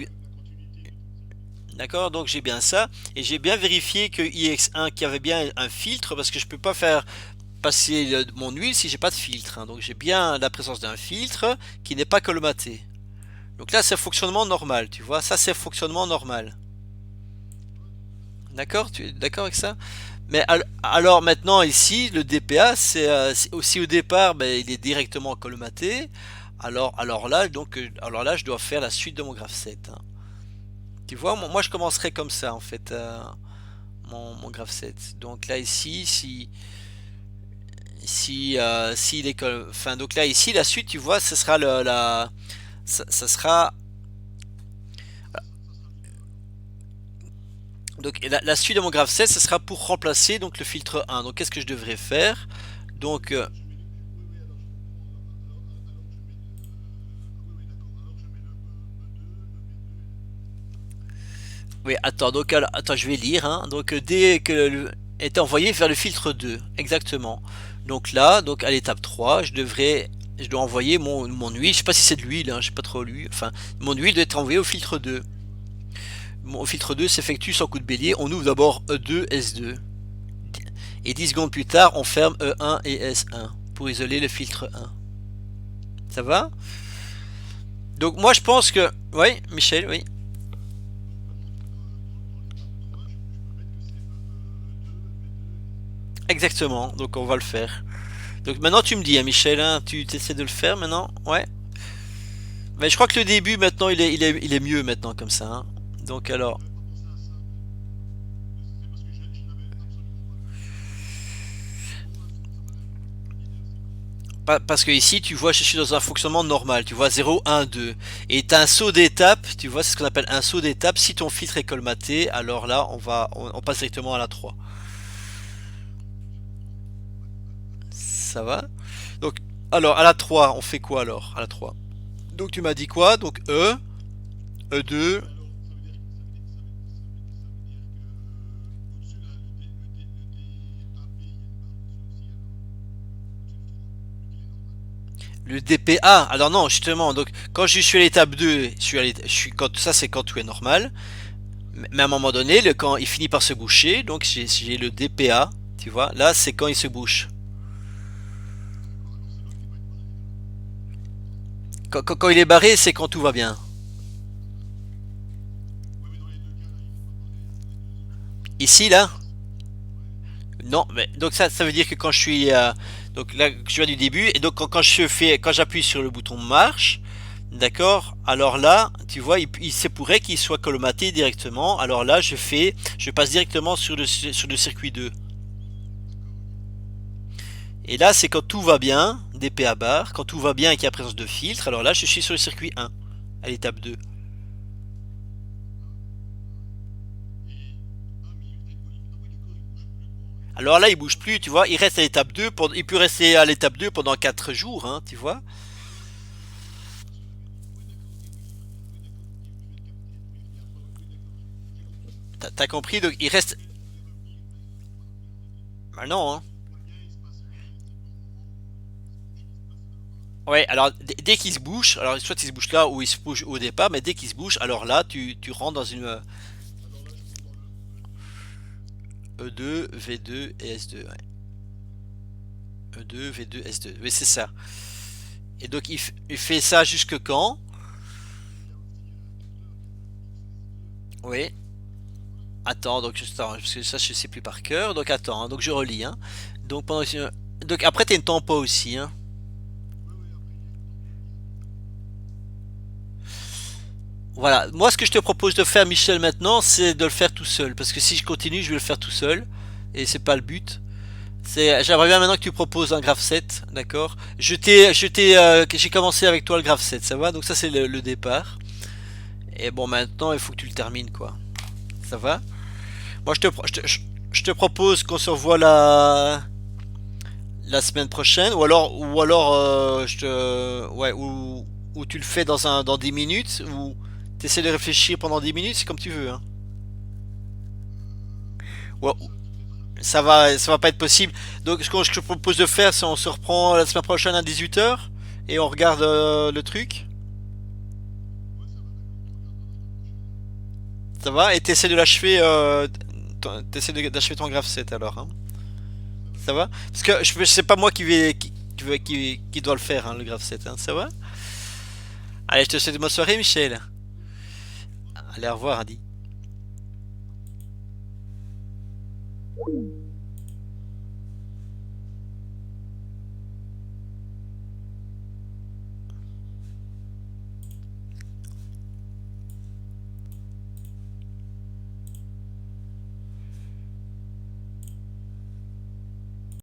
S1: d'accord, donc j'ai bien ça, et j'ai bien vérifié que IX1 qui avait bien un filtre, parce que je peux pas faire passer mon huile si j'ai pas de filtre, hein. Donc j'ai bien la présence d'un filtre qui n'est pas colmaté. Donc là c'est fonctionnement normal, tu vois, ça c'est fonctionnement normal. D'accord, tu es d'accord avec ça? Mais alors maintenant ici le DPA c'est aussi au départ ben, il est directement colmaté. Alors là alors là je dois faire la suite de mon graph set, hein. Tu vois, moi je commencerai comme ça en fait, mon graph set. Donc là ici si l'école, enfin donc là ici la suite tu vois ce sera ça sera donc la suite de mon graph 16 ce sera pour remplacer donc le filtre 1. Donc qu'est-ce que je devrais faire? Donc
S2: Alors je mets le. Oui, oui, alors je comprends. Alors que je mets le. Oui, oui, d'accord. Alors je mets le E2, le B2
S1: oui, attends, donc attends, je vais lire, hein. Donc dès que est envoyé vers le filtre 2 exactement. Donc là, donc à l'étape 3 je dois envoyer mon huile, je sais pas si c'est de l'huile, hein, je sais pas trop l'huile, enfin mon huile doit être envoyée au filtre 2. Au filtre 2 s'effectue sans coup de bélier, on ouvre d'abord E2, S2. Et 10 secondes plus tard, on ferme E1 et S1 pour isoler le filtre 1. Ça va? Donc moi je pense que... Oui, Michel, oui.
S2: Donc maintenant, dans l'étape 3 je peux mettre que c'est E2, B2 et S2.
S1: Exactement, donc on va le faire. Donc maintenant tu me dis, hein, Michel, hein, tu essaies de le faire maintenant? Ouais. Mais je crois que le début maintenant il est mieux maintenant comme ça, hein. Donc alors...
S2: J'avais pas pensé à ça, moi. C'est parce que je n'avais absolument pas vu. Mais bon, ça m'avait fait une bonne idée aussi.
S1: Parce que ici, tu vois, je suis dans un fonctionnement normal. Tu vois, 0, 1, 2. Et tu as un saut d'étape. Tu vois, c'est ce qu'on appelle un saut d'étape. Si ton filtre est colmaté, alors là, on passe directement à la 3.
S2: Je comprends. Ouais, ouais, ouais.
S1: Ça va? Donc, alors, à la 3, on fait quoi alors? À la 3. Donc, tu m'as dit quoi? Donc, E, E2.
S2: Mais alors, ça veut dire que au-dessus là, le DAP, il y a une barre dessus aussi alors. Au-dessus du 3, vu qu'il est normal.
S1: Le DPA. Alors non, justement. Donc, quand je suis à l'étape 2, ça c'est quand tout est normal. Mais à un moment donné, quand il finit par se boucher, donc j'ai le DPA. Tu vois, là, c'est quand il se bouche.
S2: D'accord, alors c'est l'autre qui doit être barré alors.
S1: Quand il est barré, c'est quand tout va bien.
S2: Ouais, mais dans les deux cas là, il n'est pas barré. Dans les deux autres cas, c'est
S1: Ici,
S2: quand
S1: là,
S2: ça passe. Ouais.
S1: non. Mais donc ça veut dire que quand je suis, donc là, je viens du début, et donc quand j'appuie sur le bouton marche, d'accord. Alors là, tu vois, il se pourrait qu'il soit colmaté directement. Alors là, je passe directement sur le circuit 2.
S2: D'accord, ok.
S1: Et là, c'est quand tout va bien, DPA bar, quand tout va bien et qu'il y a présence de filtre. Alors là, je suis sur le circuit 1, à l'étape 2.
S2: Ah ouais. Ah ouais. Et. Ah, mais ah oui, d'accord, il bouge plus quoi en réalité.
S1: Alors là, il bouge plus, tu vois, il reste à l'étape 2, il peut rester à l'étape 2 pendant 4 jours, hein, tu vois.
S2: Parce que. Oui, d'accord, ok, oui, très bien. Oui, d'accord, ok, oui, je viens de capter. Oui, et après, oui, d'accord, j'ai compris.
S1: T'as compris, donc
S2: Et
S1: il
S2: après,
S1: reste...
S2: quand les revenir, ben, voilà, oui, en réalité.
S1: Ah non, hein.
S2: Quand tout va bien, il se passe rien. Et puis au moment où il se bouge, il se passe. Voilà.
S1: Ouais, alors dès qu'il se bouge, alors soit il se bouge là ou il se bouge au départ, mais dès qu'il se bouge, alors là, tu rentres dans une
S2: Alors là, je rentre dans le E2, V2.
S1: E2, V2 et S2, ouais. E2, V2, S2, oui, c'est ça. Et donc il fait ça jusque quand?
S2: Et il y a aussi un compteur, il y a le XS2.
S1: Oui.
S2: Voilà.
S1: Attends, donc attends, parce que ça je sais plus par cœur, donc attends, hein, donc je relis, hein. Donc donc après t'as une tempo aussi, hein.
S2: Oui, oui, après, il y a une tempo aussi.
S1: Voilà, moi ce que je te propose de faire Michel maintenant, c'est de le faire tout seul, parce que si je continue, je vais le faire tout seul, et c'est pas le but. J'aimerais bien maintenant que tu proposes un graph set, d'accord? J'ai commencé avec toi le graph set, ça va? Donc ça c'est le départ. Et bon, maintenant il faut que tu le termines, quoi. Ça va? Moi je te propose qu'on se revoie la semaine prochaine, ou alors ouais, ou tu le fais dans 10 minutes, ou t'essaies de réfléchir pendant 10 minutes, c'est comme tu veux, hein. Ouais,
S2: comme ça, tout est très rapide.
S1: ça va pas être possible. Donc, ce que je propose de faire, c'est on se reprend la semaine prochaine à 18 h et on regarde le truc.
S2: Ouais, ça va, d'accord. On regardera la semaine prochaine.
S1: Ça va? Et t'essaies de l'achever, t'essaies d'achever ton graph 7 alors, hein.
S2: Ça va,
S1: Ça va?
S2: d'accord.
S1: Parce que c'est pas moi qui doit le faire, hein, le graph 7, hein. Ça va? Allez, je te souhaite une bonne soirée, Michel.
S2: Au revoir.
S1: Allez, au revoir, Adi.